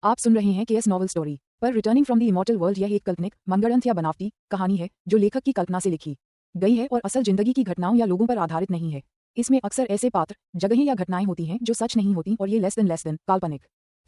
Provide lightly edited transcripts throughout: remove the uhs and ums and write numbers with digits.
आप सुन रहे हैं केएस नॉवल स्टोरी पर returning from the immortal world. यह एक काल्पनिक, मनगढ़ंत या बनावटी कहानी है जो लेखक की कल्पना से लिखी गई है और असल जिंदगी की घटनाओं या लोगों पर आधारित नहीं है। इसमें अक्सर ऐसे पात्र, जगहें या घटनाएं होती हैं जो सच नहीं होती और ये लेस देन काल्पनिक,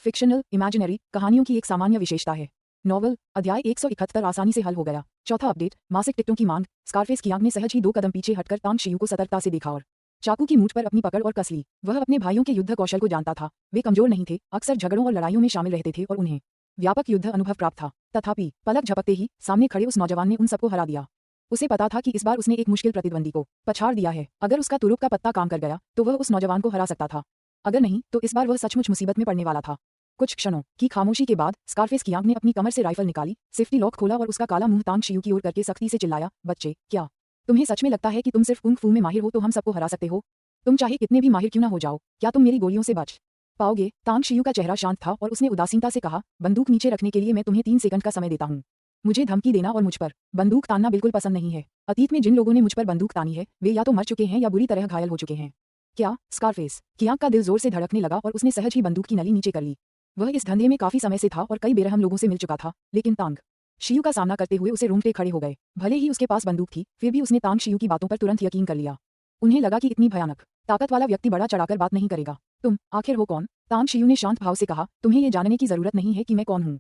फिक्शनल, इमेजिनरी कहानियों की एक सामान्य विशेषता है। नॉवल अध्याय 171 आसानी से हल हो गया। चौथा अपडेट, मासिक टिकटों की मांग। स्कारफेस की आंख ने सहज ही 2 कदम पीछे हटकर तांग शियू को सतर्कता से देखा और चाकू की मूठ पर अपनी पकड़ और कस ली। वह अपने भाइयों के युद्ध कौशल को जानता था। वे कमजोर नहीं थे, अक्सर झगड़ों और लड़ाइयों में शामिल रहते थे और उन्हें व्यापक युद्ध अनुभव प्राप्त था। तथापि पलक झपकते ही सामने खड़े उस नौजवान ने उन सबको हरा दिया। उसे पता था कि इस बार उसने एक मुश्किल प्रतिद्वंदी को पछाड़ दिया है। अगर उसका तुरुप का पत्ता काम कर गया तो वह उस नौजवान को हरा सकता था, अगर नहीं तो इस बार वह सचमुच मुसीबत में पड़ने वाला था। कुछ क्षणों की खामोशी के बाद स्कारफेस की आंख ने अपनी कमर से राइफल निकाली, सेफ्टी लॉक खोला और उसका काला मुंह तांग शियू की ओर करके सख्ती से चिल्लाया, बच्चे, क्या तुम्हें सच में लगता है कि तुम सिर्फ कुंग फू में माहिर हो तो हम सबको हरा सकते हो? तुम चाहे कितने भी माहिर क्यों ना हो जाओ, क्या तुम मेरी गोलियों से बच पाओगे? तांग शियू का चेहरा शांत था और उसने उदासीनता से कहा, बंदूक नीचे रखने के लिए मैं तुम्हें 3 सेकंड का समय देता हूँ। मुझे धमकी देना और मुझ पर बंदूक तानना बिल्कुल पसंद नहीं है। अतीत में जिन लोगों ने मुझ पर बंदूक तानी है वे या तो मर चुके हैं या बुरी तरह घायल हो चुके हैं। क्या? स्कारफेस की आंख का दिल जोर से धड़कने लगा और उसने सहज ही बंदूक की नली नीचे कर ली। वह इस धंधे में काफी समय से था और कई बेरहम लोगों से मिल चुका था, लेकिन तांग शियू का सामना करते हुए उसे रोंगटे खड़े हो गए। भले ही उसके पास बंदूक थी, फिर भी उसने तांग शियू की बातों पर तुरंत यकीन कर लिया। उन्हें लगा कि इतनी भयानक ताकत वाला व्यक्ति बड़ा चढ़ाकर बात नहीं करेगा। तुम आखिर हो कौन? तांग शियू ने शांत भाव से कहा, तुम्हें ये जानने की जरूरत नहीं है कि मैं कौन हूँ।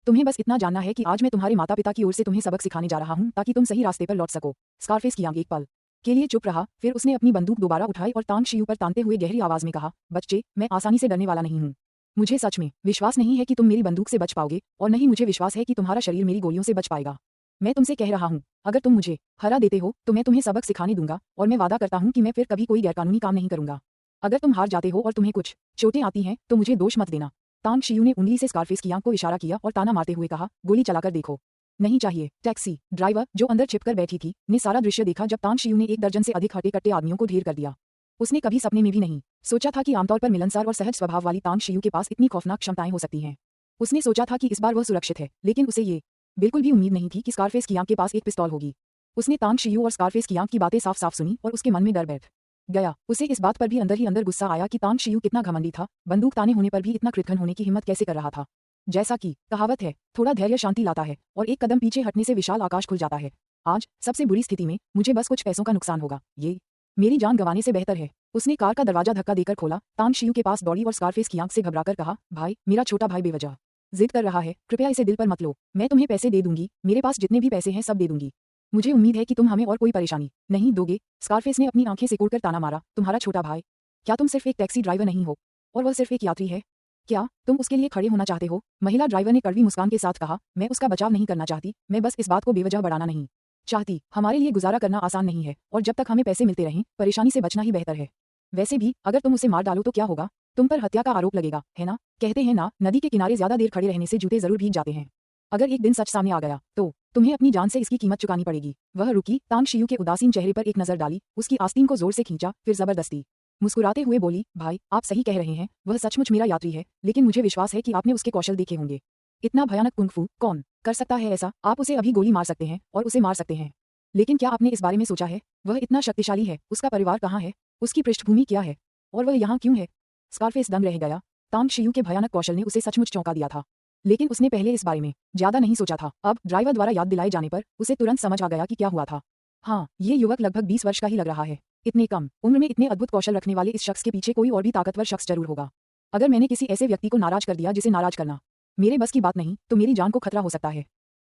तुम्हें बस इतना जानना है कि आज मैं तुम्हारे माता पिता की ओर से तुम्हें सबक सिखाने जा रहा हूँ ताकि तुम सही रास्ते पर लौट सको। स्कारफेस की आंख एक पल के लिए चुप रहा, फिर उसने अपनी बंदूक दोबारा उठाई और तांग शियू पर तानते हुए गहरी आवाज में कहा, बच्चे, मैं आसानी से डरने वाला नहीं हूँ। मुझे सच में विश्वास नहीं है कि तुम मेरी बंदूक से बच पाओगे और नहीं मुझे विश्वास है कि तुम्हारा शरीर मेरी गोलियों से बच पाएगा। मैं तुमसे कह रहा हूँ, अगर तुम मुझे हरा देते हो तो मैं तुम्हें सबक सिखाने दूंगा और मैं वादा करता हूँ कि मैं फिर कभी कोई गैरकानूनी काम नहीं करूंगा। अगर तुम हार जाते हो और तुम्हें कुछ चोटें आती हैं तो मुझे दोष मत देना। तांग शियू ने उंगली से स्कारफेस की आंख को इशारा किया और ताना मारते हुए कहा, गोली चलाकर देखो। नहीं चाहिए। टैक्सी ड्राइवर, जो अंदर छिपकर बैठी थी, ने सारा दृश्य देखा जब तांग शियू ने 1 दर्जन से अधिक हटे कट्टे आदमियों को ढेर कर दिया। उसने कभी सपने में भी नहीं सोचा था कि आमतौर पर मिलनसार और सहज स्वभाव वाली तांग शियू के पास इतनी खौफनाक क्षमताएं हो सकती हैं। उसने सोचा था कि इस बार वह सुरक्षित है, लेकिन उसे ये बिल्कुल भी उम्मीद नहीं थी कि स्कारफेस की आंख के पास एक पिस्तौल होगी। उसने तांग शियू और स्कारफेस की आंख की बातें साफ साफ सुनी और उसके मन में डर बैठ गया। उसे इस बात पर भी अंदर ही अंदर गुस्सा आया कि तांग शियू कितना घमंडी था, बंदूक ताने होने पर भी इतना कृतघ्न होने की हिम्मत कैसे कर रहा था। जैसा कि कहावत है, थोड़ा धैर्य शांति लाता है और 1 कदम पीछे हटने से विशाल आकाश खुल जाता है। आज सबसे बुरी स्थिति में मुझे बस कुछ पैसों का नुकसान होगा, ये मेरी जान गंवाने से बेहतर है। उसने कार का दरवाजा धक्का देकर खोला, तांग शियू के पास दौड़ी और स्कारफेस की आंख से घबराकर कहा, भाई, मेरा छोटा भाई बेवजह जिद कर रहा है, कृपया इसे दिल पर मत लो। मैं तुम्हें पैसे दे दूंगी, मेरे पास जितने भी पैसे हैं सब दे दूंगी। मुझे उम्मीद है कि तुम हमें और कोई परेशानी नहीं दोगे। स्कारफेस ने अपनी आंखें सिकोड़कर ताना मारा, तुम्हारा छोटा भाई? क्या तुम सिर्फ एक टैक्सी ड्राइवर नहीं हो और वह सिर्फ एक यात्री है? क्या तुम उसके लिए खड़े होना चाहते हो? महिला ड्राइवर ने कड़वी मुस्कान के साथ कहा, मैं उसका बचाव नहीं करना चाहती, मैं बस इस बात को बेवजह बढ़ाना नहीं चाहती। हमारे लिए गुजारा करना आसान नहीं है और जब तक हमें पैसे मिलते रहें, परेशानी से बचना ही बेहतर है। वैसे भी अगर तुम उसे मार डालो तो क्या होगा? तुम पर हत्या का आरोप लगेगा, है ना? कहते हैं ना, नदी के किनारे ज्यादा देर खड़े रहने से जूते जरूर भीग जाते हैं। अगर एक दिन सच सामने आ गया तो तुम्हें अपनी जान से इसकी कीमत चुकानी पड़ेगी। वह रुकी, तांग शियू के उदासीन चेहरे पर एक नजर डाली, उसकी आस्तीन को जोर से खींचा, फिर जबरदस्ती मुस्कुराते हुए बोली, भाई, आप सही कह रहे हैं, वह सचमुच मेरा यात्री है, लेकिन मुझे विश्वास है कि आपने उसके कौशल देखे होंगे। इतना भयानक कुंग फू कौन कर सकता है ऐसा? आप उसे अभी गोली मार सकते हैं और उसे मार सकते हैं, लेकिन क्या आपने इस बारे में सोचा है? वह इतना शक्तिशाली है, उसका परिवार कहाँ है, उसकी पृष्ठभूमि क्या है और वह यहाँ क्यों है? स्कारफेस दम रह गया। तांग शियू के भयानक कौशल ने उसे सचमुच चौंका दिया था, लेकिन उसने पहले इस बारे में ज्यादा नहीं सोचा था। अब ड्राइवर द्वारा याद दिलाए जाने पर उसे तुरंत समझ आ गया कि क्या हुआ था। हाँ, ये युवक लगभग 20 वर्ष का ही लग रहा है। इतने कम उम्र में इतने अद्भुत कौशल रखने वाले इस शख्स के पीछे कोई और भी ताकतवर शख्स जरूर होगा। अगर मैंने किसी ऐसे व्यक्ति को नाराज कर दिया जिसे नाराज करना मेरे बस की बात नहीं, तो मेरी जान को खतरा हो सकता है।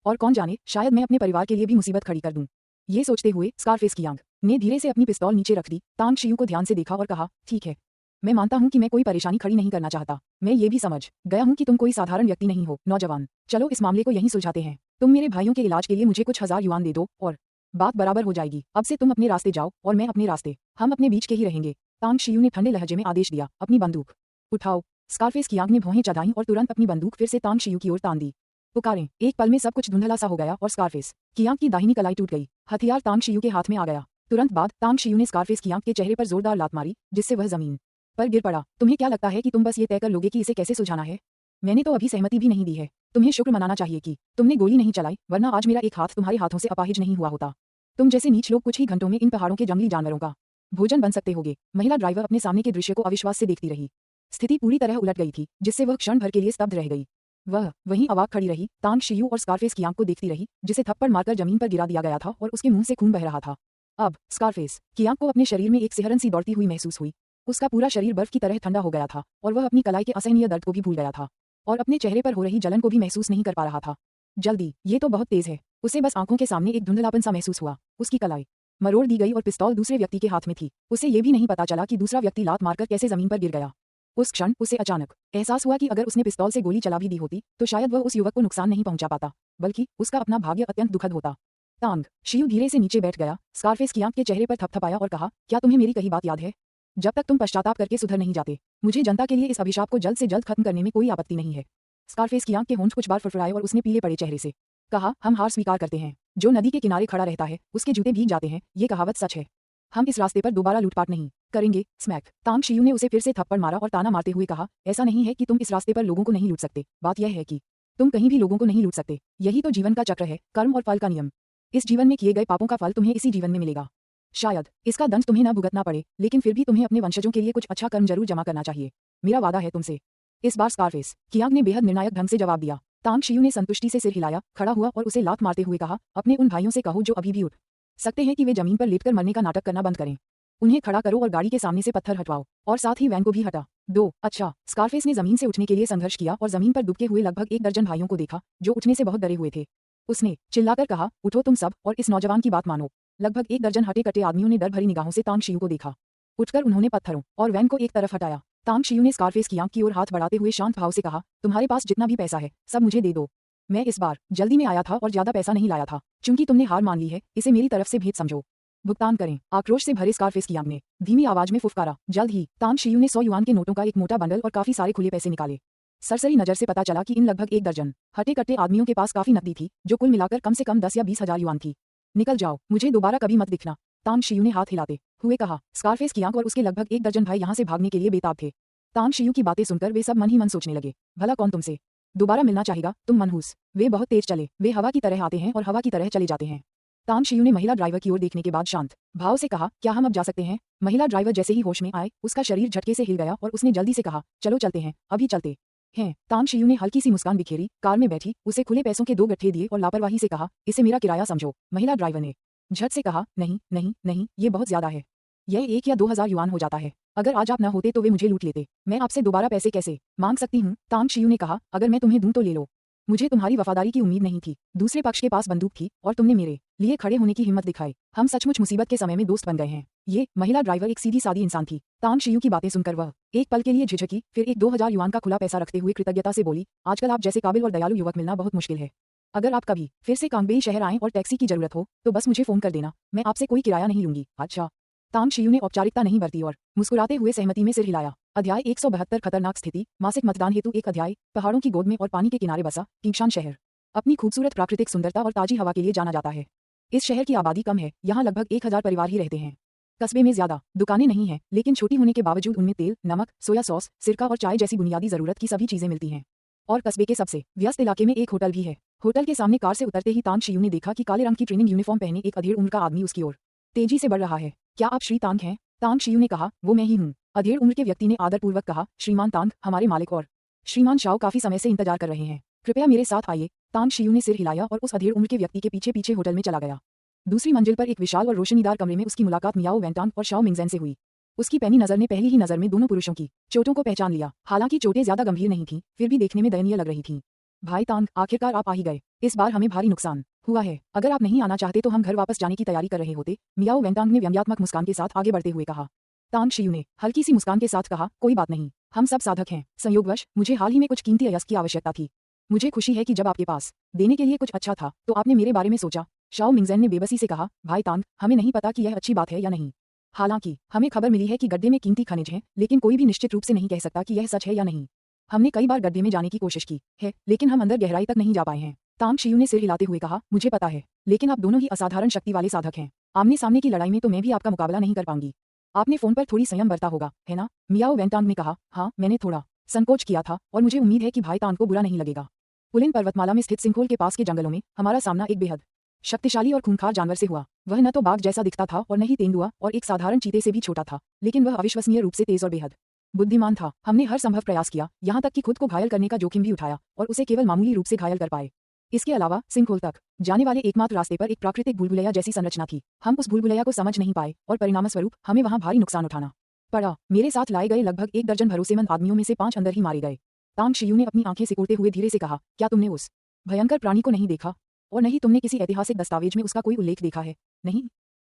और कौन जाने, शायद मैं अपने परिवार के लिए भी मुसीबत खड़ी कर दूं। ये सोचते हुए स्कारफेस की आंख ने धीरे से अपनी पिस्तौल नीचे रख दी। तांग शियू को ध्यान से देखा और कहा, ठीक है, मैं मानता हूँ कि मैं कोई परेशानी खड़ी नहीं करना चाहता। मैं ये भी समझ गया हूँ कि तुम कोई साधारण व्यक्ति नहीं हो। नौजवान, चलो इस मामले को यहीं सुलझाते हैं। तुम मेरे भाइयों के इलाज के लिए मुझे कुछ 1000 युआन दे दो और बात बराबर हो जाएगी। अब से तुम अपने रास्ते जाओ और मैं अपने रास्ते, हम अपने बीच के ही रहेंगे। तांग शियू ने ठंडे लहजे में आदेश दिया, अपनी बंदूक उठाओ। स्कारफेस की आंख ने भौहें चढ़ाईं और तुरंत अपनी बंदूक फिर से तांग शियू की ओर तान दी। पुकारें। एक पल में सब कुछ धुंधला सा हो गया और स्कारफेस की आंख की दाहिनी कलाई टूट गई। हथियार तांग शियू के हाथ में आ गया। तुरंत बाद तांग शियू ने स्कारफेस की आंख के चेहरे पर जोरदार लात मारी, जिससे वह जमीन पर गिर पड़ा। तुम्हें क्या लगता है कि तुम बस ये तय कर लोगे कि इसे कैसे सुलझाना है? मैंने तो अभी सहमति भी नहीं दी है। तुम्हें शुक्र मनाना चाहिए कि तुमने गोली नहीं चलाई, वरना आज मेरा एक हाथ तुम्हारे हाथों से अपाहिज नहीं हुआ होता। तुम जैसे नीच लोग कुछ ही घंटों में इन पहाड़ों के जंगली जानवरों का भोजन बन सकते होगे। महिला ड्राइवर अपने सामने के दृश्य को अविश्वास से देखती रही। स्थिति पूरी तरह उलट गई थी, जिससे वह क्षण भर के लिए स्तब्ध रह गई। वह वहीं अवाक खड़ी रही। तांग शियू और स्कारफेस की आंख को देखती रही, जिसे थप्पड़ मारकर जमीन पर गिरा दिया गया था और उसके मुंह से खून बह रहा था। अब स्कारफेस की आंख को अपने शरीर में एक सिहरन सी दौड़ती हुई महसूस हुई। उसका पूरा शरीर बर्फ की तरह ठंडा हो गया था और वह अपनी कलाई के असहनीय दर्द को भी भूल गया था और अपने चेहरे पर हो रही जलन को भी महसूस नहीं कर पा रहा था। जल्दी, ये तो बहुत तेज है। उसे बस आंखों के सामने एक धुंधलापन सा महसूस हुआ। उसकी कलाई मरोड़ दी गई और पिस्तौल दूसरे व्यक्ति के हाथ में थी। उसे ये भी नहीं पता चला कि दूसरा व्यक्ति लात मारकर कैसे जमीन पर गिर गया। उस क्षण उसे अचानक एहसास हुआ कि अगर उसने पिस्तौल से गोली चला भी दी होती तो शायद वह उस युवक को नुकसान नहीं पहुंचा पाता, बल्कि उसका अपना भाग्य अत्यंत दुखद होता। तांग शियू धीरे से नीचे बैठ गया, स्कारफेस की आंख के चेहरे पर थपथपाया और कहा, क्या तुम्हें मेरी कही बात याद है? जब तक तुम पश्चाताप करके सुधर नहीं जाते, मुझे जनता के लिए इस अभिशाप को जल्द से जल्द खत्म करने में कोई आपत्ति नहीं है। स्कारफेस की आंख के होंठ कुछ बार फड़फड़ाए और उसने पीले पड़े चेहरे से कहा, हम हार स्वीकार करते हैं। जो नदी के किनारे खड़ा रहता है उसके जूते भीग जाते हैं, ये कहावत सच है। हम इस रास्ते पर दोबारा लूटपाट नहीं करेंगे। स्मैक। तांग शियू ने उसे फिर से थप्पड़ मारा और ताना मारते हुए कहा, ऐसा नहीं है कि तुम इस रास्ते पर लोगों को नहीं लूट सकते, बात यह है कि तुम कहीं भी लोगों को नहीं लूट सकते। यही तो जीवन का चक्र है, कर्म और फल का नियम। इस जीवन में किए गए पापों का फल तुम्हें इसी जीवन में मिलेगा। शायद इसका दंड तुम्हें न भुगतना पड़े, लेकिन फिर भी तुम्हें अपने वंशजों के लिए कुछ अच्छा कर्म जरूर जमा करना चाहिए। मेरा वादा है तुमसे। इस बार स्कारफेस की आंख ने बेहद निर्णायक ढंग से जवाब दिया। तांग शियू ने संतुष्टि से सिर हिलाया, खड़ा हुआ और उसे लात मारते हुए कहा, अपने उन भाइयों से कहो जो अभी भी उठ सकते हैं कि वे जमीन पर लेटकर मरने का नाटक करना बंद करें। उन्हें खड़ा करो और गाड़ी के सामने से पत्थर हटवाओ और साथ ही वैन को भी हटा दो। अच्छा। स्कारफेस ने जमीन से उठने के लिए संघर्ष किया और जमीन पर दुबके हुए लगभग 1 दर्जन भाइयों को देखा जो उठने से बहुत डरे हुए थे। उसने चिल्लाकर कहा, उठो तुम सब और इस नौजवान की बात मानो। लगभग 1 दर्जन हटे कटे आदमियों ने डर भरी निगाहों से तांग शियू को देखा। उठकर उन्होंने पत्थरों और वैन को एक तरफ हटाया। तांग शियू ने स्कारफेस की आंख की ओर हाथ बढ़ाते हुए शांत भाव से कहा, तुम्हारे पास जितना भी पैसा है सब मुझे दे दो। मैं इस बार जल्दी में आया था और ज्यादा पैसा नहीं लाया था। चूंकि तुमने हार मान ली है, इसे मेरी तरफ से भेंट समझो। भुगतान करें। आक्रोश से भरे स्कारफेस की आंख ने धीमी आवाज में फुफकारा। जल्द ही तांग शियू ने 100 युआन के नोटों का एक मोटा बंडल और काफी सारे खुले पैसे निकाले। सरसरी नजर से पता चला कि इन लगभग 1 दर्जन हटे कट्टे आदमियों के पास काफी नकदी थी, जो कुल मिलाकर कम से कम 10 या 20 हजार युआन थी। निकल जाओ, मुझे दोबारा कभी मत दिखना। तांग शियू ने हाथ हिलाते हुए कहा। स्कारफेस की आंख और उसके लगभग 1 दर्जन भाई यहाँ से भागने के लिए बेताब थे। तांग शियू की बातें सुनकर वे सब मन ही मन सोचने लगे, भला कौन तुमसे दोबारा मिलना चाहेगा, तुम मनहूस। वे बहुत तेज चले, वे हवा की तरह आते हैं और हवा की तरह चले जाते हैं। तांग शियू ने महिला ड्राइवर की ओर देखने के बाद शांत भाव से कहा, क्या हम अब जा सकते हैं? महिला ड्राइवर जैसे ही होश में आए, उसका शरीर झटके से हिल गया और उसने जल्दी से कहा, चलो चलते हैं, अभी चलते हैं। तांग शियू ने हल्की सी मुस्कान बिखेरी, कार में बैठी, उसे खुले पैसों के 2 गट्ठे दिए और लापरवाही से कहा, इसे मेरा किराया समझो। महिला ड्राइवर ने झट से कहा, नहीं नहीं नहीं, ये बहुत ज्यादा है। यह 1 या 2 हजार युआन हो जाता है। अगर आज आप न होते तो वे मुझे लूट लेते। मैं आपसे दोबारा पैसे कैसे मांग सकती हूँ? तांग शियू ने कहा, अगर मैं तुम्हें दूं तो ले लो। मुझे तुम्हारी वफादारी की उम्मीद नहीं थी। दूसरे पक्ष के पास बंदूक थी और तुमने मेरे लिए खड़े होने की हिम्मत दिखाई। हम सचमुच मुसीबत के समय में दोस्त बन गए हैं। ये महिला ड्राइवर एक सीधी सादी इंसान थी। तांग शियू की बातें सुनकर वह एक पल के लिए झिझकी, फिर एक 2000 युआन का खुला पैसा रखते हुए कृतज्ञता से बोली, आजकल आप जैसे काबिल और दयालु युवक मिलना बहुत मुश्किल है। अगर आप कभी फिर से कांगबेई शहर आएं और टैक्सी की जरूरत हो तो बस मुझे फोन कर देना, मैं आपसे कोई किराया नहीं लूंगी। अच्छा। तांग शियू ने औपचारिकता नहीं बरती और मुस्कुराते हुए सहमति में सिर हिलाया। अध्याय 172 खतरनाक स्थिति। मासिक मतदान हेतु एक अध्याय। पहाड़ों की गोद में और पानी के किनारे बसा किंगशान शहर अपनी खूबसूरत प्राकृतिक सुंदरता और ताजी हवा के लिए जाना जाता है। इस शहर की आबादी कम है, यहाँ लगभग 1000 परिवार ही रहते हैं। कस्बे में ज्यादा दुकानें नहीं हैं, लेकिन छोटी होने के बावजूद उनमें तेल, नमक, सोया सॉस, सिरका और चाय जैसी बुनियादी जरूरत की सभी चीजें मिलती हैं। और कस्बे के सबसे व्यस्त इलाके में एक होटल भी है। होटल के सामने कार से उतरते ही तांग शियू ने देखा कि काले रंग की ट्रेनिंग यूनिफॉर्म पहने एक अधेड़ उम्र का आदमी उसकी ओर तेजी से बढ़ रहा है। क्या आप श्री तांग हैं? तांग शियू ने कहा, वो मैं ही हूँ। अधेड़ उम्र के व्यक्ति ने आदरपूर्वक कहा, श्रीमान तांग, हमारे मालिक और श्रीमान शाओ काफी समय से इंतजार कर रहे हैं, कृपया मेरे साथ आइए। तांग शियू ने सिर हिलाया और उस अधेड़ उम्र के व्यक्ति के पीछे पीछे होटल में चला गया। दूसरी मंजिल पर एक विशाल और रोशनीदार कमरे में उसकी मुलाकात मियाओ वेंटांग और शाओ मिंगजेन से हुई। उसकी पैनी नजर ने पहली ही नजर में दोनों पुरुषों की चोटों को पहचान लिया। हालांकि चोटें ज्यादा गंभीर नहीं थीं, फिर भी देखने में दयनीय लग रही थीं। भाई तांग, आखिरकार आप आ ही गए। इस बार हमें भारी नुकसान हुआ है। अगर आप नहीं आना चाहते तो हम घर वापस जाने की तैयारी कर रहे होते, मियाओ वेंटांग ने व्यंग्यात्मक मुस्कान के साथ आगे बढ़ते हुए कहा। तांग शियू ने हल्की सी मुस्कान के साथ कहा, कोई बात नहीं, हम सब साधक हैं। संयोगवश मुझे हाल ही में कुछ कीमती अयस्क की आवश्यकता थी। मुझे खुशी है कि जब आपके पास देने के लिए कुछ अच्छा था तो आपने मेरे बारे में सोचा। शाओ मिंगजेन ने बेबसी से कहा, भाई तांग, हमें नहीं पता कि यह अच्छी बात है या नहीं। हालांकि हमें खबर मिली है कि गड्ढे में कीमती खनिज हैं, लेकिन कोई भी निश्चित रूप से नहीं कह सकता कि यह सच है या नहीं। हमने कई बार गड्ढे में जाने की कोशिश की है, लेकिन हम अंदर गहराई तक नहीं जा पाए हैं। तांग शियू ने सिर हिलाते हुए कहा, मुझे पता है, लेकिन आप दोनों ही असाधारण शक्ति वाले साधक हैं। आमने सामने की लड़ाई में तो मैं भी आपका मुकाबला नहीं कर पाऊंगी। आपने फोन पर थोड़ी संयम बरता होगा, है ना? मियाओ वेंटांग ने कहा, हाँ, मैंने थोड़ा संकोच किया था और मुझे उम्मीद है कि भाई तांग को बुरा नहीं लगेगा। पुलिन पर्वतमाला में स्थित सिंखोल के पास के जंगलों में हमारा सामना एक बेहद शक्तिशाली और खूंखार जानवर से हुआ। वह न तो बाघ जैसा दिखता था और न ही तेंदुआ और एक साधारण चीते से भी छोटा था, लेकिन वह अविश्वसनीय रूप से तेज और बेहद बुद्धिमान था। हमने हर संभव प्रयास किया, यहाँ तक कि खुद को घायल करने का जोखिम भी उठाया और उसे केवल मामूली रूप से घायल कर पाए। इसके अलावा सिंखोल तक जाने वाले एकमात्र रास्ते पर एक प्राकृतिक भूलभुलैया जैसी संरचना थी। हम उस भूलभुलैया को समझ नहीं पाए और परिणामस्वरूप हमें वहां भारी नुकसान उठाना पड़ा। मेरे साथ लाए गए लगभग 1 दर्जन भरोसेमंद आदमियों में से 5 अंदर ही मारे गए। तांग शियू ने अपनी आंखें सिकोड़ते हुए धीरे से कहा, क्या तुमने उस भयंकर प्राणी को नहीं देखा? और नहीं तुमने किसी ऐतिहासिक दस्तावेज में उसका कोई उल्लेख देखा है? नहीं।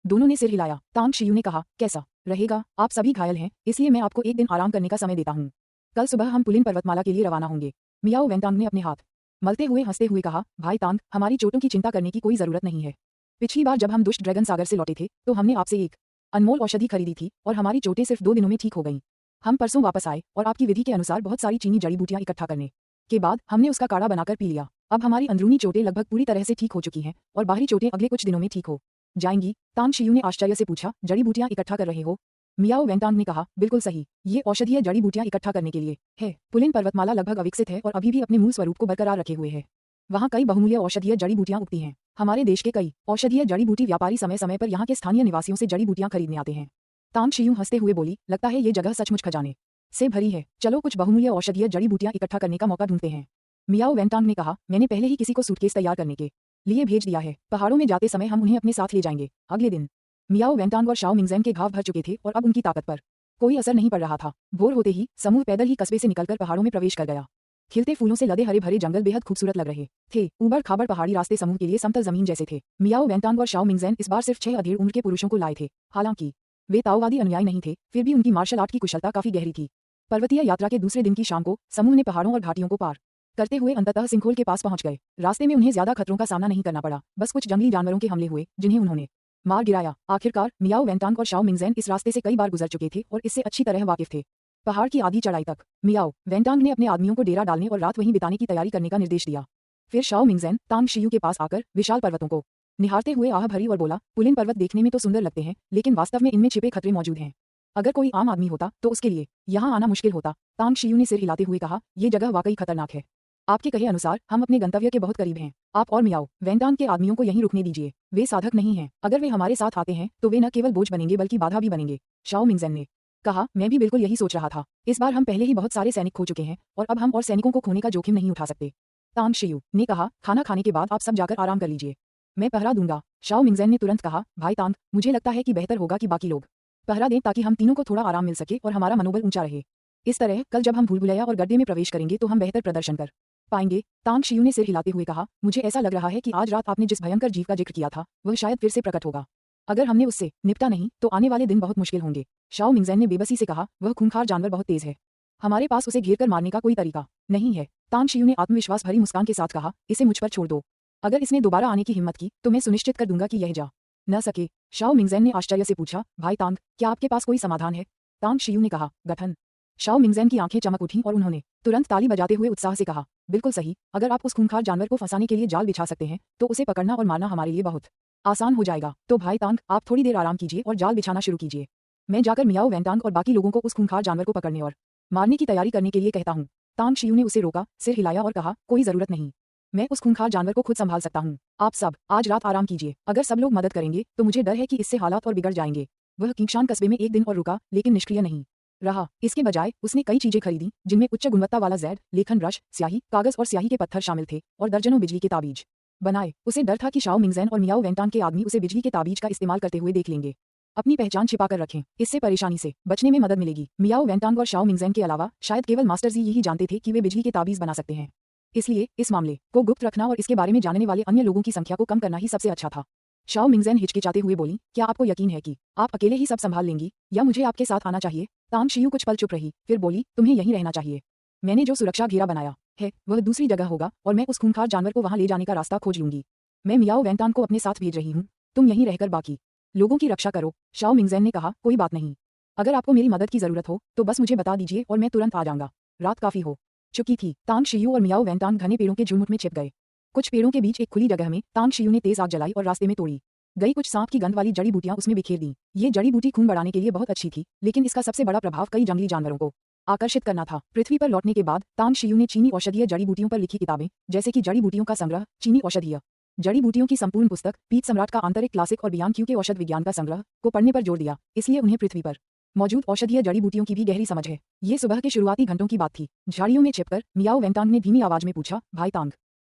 दोनों ने सिर हिलाया। तांग शियू ने कहा, कैसा रहेगा? आप सभी घायल हैं, इसलिए मैं आपको एक दिन आराम करने का समय देता हूँ। कल सुबह हम पुलिन पर्वतमाला के लिए रवाना होंगे। मियाओ वेंतांग ने अपने हाथ मलते हुए हंसते हुए कहा, भाई तांग, हमारी चोटों की चिंता करने की कोई जरूरत नहीं है। पिछली बार जब हम दुष्ट ड्रैगन सागर से लौटे थे तो हमने आपसे एक अनमोल औषधि खरीदी थी और हमारी चोटें सिर्फ 2 दिनों में ठीक हो गईं। हम परसों वापस आए और आपकी विधि के अनुसार बहुत सारी चीनी जड़ी बूटियां इकट्ठा करने के बाद हमने उसका काढ़ा बनाकर पी लिया। अब हमारी अंदरूनी चोटें लगभग पूरी तरह से ठीक हो चुकी हैं और बाहरी चोटें अगले कुछ दिनों में ठीक हो जाएंगी। तांग शियू ने आश्चर्य से पूछा, जड़ी बूटियां इकट्ठा कर रहे हो? मियाओ वेंतांग ने कहा, बिल्कुल सही, ये औषधीय जड़ी बूटियां इकट्ठा करने के लिए है। पुलिन पर्वतमाला लगभग अविकसित है और अभी भी अपने मूल स्वरूप को बरकरार रखे हुए है। वहाँ कई बहुमूल्य औषधीय जड़ी बूटियां उगती हैं। हमारे देश के कई औषधीय जड़ी बूटी व्यापारी समय समय पर यहाँ के स्थानीय निवासियों से जड़ी बूटियां खरीदने आते हैं। तांग शियू हंसते हुए बोली, लगता है ये जगह सचमुच खजाने से भरी है। चलो कुछ बहुमूल्य औषधीय जड़ी बूटियां इकट्ठा करने का मौका ढूंढते हैं। मियाओ वेंतांग ने कहा, मैंने पहले ही किसी को सूटकेस तैयार करने के लिए भेज दिया है। पहाड़ों में जाते समय हम उन्हें अपने साथ ले जाएंगे। अगले दिन मियाओ वेंतांग और शाओ मिंगज़ेन के घाव भर चुके थे और अब उनकी ताकत पर कोई असर नहीं पड़ रहा था। भोर होते ही समूह पैदल ही कस्बे से निकलकर पहाड़ों में प्रवेश कर गया। खिलते फूलों से लदे हरे भरे जंगल बेहद खूबसूरत लग रहे थे। ऊबड़ खाबड़ पहाड़ी रास्ते समूह के लिए समतल जमीन जैसे थे। मियाओ वेंतांग और शाओ मिंगज़ेन इस बार सिर्फ 6 अधेड़ उम्र के पुरुषों को लाए थे। हालांकि वे ताओवादी अनुयायी नहीं थे, फिर भी उनकी मार्शल आर्ट की कुशलता काफी गहरी थी। पर्वतीय यात्रा के दूसरे दिन की शाम को समूह ने पहाड़ों और घाटियों को पार करते हुए अंततः सिंखोल के पास पहुंच गए। रास्ते में उन्हें ज्यादा खतरों का सामना नहीं करना पड़ा, बस कुछ जंगली जानवरों के हमले हुए जिन्हें उन्होंने मार गिराया। आखिरकार मियाओ वेंतांग और शाओ मिंगज़ेन इस रास्ते से कई बार गुजर चुके थे और इससे अच्छी तरह वाकिफ थे। पहाड़ की आधी चढ़ाई तक मियाओ वेंतांग ने अपने आदमियों को डेरा डालने और रात वहीं बिताने की तैयारी करने का निर्देश दिया। फिर शाओ मिंगज़ेन तांग शियू के पास आकर विशाल पर्वतों को निहारते हुए आह भरी और बोला, पुलिन पर्वत देखने में तो सुंदर लगते हैं, लेकिन वास्तव में इनमें छिपे खतरे मौजूद हैं। अगर कोई आम आदमी होता तो उसके लिए यहाँ आना मुश्किल होता। तांग शियू ने सिर हिलाते हुए कहा, ये जगह वाकई खतरनाक है। आपके कहे अनुसार हम अपने गंतव्य के बहुत करीब हैं। आप और मियाओ वेंतांग के आदमियों को यहीं रुकने दीजिए। वे साधक नहीं हैं। अगर वे हमारे साथ आते हैं तो वे न केवल बोझ बनेंगे बल्कि बाधा भी बनेंगे। शाओ मिंगज़ेन ने कहा, मैं भी बिल्कुल यही सोच रहा था। इस बार हम पहले ही बहुत सारे सैनिक खो चुके हैं और अब हम और सैनिकों को खोने का जोखिम नहीं उठा सकते। तांग शियू ने कहा, खाना खाने के बाद आप सब जाकर आराम कर लीजिए, मैं पहरा दूंगा। शाओ मिंगज़ेन ने तुरंत कहा, भाई तांग, मुझे लगता है कि बेहतर होगा कि बाकी लोग पहरा दें ताकि हम तीनों को थोड़ा आराम मिल सके और हमारा मनोबल ऊंचा रहे। इस तरह कल जब हम भूलभुलैया और गड्ढे में प्रवेश करेंगे तो हम बेहतर प्रदर्शन कर पाएंगे। तांग शियू ने सिर हिलाते हुए कहा, मुझे ऐसा लग रहा है कि आज रात आपने जिस भयंकर जीव का जिक्र किया था वह शायद फिर से प्रकट होगा। अगर हमने उससे निपटा नहीं तो आने वाले दिन बहुत मुश्किल होंगे। शाओ मिंगज़ेन ने बेबसी से कहा, वह खूंखार जानवर बहुत तेज है। हमारे पास उसे घेर कर मारने का कोई तरीका नहीं है। तांग शियू ने आत्मविश्वास भरी मुस्कान के साथ कहा, इसे मुझ पर छोड़ दो। अगर इसने दोबारा आने की हिम्मत की तो मैं सुनिश्चित कर दूंगा कि यह जा न सके। शाओ मिंगज़ेन ने आश्चर्य से पूछा, भाई तांग, क्या आपके पास कोई समाधान है? तांग शियू ने कहा, गठन। शाओ मिंगज़ेन की आंखें चमक उठीं और उन्होंने तुरंत ताली बजाते हुए उत्साह से कहा, बिल्कुल सही। अगर आप उस खूंखार जानवर को फंसाने के लिए जाल बिछा सकते हैं तो उसे पकड़ना और मारना हमारे लिए बहुत आसान हो जाएगा। तो भाई तांग, आप थोड़ी देर आराम कीजिए और जाल बिछाना शुरू कीजिए। मैं जाकर मियाओ वेंतांग और बाकी लोगों को उस खूंखार जानवर को पकड़ने और मारने की तैयारी करने के लिए कहता हूँ। तांग शियू ने उसे रोका, सिर हिलाया और कहा, कोई जरूरत नहीं, मैं उस खूंखार जानवर को खुद संभाल सकता हूँ। आप सब आज रात आराम कीजिए। अगर सब लोग मदद करेंगे तो मुझे डर है कि इससे हालात और बिगड़ जाएंगे। वह किंगशान कस्बे में एक दिन और रुका लेकिन निष्क्रिय नहीं रहा। इसके बजाय उसने कई चीजें खरीदी जिनमें उच्च गुणवत्ता वाला जैड, लेखन ब्रश, स्याही, कागज और स्याही के पत्थर शामिल थे और दर्जनों बिजली के ताबीज बनाए। उसे डर था कि शाओ मिंगज़ेन और मियाओ वेंतांग के आदमी उसे बिजली के ताबीज का इस्तेमाल करते हुए देख लेंगे। अपनी पहचान छिपाकर रखें, इससे परेशानी से बचने में मदद मिलेगी। मियाओ वेंतांग और शाओ मिंगज़ेन के अलावा शायद केवल मास्टर जी यही जानते थे कि वे बिजली के ताबीज बना सकते हैं। इसलिए इस मामले को गुप्त रखना और इसके बारे में जानने वाले अन्य लोगों की संख्या को कम करना ही सबसे अच्छा था। शाओ मिंगज़ेन हिचकिचाते हुए बोली, क्या आपको यकीन है कि आप अकेले ही सब संभाल लेंगी या मुझे आपके साथ आना चाहिए? तांग शियू कुछ पल चुप रही, फिर बोली, तुम्हें यहीं रहना चाहिए। मैंने जो सुरक्षा घेरा बनाया है वह दूसरी जगह होगा और मैं उस खूंखार जानवर को वहां ले जाने का रास्ता खोज लूंगी। मैं मियाओ वेंतांग को अपने साथ भेज रही हूँ, तुम यहीं रहकर बाकी लोगों की रक्षा करो। शाओ मिंगज़ेन ने कहा, कोई बात नहीं, अगर आपको मेरी मदद की जरूरत हो तो बस मुझे बता दीजिए और मैं तुरंत आ जाऊंगा। रात काफी हो चुकी थी। तांग शियू और मियाओ वेंतांग घने पेड़ों के झुंड में छिप गए। कुछ पेड़ों के बीच एक खुली जगह में तांग शियू ने तेज आग जलाई और रास्ते में तोड़ी गई कुछ सांप की गंध वाली जड़ी बूटियां उसमें बिखेर दी। ये जड़ी बूटी खून बढ़ाने के लिए बहुत अच्छी थी, लेकिन इसका सबसे बड़ा प्रभाव कई जंगली जानवरों को आकर्षित करना था। पृथ्वी पर लौटने के बाद तांग शियू ने चीनी औषधीय जड़ी बूटियों पर लिखी किताबें, जैसे कि जड़ी बूटियों का संग्रह, चीनी औषधीय जड़ी बूटियों की संपूर्ण पुस्तक, पीत सम्राट का आंतरिक क्लासिक और बियांग क्यू के औषध विज्ञान का संग्रह को पढ़ने पर जोर दिया। इसलिए उन्हें पृथ्वी पर मौजूद औषधीय जड़ी बूटियों की भी गहरी समझ है। ये सुबह के शुरुआती घंटों की बात थी। झाड़ियों में छिपकर मियाओ वेंतांग ने धीमी आवाज में पूछा, भाई तांग,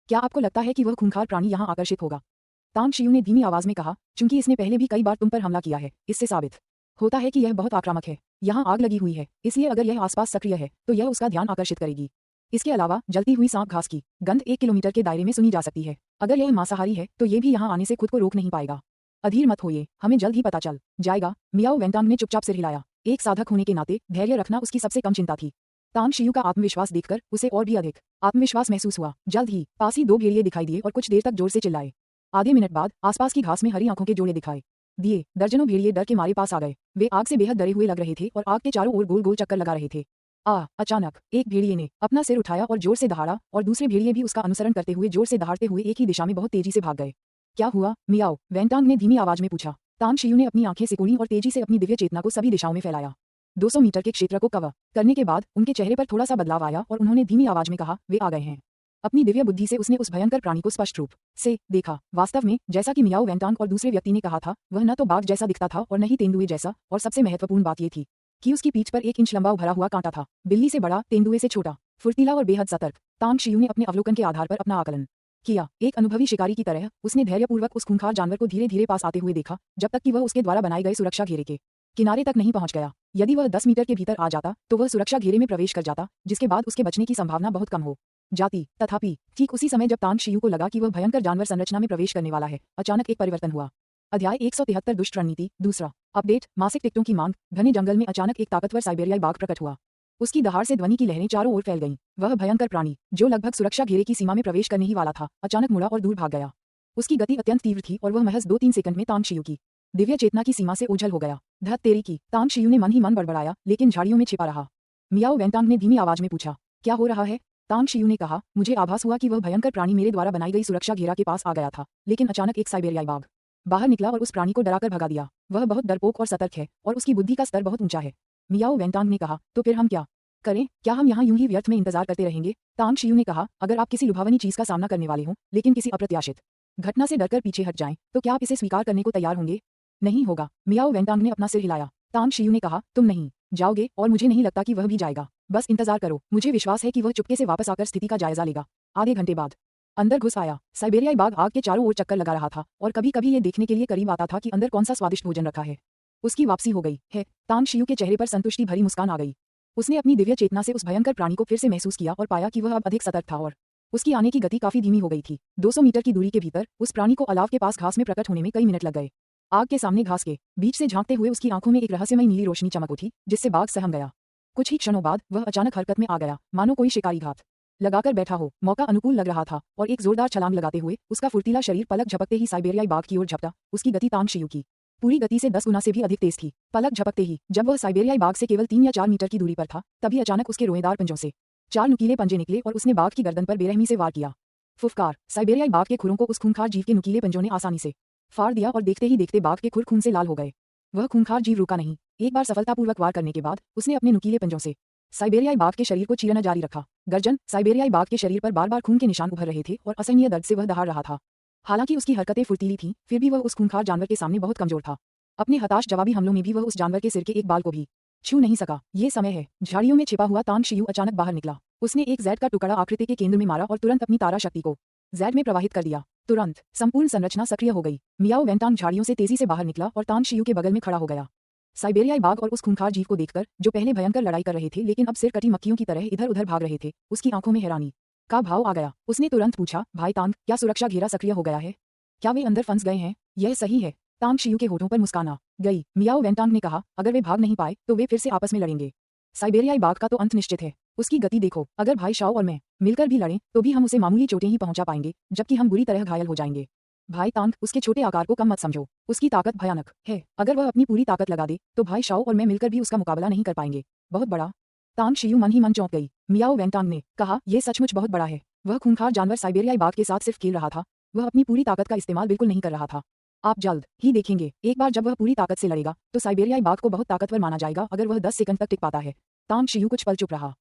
क्या आपको लगता है कि वह खूंखार प्राणी यहाँ आकर्षित होगा? तांग शियू ने धीमी आवाज में कहा, चूंकि इसने पहले भी कई बार तुम पर हमला किया है, इससे साबित होता है कि यह बहुत आक्रामक है। यहाँ आग लगी हुई है, इसलिए अगर यह आसपास सक्रिय है तो यह उसका ध्यान आकर्षित करेगी। इसके अलावा जलती हुई सांप घास की गंध 1 किलोमीटर के दायरे में सुनी जा सकती है। अगर यह मांसाहारी है तो ये भी यहाँ आने से खुद को रोक नहीं पाएगा। अधीर मत होइए, हमें जल्द ही पता चल जाएगा। मियाओ वेंतांग ने चुपचाप सिर हिलाया। एक साधक होने के नाते धैर्य रखना उसकी सबसे कम चिंता थी। तांग शियू का आत्मविश्वास देखकर उसे और भी अधिक आत्मविश्वास महसूस हुआ। जल्द ही पास ही 2 भेड़िए दिखाई दिए और कुछ देर तक जोर से चिल्लाए। आधे मिनट बाद आसपास की घास में हरी आंखों के जोड़े दिखाई दिए। दर्जनों भेड़िए डर के मारे पास आ गए। वे आग से बेहद डरे हुए लग रहे थे और आग के चारों ओर गोल गोल चक्कर लगा रहे थे। अचानक एक भेड़िए ने अपना सिर उठाया और जोर से दहाड़ा और दूसरे भेड़िए भी उसका अनुसरण करते हुए जोर से दहाड़ते हुए एक ही दिशा में बहुत तेजी से भाग गए। क्या हुआ, मियाओ वेंतांग ने धीमी आवाज में पूछा। तांग शियू ने अपनी आंखें सिकोड़ी और तेजी से अपनी दिव्य चेतना को सभी दिशाओं में फैलाया। 200 मीटर के क्षेत्र को कवर करने के बाद उनके चेहरे पर थोड़ा सा बदलाव आया और उन्होंने धीमी आवाज में कहा, वे आ गए हैं। अपनी दिव्य बुद्धि से उसने उस भयंकर प्राणी को स्पष्ट रूप से देखा। वास्तव में जैसा कि मियाओ वेंतांग और दूसरे व्यक्ति ने कहा था, वह न तो बाघ जैसा दिखता था और न ही तेंदुए जैसा, और सबसे महत्वपूर्ण बात ये थी कि उसकी पीठ पर 1 इंच लंबा उभरा हुआ कांटा था। बिल्ली से बड़ा, तेंदुए से छोटा, फुर्तीला और बेहद सतर्क। तांग शियू ने अपने अवलोकन के आधार पर अपना आकलन किया। एक अनुभवी शिकारी की तरह उसने धैर्यपूर्वक उस खूंखार जानवर को धीरे धीरे पास आते हुए देखा, जब तक कि वह उसके द्वारा बनाए गए सुरक्षा घेरे के किनारे तक नहीं पहुंच गया। यदि वह 10 मीटर के भीतर आ जाता तो वह सुरक्षा घेरे में प्रवेश कर जाता, जिसके बाद उसके बचने की संभावना बहुत कम हो जाती। तथापि ठीक उसी समय जब तांग शियू को लगा कि वह भयंकर जानवर संरचना में प्रवेश करने वाला है, अचानक एक परिवर्तन हुआ। अध्याय 173 दुष्ट रणनीति दूसरा अपडेट। मासिक टिकटों की मांग। घने जंगल में अचानक एक ताकतवर साइबेरियाई बाघ प्रकट हुआ। उसकी दहाड़ से ध्वनि की लहरें चारों ओर फैल गईं। वह भयंकर प्राणी, जो लगभग सुरक्षा घेरे की सीमा में प्रवेश करने ही वाला था, अचानक मुड़ा और दूर भाग गया। उसकी गति अत्यंत तीव्र थी और वह महज 2-3 सेकंड में तांग शियू की दिव्य चेतना की सीमा से ओझल हो गया। धत तेरी की, तांग शियू ने मन ही मन बड़बड़ाया, लेकिन झाड़ियों में छिपा रहा। मियाओ वेंतांग ने धीमी आवाज में पूछा, क्या हो रहा है? तांग शियू ने कहा, मुझे आभास हुआ कि वह भयंकर प्राणी मेरे द्वारा बनाई गई सुरक्षा घेरा के पास आ गया था, लेकिन अचानक एक साइबेरियाई बाघ बाहर निकला और उस प्राणी को डराकर भगा दिया। वह बहुत डरपोक और सतर्क है और उसकी बुद्धि का स्तर बहुत ऊंचा है। मियाओ वेंतांग ने कहा, तो फिर हम क्या करें? क्या हम यहाँ यूं ही व्यर्थ में इंतजार करते रहेंगे? तांग शियू ने कहा, अगर आप किसी लुभावनी चीज का सामना करने वाले हों, लेकिन किसी अप्रत्याशित घटना से डरकर पीछे हट जाएं, तो क्या आप इसे स्वीकार करने को तैयार होंगे? नहीं होगा। मियाओ वेंतांग ने अपना सिर हिलाया। तांग शियू ने कहा, तुम नहीं जाओगे और मुझे नहीं लगता कि वह भी जाएगा। बस इंतजार करो, मुझे विश्वास है कि वह चुपके से वापस आकर स्थिति का जायजा लेगा। आधे घंटे बाद अंदर घुस आया। साइबेरियाई बाघ आग के चारों ओर चक्कर लगा रहा था और कभी कभी ये देखने के लिए करीब आता था कि अंदर कौन सा स्वादिष्ट भोजन रखा है। उसकी वापसी हो गई है। तांग शियू के चेहरे पर संतुष्टि भरी मुस्कान आ गई। उसने अपनी दिव्य चेतना से उस भयंकर प्राणी को फिर से महसूस किया और पाया कि वह अब अधिक सतर्क था और उसकी आने की गति काफी धीमी हो गई थी। 200 मीटर की दूरी के भीतर उस प्राणी को अलाव के पास घास में प्रकट होने में कई मिनट लग गए। आग के सामने घास के बीच से झांकते हुए उसकी आंखों में एक रहस्यमय नीली रोशनी चमक उठी, जिससे बाघ सहम गया। कुछ ही क्षणों बाद वह अचानक हरकत में आ गया, मानो कोई शिकारी घात लगाकर बैठा हो। मौका अनुकूल लग रहा था और एक जोरदार छलांग लगाते हुए उसका फुर्तीला शरीर पलक झपकते ही साइबेरियाई बाघ की ओर झपटा। उसकी गति तांग शियू की पूरी गति से 10 गुना से भी अधिक तेज थी। पलक झपकते ही जब वह साइबेरियाई बाघ से केवल 3 या 4 मीटर की दूरी पर था, तभी अचानक उसके रोएदार पंजों से 4 नुकीले पंजे निकले और उसने बाघ की गर्दन पर बेरहमी से वार किया। फुफकार। साइबेरियाई बाघ के खुरों को उस खूंखार जीव के नुकीले पंजों ने आसानी से फाड़ दिया और देखते ही देखते बाघ के खुर खून से लाल हो गए। वह खूंखार जीव रुका नहीं। एक बार सफलतापूर्वक वार करने के बाद उसने अपने नुकीले पंजों से साइबेरियाई बाघ के शरीर को चीरना जारी रखा। गर्जन। साइबेरियाई बाघ के शरीर पर बार बार खून के निशान उभर रहे थे और असहनीय दर्द से वह दहाड़ रहा था। हालांकि उसकी हरकतें फुर्तीली थीं, फिर भी वह उस खूंखार जानवर के सामने बहुत कमजोर था। अपने हताश जवाबी हमलों में भी वह उस जानवर के सिर के एक बाल को भी छू नहीं सका। ये समय है। झाड़ियों में छिपा हुआ तांग शियू अचानक बाहर निकला। उसने एक जैड का टुकड़ा आकृति के केंद्र में मारा और तुरंत अपनी तारा शक्ति को जैड में प्रवाहित कर दिया। तुरंत संपूर्ण संरचना सक्रिय हो गई। मियाओ वेंतांग झाड़ियों से तेजी से बाहर निकला और तांग शियू के बगल में खड़ा हो गया। साइबेरियाई बाघ और उस खूंखार जीव को देखकर, जो पहले भयंकर लड़ाई कर रहे थे लेकिन अब सिर कटी मक्खियों की तरह इधर उधर भाग रहे थे, उसकी आंखों में हैरानी का भाव आ गया। उसने तुरंत पूछा, भाई तांग, क्या सुरक्षा घेरा सक्रिय हो गया है? क्या वे अंदर फंस गए हैं? यह सही है। तांग शियू के होठों पर मुस्कान आ गई। मियाओ वेंतांग ने कहा, अगर वे भाग नहीं पाए तो वे फिर से आपस में लड़ेंगे। साइबेरियाई बाघ का तो अंत निश्चित है। उसकी गति देखो। अगर भाई शाओ और मैं मिलकर भी लड़ें तो भी हम उसे मामूली चोटें ही पहुंचा पाएंगे, जबकि हम बुरी तरह घायल हो जाएंगे। भाई तांग, उसके छोटे आकार को कम मत समझो। उसकी ताकत भयानक है। अगर वह अपनी पूरी ताकत लगा दे तो भाई शाओ और मैं मिलकर भी उसका मुकाबला नहीं कर पाएंगे। बहुत बड़ा। तांग शियू मन ही मन चौंक गई। मियाओ वेंतांग ने कहा, यह सचमुच बहुत बड़ा है। वह खूंखार जानवर साइबेरियाई बाघ के साथ सिर्फ खेल रहा था। वह अपनी पूरी ताकत का इस्तेमाल बिल्कुल नहीं कर रहा था। आप जल्द ही देखेंगे। एक बार जब वह पूरी ताकत से लड़ेगा तो साइबेरियाई बाघ को बहुत ताकतवर माना जाएगा, अगर वह 10 सेकंड तक टिक पाता है। तांग शियू कुछ पल चुप रहा,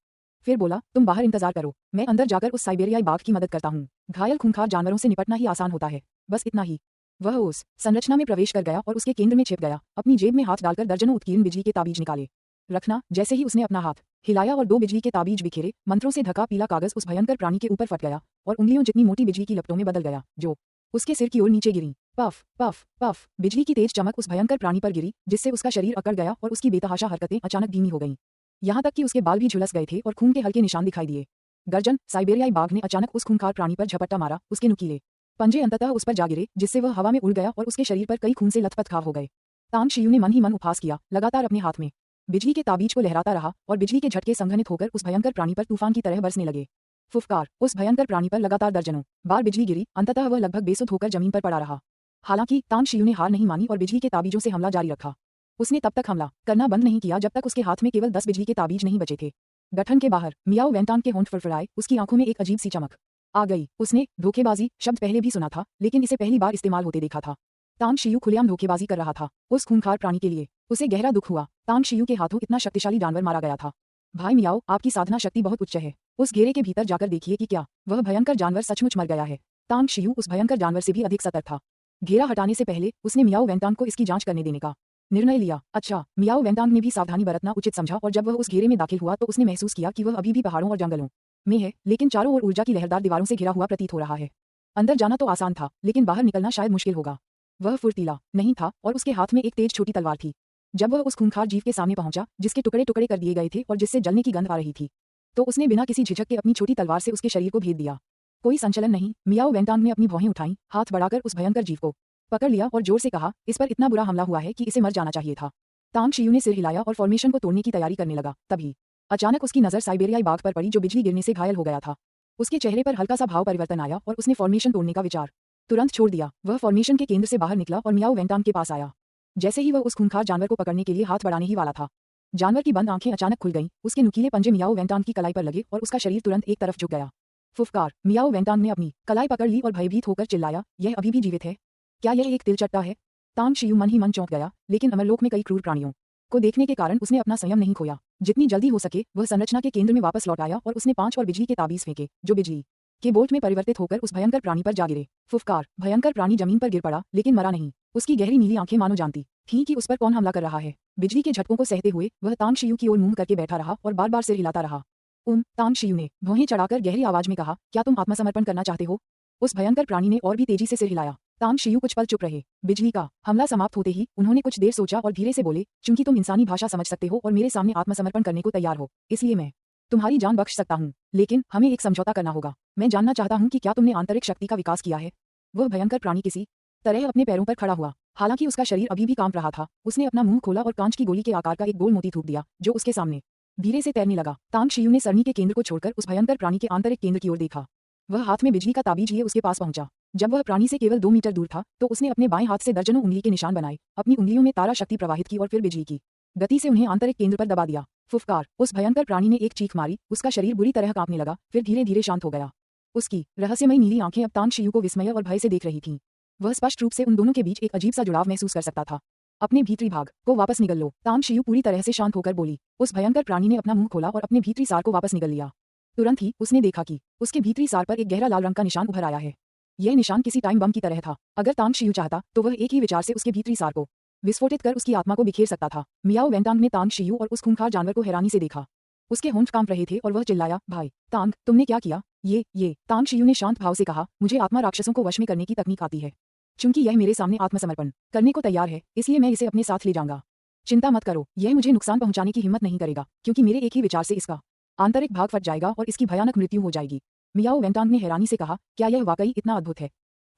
फिर बोला, तुम बाहर इंतजार करो, मैं अंदर जाकर उस साइबेरियाई बाघ की मदद करता हूँ। घायल खूंखार जानवरों से निपटना ही आसान होता है, बस इतना ही। वह उस संरचना में प्रवेश कर गया और उसके केंद्र में छिप गया, अपनी जेब में हाथ डालकर दर्जनों उत्कीर्ण बिजली के ताबीज निकाले। रखना, जैसे ही उसने अपना हाथ हिलाया और 2 बिजली के ताबीज बिखेरे, मंत्रों से ढका पीला कागज उस भयंकर प्राणी के ऊपर फट गया और उंगलियों जितनी मोटी बिजली की लपटों में बदल गया, जो उसके सिर की ओर नीचे गिरी। पफ पफ पफ, बिजली की तेज चमक उस भयंकर प्राणी पर गिरी, जिससे उसका शरीर अकड़ गया और उसकी बेतहाशा हरकतें अचानक धीमी हो गईं। यहाँ तक कि उसके बाल भी झुलस गए थे और खून के हल्के निशान दिखाई दिए। गर्जन, साइबेरियाई बाघ ने अचानक उस खूंखार प्राणी पर झपट्टा मारा, उसके नुकीले पंजे अंततः उस पर जा गिरे, जिससे वह हवा में उड़ गया और उसके शरीर पर कई खून से लथपथ घाव हो गए। तांग शियू ने मन ही मन उपहास किया, लगातार अपने हाथ में बिजली के ताबीज को लहराता रहा और बिजली के झटके संघनित होकर उस भयंकर प्राणी पर तूफान की तरह बरसने लगे। फुफकार, उस भयंकर प्राणी पर लगातार दर्जनों बार बिजली गिरी, अंततः वह लगभग बेसुध होकर जमीन पर पड़ा रहा। हालांकि तांग शियू ने हार नहीं मानी और बिजली के ताबीजों से हमला जारी रखा। उसने तब तक हमला करना बंद नहीं किया जब तक उसके हाथ में केवल 10 बिजली के ताबीज नहीं बचे थे। गठन के बाहर मियाओ वेंटांग के होंठ फड़फड़ाए, उसकी आंखों में एक अजीब सी चमक आ गई। उसने धोखेबाजी शब्द पहले भी सुना था, लेकिन इसे पहली बार इस्तेमाल होते देखा था। तांग शियू खुलेआम धोखेबाजी कर रहा था उस खूंखार प्राणी के लिए। उसे गहरा दुख हुआ, तांग शियू के हाथों इतना शक्तिशाली जानवर मारा गया था। भाई मियाओ, आपकी साधना शक्ति बहुत उच्च है। उस घेरे के भीतर जाकर देखिए कि क्या वह भयंकर जानवर सचमुच मर गया है। तांग शियू उस भयंकर जानवर से भी अधिक सतर्क था। घेरा हटाने से पहले उसने मियाओ वेंटांग को इसकी जांच करने देने का निर्णय लिया। अच्छा, मियाओ वेंटांग ने भी सावधानी बरतना उचित समझा और जब वह उस घेरे में दाखिल हुआ तो उसने महसूस किया कि वह अभी भी पहाड़ों और जंगलों में है, लेकिन चारों ओर ऊर्जा की लहरदार दीवारों से घिरा हुआ प्रतीत हो रहा है। अंदर जाना तो आसान था, लेकिन बाहर निकलना शायद मुश्किल होगा। वह फुर्तीला नहीं था और उसके हाथ में एक तेज छोटी तलवार थी। जब वह उस खूंखार जीव के सामने पहुंचा, जिसके टुकड़े टुकड़े कर दिए गए थे और जिससे जलने की गंध आ रही थी, तो उसने बिना किसी झिझक के अपनी छोटी तलवार से उसके शरीर को भेद दिया। कोई संचलन नहीं। मियाओ वेंटांग ने अपनी भौहें उठाईं, हाथ बढ़ाकर उस भयंकर जीव को पकड़ लिया और जोर से कहा, इस पर इतना बुरा हमला हुआ है कि इसे मर जाना चाहिए था। तांग शियू ने सिर हिलाया और फॉर्मेशन को तोड़ने की तैयारी करने लगा। तभी अचानक उसकी नजर साइबेरियाई बाघ पर पड़ी, जो बिजली गिरने से घायल हो गया था। उसके चेहरे पर हल्का सा भाव परिवर्तन आया और उसने फॉर्मेशन तोड़ने का विचार तुरंत छोड़ दिया। वह फॉर्मेशन के केंद्र से बाहर निकला और मियाओ वेंटांग के पास आया। जैसे ही वह उस खूंखार जानवर को पकड़ने के लिए हाथ बढ़ाने ही वाला था, जानवर की बंद आंखें अचानक खुल गईं, उसके नुकीले पंजे मियाओ वेंटांग की कलाई पर लगे और उसका शरीर तुरंत एक तरफ झुक गया। फुफकार, मियाओ वेंटांग ने अपनी कलाई पकड़ ली और भयभीत होकर चिल्लाया, यह अभी भी जीवित है? क्या यह एक तिलचट्टा है? तांग शियू मन ही मन चौंक गया, लेकिन अमरलोक में कई क्रूर प्राणियों को देखने के कारण उसने अपना संयम नहीं खोया। जितनी जल्दी हो सके वह संरचना के केंद्र में वापस लौट आया और उसने 5 और बिजली के ताबीज फेंके, जो बिजली के बोल्ट में परिवर्तित होकर उस भयंकर प्राणी पर जा गिरे। फुफकार, भयंकर प्राणी जमीन पर गिर पड़ा, लेकिन मरा नहीं। उसकी गहरी नीली आंखें मानो जानती थीं कि उस पर कौन हमला कर रहा है। बिजली के झटकों को सहते हुए वह तांग शियू की ओर मुंह करके बैठा रहा और बार बार सिर हिलाता रहा। तांग शियू ने भौहें चढ़ाकर गहरी आवाज में कहा, क्या तुम आत्मसमर्पण करना चाहते हो? उस भयंकर प्राणी ने और भी तेजी से सिर हिलाया। तांग शियू कुछ पल चुप रहे। बिजली का हमला समाप्त होते ही उन्होंने कुछ देर सोचा और धीरे से बोले, चूंकि तुम इंसानी भाषा समझ सकते हो और मेरे सामने आत्मसमर्पण करने को तैयार हो, इसलिए मैं तुम्हारी जान बख्श सकता हूँ, लेकिन हमें एक समझौता करना होगा। मैं जानना चाहता हूँ कि क्या तुमने आंतरिक शक्ति का विकास किया है? वह भयंकर प्राणी किसी तरह अपने पैरों पर खड़ा हुआ, हालांकि उसका शरीर अभी भी कांप रहा था। उसने अपना मुंह खोला और कांच की गोली के आकार का एक गोल मोती थूक दिया, जो उसके सामने धीरे से तैरने लगा। तांग शियू ने सरनी के केंद्र को छोड़कर उस भयंकर प्राणी के आंतरिक केंद्र की ओर देखा। वह हाथ में बिजली का ताबीज लिए उसके पास पहुंचा। जब वह प्राणी से केवल 2 मीटर दूर था, तो उसने अपने बाएं हाथ से दर्जनों उंगली के निशान बनाए, अपनी उंगलियों में तारा शक्ति प्रवाहित की और फिर बिजली की गति से उन्हें आंतरिक केंद्र पर दबा दिया। फुफकार, उस भयंकर प्राणी ने एक चीख मारी, उसका शरीर बुरी तरह कांपने लगा, फिर धीरे धीरे शांत हो गया। उसकी रहस्यमयी नीली आंखें अब तांग शियू को विस्मय और भय से देख रही थीं। वह स्पष्ट रूप से उन दोनों के बीच एक अजीब सा जुड़ाव महसूस कर सकता था। अपने भीतरी भाग को वापस निगल लो। तांग शियू पूरी तरह से शांत होकर बोली। उस भयंकर प्राणी ने अपना मुंह खोला और अपने भीतरी सार को वापस निगल लिया। तुरंत ही उसने देखा कि उसके भीतरी सार पर एक गहरा लाल रंग का निशान उभर आया है। यह निशान किसी टाइम बम की तरह था। अगर तांग शियू चाहता तो वह एक ही विचार से उसके भीतरी सार को विस्फोटित कर उसकी आत्मा को बिखेर सकता था। मियाओ वेंटांग ने तांग शियू और उस खूंखार जानवर को हैरानी से देखा। उसके होंठ कांप रहे थे और वह चिल्लाया, भाई तांग, तुमने क्या किया? ये तांग शियू ने शांत भाव से कहा, मुझे आत्मा राक्षसों को वश में करने की तकनीक आती है। चूंकि यह मेरे सामने आत्मसमर्पण करने को तैयार है, इसलिए मैं इसे अपने साथ ले जाऊंगा। चिंता मत करो, यह मुझे नुकसान पहुंचाने की हिम्मत नहीं करेगा, क्योंकि मेरे एक ही विचार से इसका आंतरिक भाग फट जाएगा और इसकी भयानक मृत्यु हो जाएगी। मियाओ वेंटांग ने हैरानी से कहा, क्या यह वाकई इतना अद्भुत है?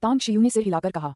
तांग शियू ने सिर हिलाकर कहा,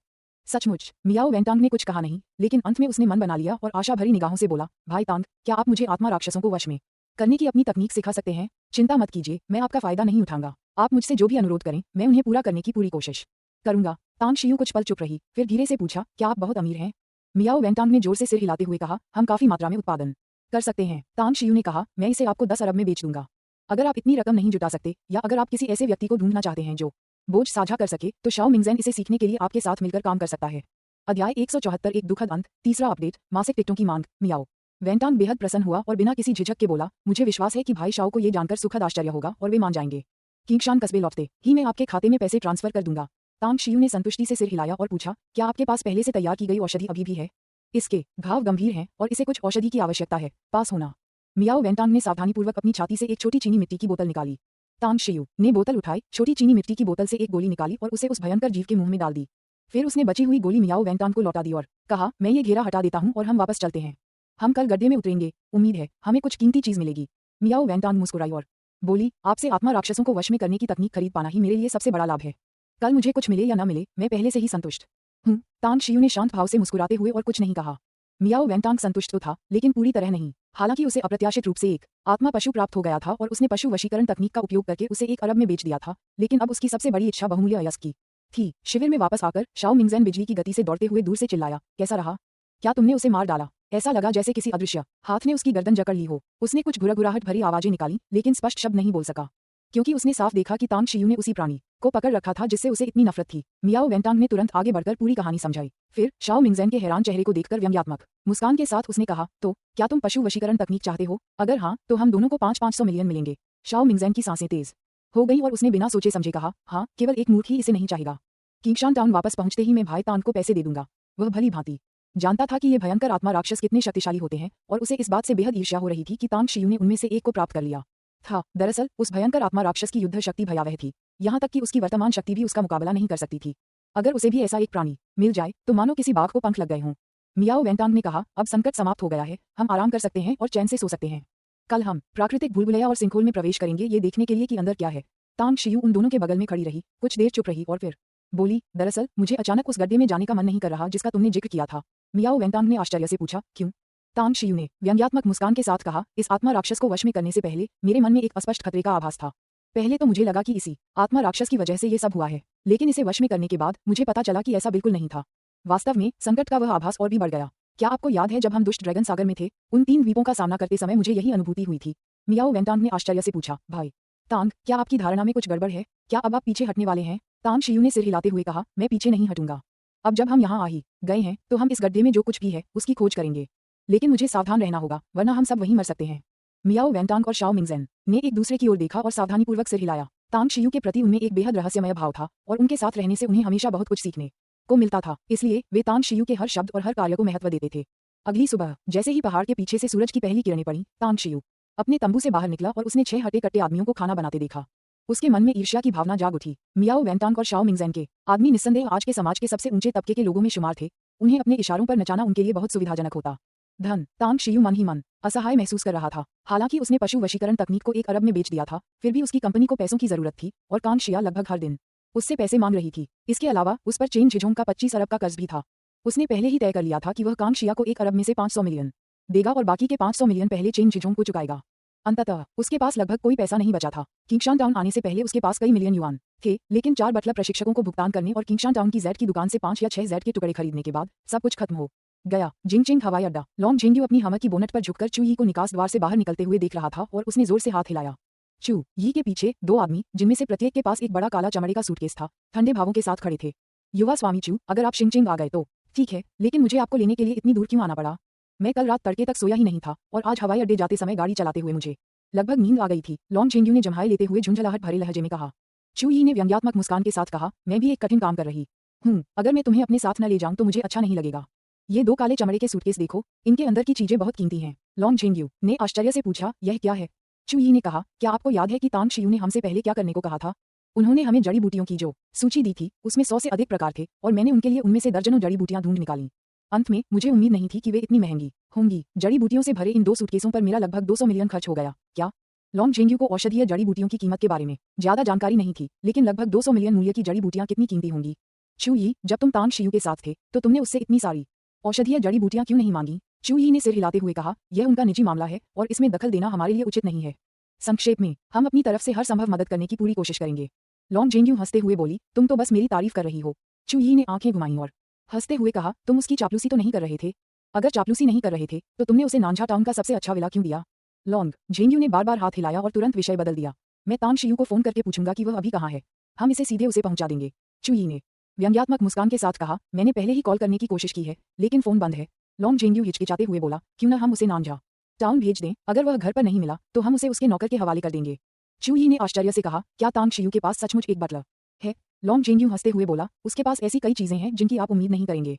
सचमुच। मियाओ वेंटांग ने कुछ कहा नहीं, लेकिन अंत में उसने मन बना लिया और आशा भरी निगाहों से बोला, भाई तांग, क्या आप मुझे आत्मा राक्षसों को वश में करने की अपनी तकनीक सिखा सकते हैं? चिंता मत कीजिए, मैं आपका फायदा नहीं उठाऊंगा। आप मुझसे जो भी अनुरोध करें, मैं उन्हें पूरा करने की पूरी कोशिश करूंगा। तांग शियू कुछ पल चुप रही, फिर धीरे से पूछा, क्या आप बहुत अमीर हैं? मियाओ वेंटांग ने जोर से सिर हिलाते हुए कहा, हम काफी मात्रा में उत्पादन कर सकते हैं। तांग शियू ने कहा, मैं इसे आपको 10 अरब में बेच दूंगा। अगर आप इतनी रकम नहीं जुटा सकते, या अगर आप किसी ऐसे व्यक्ति को ढूंढना चाहते हैं जो बोझ साझा कर सके, तो शाओ मिंगज़ेन इसे सीखने के लिए आपके साथ मिलकर काम कर सकता है। अध्याय 174, एक दुखद अंत, तीसरा अपडेट, मासिक टिकटों की मांग। मियाओ वेंटांग बेहद प्रसन्न हुआ और बिना किसी झिझक के बोला, मुझे विश्वास है कि भाई शाओ को ये जानकर सुखद आश्चर्य होगा और वे मान जाएंगे। किंगशान कस्बे लौटते ही मैं आपके खाते में पैसे ट्रांसफर कर दूंगा। तांग शियू ने संतुष्टि से सिर हिलाया और पूछा, क्या आपके पास पहले से तैयार की गई औषधि अभी भी है? इसके घाव गंभीर हैं और इसे कुछ औषधि की आवश्यकता है। पास होना। मियाओ वेंटांग ने सावधानीपूर्वक अपनी छाती से एक छोटी चीनी मिट्टी की बोतल निकाली। तांग शियू ने बोतल उठाई, छोटी चीनी मिट्टी की बोतल से एक गोली निकाली और उसे उस भयंकर जीव के मुंह में डाल दी। फिर उसने बची हुई गोली मियाओ वेंटांग को लौटा दी और कहा, मैं ये घेरा हटा देता हूँ और हम वापस चलते हैं। हम कल गड्ढे में उतरेंगे, उम्मीद है हमें कुछ कीमती चीज मिलेगी। मियाओ वेंटांग मुस्कुराई और बोली, आपसे आत्मा राक्षसों को वश में करने की तकनीक खरीद पाना ही मेरे लिए सबसे बड़ा लाभ है। कल मुझे कुछ मिले या न मिले, मैं पहले से ही संतुष्ट हूँ। तांग शियू ने शांत भाव से मुस्कुराते हुए और कुछ नहीं कहा। मियाओ वेंटांग संतुष्ट तो था, लेकिन पूरी तरह नहीं। हालांकि उसे अप्रत्याशित रूप से एक आत्मा पशु प्राप्त हो गया था और उसने पशु वशीकरण तकनीक का उपयोग करके उसे 1 अरब में बेच दिया था, लेकिन अब उसकी सबसे बड़ी इच्छा बहुमूल्य अयस्क की थी। शिविर में वापस आकर शाओ मिंगज़ेन बिजली की गति से दौड़ते हुए दूर से चिल्लाया, कैसा रहा? क्या तुमने उसे मार डाला? ऐसा लगा जैसे किसी अदृश्य हाथ ने उसकी गर्दन जकड़ ली हो। उसने कुछ घुरघुराहट भरी आवाजें निकाली, लेकिन स्पष्ट शब्द नहीं बोल सका, क्योंकि उसने साफ देखा कि तांग शियू ने उसी प्राणी को पकड़ रखा था जिससे उसे इतनी नफरत थी। मियाओ वेंटांग ने तुरंत आगे बढ़कर पूरी कहानी समझाई। फिर शाओ मिंगज़ेन के हैरान चेहरे को देखकर व्यंग्यात्मक मुस्कान के साथ उसने कहा, तो क्या तुम पशु वशीकरण तकनीक चाहते हो? अगर हाँ, तो हम दोनों को 500 मिलियन मिलेंगे। शाओ मिंगज़ेन की सांसें तेज हो गई और उसने बिना सोचे समझे कहा, हाँ, केवल एक मूर्ख ही इसे नहीं चाहेगा। किंगशान टाउन वापस पहुंचते ही मैं भाई तांग को पैसे दे दूंगा। वह भली भांति जानता था कि ये भयंकर आत्मा राक्षस कितने शक्तिशाली होते हैं और उसे इस बात से बेहद ईर्ष्या हो रही थी कि तांग शियू ने उनमें से एक को प्राप्त कर लिया था। दरअसल उस भयंकर आत्मा राक्षस की युद्ध शक्ति भयावह थी, यहाँ तक कि उसकी वर्तमान शक्ति भी उसका मुकाबला नहीं कर सकती थी। अगर उसे भी ऐसा एक प्राणी मिल जाए तो मानो किसी बाघ को पंख लग गए हों। मियाओ वेंटांग ने कहा, अब संकट समाप्त हो गया है, हम आराम कर सकते हैं और चैन से सो सकते हैं। कल हम प्राकृतिक भूलभुलैया और सिंखोल में प्रवेश करेंगे, ये देखने के लिए कि अंदर क्या है। तांग शियू उन दोनों के बगल में खड़ी रही, कुछ देर चुप रही और फिर बोली, दरअसल मुझे अचानक उस गड्ढे में जाने का मन नहीं कर रहा जिसका तुमने जिक्र किया था। मियाओ वेंटांग ने आश्चर्य से पूछा, क्यों? तांग शियू ने व्यंग्यात्मक मुस्कान के साथ कहा, इस आत्मा राक्षस को वश में करने से पहले मेरे मन में एक अस्पष्ट खतरे का आभास था। पहले तो मुझे लगा कि इसी आत्मा राक्षस की वजह से ये सब हुआ है, लेकिन इसे वश में करने के बाद मुझे पता चला कि ऐसा बिल्कुल नहीं था। वास्तव में संकट का वह आभास और भी बढ़ गया। क्या आपको याद है जब हम दुष्ट ड्रैगन सागर में थे, उन 3 द्वीपों का सामना करते समय मुझे यही अनुभूति हुई थी? मियाओ वेंटांग ने आश्चर्य से पूछा, भाई तांग, क्या आपकी धारणा में कुछ गड़बड़ है? क्या अब आप पीछे हटने वाले हैं? तांग शियू ने सिर हिलाते हुए कहा, मैं पीछे नहीं हटूंगा। अब जब हम यहाँ आ ही गए हैं तो हम इस गड्ढे में जो कुछ भी है उसकी खोज करेंगे, लेकिन मुझे सावधान रहना होगा, वरना हम सब वहीं मर सकते हैं। मियाओ वेंटांग और शाओ मिंगज़ेन ने एक दूसरे की ओर देखा और सावधानीपूर्वक सिर हिलाया। तांग शियू के प्रति उनमें एक बेहद रहस्यमय भाव था और उनके साथ रहने से उन्हें हमेशा बहुत कुछ सीखने को मिलता था, इसलिए वे तांग शियू के हर शब्द और हर कार्य को महत्व देते थे। अगली सुबह जैसे ही पहाड़ के पीछे से सूरज की पहली किरणें पड़ी, तांग शियू अपने तंबू से बाहर निकला और उसने 6 हटे कट्टे आदमियों को खाना बनाते देखा। उसके मन में ईर्ष्या की भावना जाग उठी। मियाओ वेंटांग और शाओ मिंगज़ेन के आदमी निस्संदेह आज के समाज के सबसे ऊंचे तबके के लोगों में शुमार थे। उन्हें अपने इशारों पर नचाना उनके लिए बहुत सुविधाजनक होता। धन तांग शियू मन ही मन असहाय महसूस कर रहा था। हालांकि उसने पशु वशीकरण तकनीक को 1 अरब में बेच दिया था, फिर भी उसकी कंपनी को पैसों की जरूरत थी और कांग शिया लगभग हर दिन उससे पैसे मांग रही थी। इसके अलावा उस पर चेन झिझोंग का 25 अरब का कर्ज भी था। उसने पहले ही तय कर लिया था कि वह कांग शिया को 1 अरब में से 500 मिलियन देगा और बाकी के 500 मिलियन पहले चेन झिझोंग को चुकाएगा। अंततः उसके पास लगभग कोई पैसा नहीं बचा था। किंगशान टाउन आने से पहले उसके पास कई मिलियन युआन थे, लेकिन 4 बटलर प्रशिक्षकों को भुगतान करने और किंगशान टाउन की जेड की दुकान से 5 या 6 जेड के टुकड़े खरीदने के बाद सब कुछ खत्म हो गया। जिंगचिंग हवाई अड्डा। लॉन्ग झेंग्यू अपनी हमर की बोनट पर झुककर चू यी को निकास द्वार से बाहर निकलते हुए देख रहा था और उसने जोर से हाथ हिलाया। चू यी के पीछे 2 आदमी, जिनमें से प्रत्येक के पास एक बड़ा काला चमड़े का सूटकेस था, ठंडे भावों के साथ खड़े थे। युवा स्वामी चू, अगर आप शिंगचिंग आ गए तो ठीक है, लेकिन मुझे आपको लेने के लिए इतनी दूर क्यों आना पड़ा? मैं कल रात तड़के तक सोया ही नहीं था और आज हवाई अड्डे जाते समय गाड़ी चलाते हुए मुझे लगभग नींद आ गई थी। लॉन्ग झेंग्यू ने जम्हाई लेते हुए झुंझलाहट भरे लहजे में कहा। चू यी ने व्यंग्यात्मक मुस्कान के साथ कहा, मैं भी एक कठिन काम कर रही हूँ। अगर मैं तुम्हें अपने साथ न ले जाऊं तो मुझे अच्छा नहीं लगेगा। ये 2 काले चमड़े के सूटकेस देखो, इनके अंदर की चीजें बहुत कीमती हैं। लॉन्ग झेंग्यू ने आश्चर्य से पूछा, यह क्या है? चू यी ने कहा, क्या आपको याद है कि तांग शियू ने हमसे पहले क्या करने को कहा था? उन्होंने हमें जड़ी बूटियों की जो सूची दी थी उसमें 100 से अधिक प्रकार थे और मैंने उनके लिए उनमें से दर्जनों जड़ी बूटियां ढूंढ निकाली। अंत में मुझे उम्मीद नहीं थी कि वे इतनी महंगी होंगी। जड़ी बूटियों से भरे इन 2 सूटकेसों पर मेरा लगभग 200 मिलियन खर्च हो गया। क्या? लॉन्ग झेंग्यू को औषधीय जड़ी बूटियों की कीमत के बारे में ज्यादा जानकारी नहीं थी, लेकिन लगभग 200 मिलियन मूल्य की जड़ी बूटियां कितनी कीमती होंगी? चू यी, जब तुम तांग शियू के साथ थे तो तुमने उससे इतनी सारी औषधीय जड़ी बूटियां क्यों नहीं मांगी? चू यी ने सिर हिलाते हुए कहा, यह उनका निजी मामला है और इसमें दखल देना हमारे लिए उचित नहीं है। संक्षेप में, हम अपनी तरफ से हर संभव मदद करने की पूरी कोशिश करेंगे। लॉन्ग झेंग्यू हंसते हुए बोली, तुम तो बस मेरी तारीफ कर रही हो। चू यी ने आंखें घुमाई और हंसते हुए कहा, तुम उसकी चापलूसी तो नहीं कर रहे थे? अगर चापलूसी नहीं कर रहे थे तो तुमने उसे नांझा टाउन का सबसे अच्छा विला क्यों दिया? लॉन्ग झेंग्यू ने बार-बार हाथ हिलाया और तुरंत विषय बदल दिया। मैं तांग शियू को फोन करके पूछूंगा कि वह अभी कहाँ है। हम इसे सीधे उसे पहुंचा देंगे। चू यी ने व्यंग्यात्मक मुस्कान के साथ कहा, मैंने पहले ही कॉल करने की कोशिश की है, लेकिन फोन बंद है। लॉन्ग झेंग्यू हिचकिचाते हुए बोला, क्यों न हम उसे नांझा टाउन भेज दें? अगर वह घर पर नहीं मिला तो हम उसे उसके नौकर के हवाले कर देंगे। चू यी ने आश्चर्य से कहा, क्या तांग शियू के पास सचमुच एक बटलर है? लॉन्ग जेंग्यू हंसते हुए बोला, उसके पास ऐसी कई चीजें हैं जिनकी आप उम्मीद नहीं करेंगे।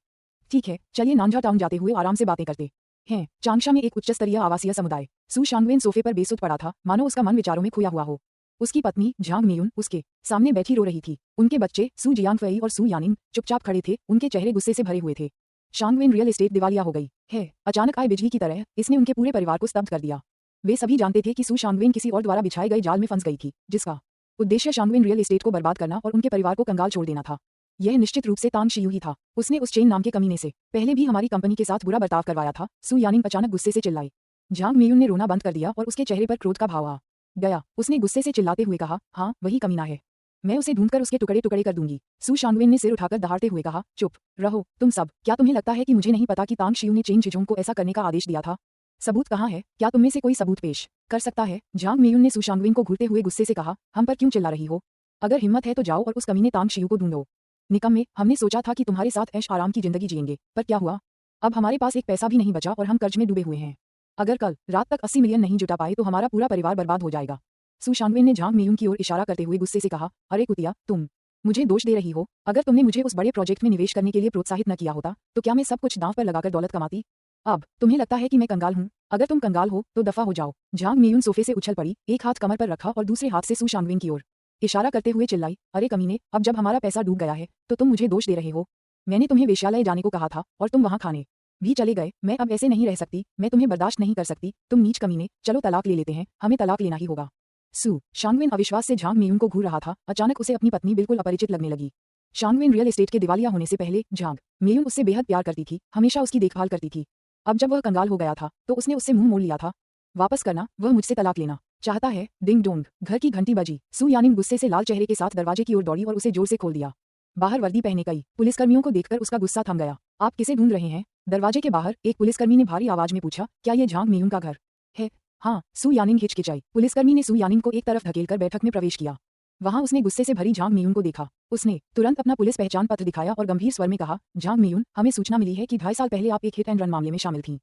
ठीक है, चलिए नानझा टाउन जाते हुए आराम से बातें करते हैं। चांगशा में एक उच्च स्तरीय आवासीय समुदाय। सू शांगवेन सोफे पर बेसुध पड़ा था, मानो उसका मन विचारों में खोया हुआ हो। उसकी पत्नी झांग मियुन उसके सामने बैठी रो रही थी। उनके बच्चे सू जियांगफेई और सू यानिंग चुपचाप खड़े थे, उनके चेहरे गुस्से से भरे हुए थे। शांगवेन रियल एस्टेट दिवालिया हो गई है। अचानक आए बिजली की तरह इसने उनके पूरे परिवार को स्तब्ध कर दिया। वे सभी जानते थे कि सू शांगवेन किसी और द्वारा बिछाए गए जाल में फंस गई थी, जिसका उद्देश्य शांगवेन रियल एस्टेट को बर्बाद करना और उनके परिवार को कंगाल छोड़ देना था। यह निश्चित रूप से तांग शियू ही था। उसने उस चेन नाम के कमीने से पहले भी हमारी कंपनी के साथ बुरा बर्ताव करवाया था। सू यानिंग अचानक गुस्से से चिल्लाई। झांग मियुन ने रोना बंद कर दिया और उसके चेहरे पर क्रोध का भाव आ गया। उसने गुस्से से चिल्लाते हुए कहा, हाँ वही कमीना है, मैं उसे ढूंढकर उसके टुकड़े टुकड़े कर दूंगी। सू शांगवेन ने सिर उठाकर दहाड़ते हुए कहा, चुप रहो तुम सब। क्या तुम्हें लगता है कि मुझे नहीं पता कि तांग शियू ने चेंग जिजोंग को ऐसा करने का आदेश दिया था? सबूत कहाँ है? क्या तुम में से कोई सबूत पेश कर सकता है? झांग मियुन ने सू शांगवेन को घूरते हुए गुस्से से कहा, हम पर क्यों चिल्ला रही हो? अगर हिम्मत है तो जाओ और उस कमीने तांग शियू को ढूंढो। निकम्मे, हमने सोचा था कि तुम्हारे साथ ऐश आराम की जिंदगी जिएंगे, पर क्या हुआ? अब हमारे पास एक पैसा भी नहीं बचा और हम कर्ज में डूबे हुए हैं। अगर कल रात तक 80 मिलियन नहीं जुटा पाए तो हमारा पूरा परिवार बर्बाद हो जाएगा। सू शांगवेन ने झांग मियुन की ओर इशारा करते हुए गुस्से से कहा, अरे कुतिया, तुम मुझे दोष दे रही हो? अगर तुमने मुझे उस बड़े प्रोजेक्ट में निवेश करने के लिए प्रोत्साहित न किया होता तो क्या मैं सब कुछ दांव पर लगाकर दौलत कमाती? अब तुम्हें लगता है कि मैं कंगाल हूँ? अगर तुम कंगाल हो तो दफा हो जाओ। झांग मियुन सोफे से उछल पड़ी, एक हाथ कमर पर रखा और दूसरे हाथ से सू शांगवेन की ओर इशारा करते हुए चिल्लाई, अरे कमीने, अब जब हमारा पैसा डूब गया है तो तुम मुझे दोष दे रहे हो? मैंने तुम्हें वेश्यालय जाने को कहा था और तुम वहां खाने भी चले गए। मैं अब ऐसे नहीं रह सकती, मैं तुम्हें बर्दाश्त नहीं कर सकती, तुम नीच कमीने। चलो तलाक ले लेते हैं, हमें तलाक लेना ही होगा। सू शांगवेन अविश्वास से झांग मियुन को घूर रहा था। अचानक उसे अपनी पत्नी बिल्कुल अपरिचित लगने लगी। शांगवेन रियल एस्टेट के दिवालिया होने से पहले झांग मियुन उससे बेहद प्यार करती थी, हमेशा उसकी देखभाल करती थी। अब जब वह कंगाल हो गया था तो उसने उससे मुंह मोड़ लिया था। वापस करना, वह मुझसे तलाक लेना चाहता है। डिंग डोंग, घर की घंटी बजी। सू यानिंग गुस्से से लाल चेहरे के साथ दरवाजे की ओर दौड़ी और उसे जोर से खोल दिया। बाहर वर्दी पहने कई पुलिसकर्मियों को देखकर उसका गुस्सा थम गया। आप किसे ढूंढ रहे हैं? दरवाजे के बाहर एक पुलिसकर्मी ने भारी आवाज में पूछा, क्या ये झांग मियुन का घर है? हाँ, सू यानिंग हिचकिचाई। पुलिसकर्मी ने सू यानिंग को एक तरफ धकेलकर बैठक में प्रवेश किया। वहां उसने गुस्से से भरी झांग मियुन को देखा। उसने तुरंत अपना पुलिस पहचान पत्र दिखाया और गंभीर स्वर में कहा, झांग मियुन, हमें सूचना मिली है कि 2.5 साल पहले आप एक हिट एंड रन मामले में शामिल थीं।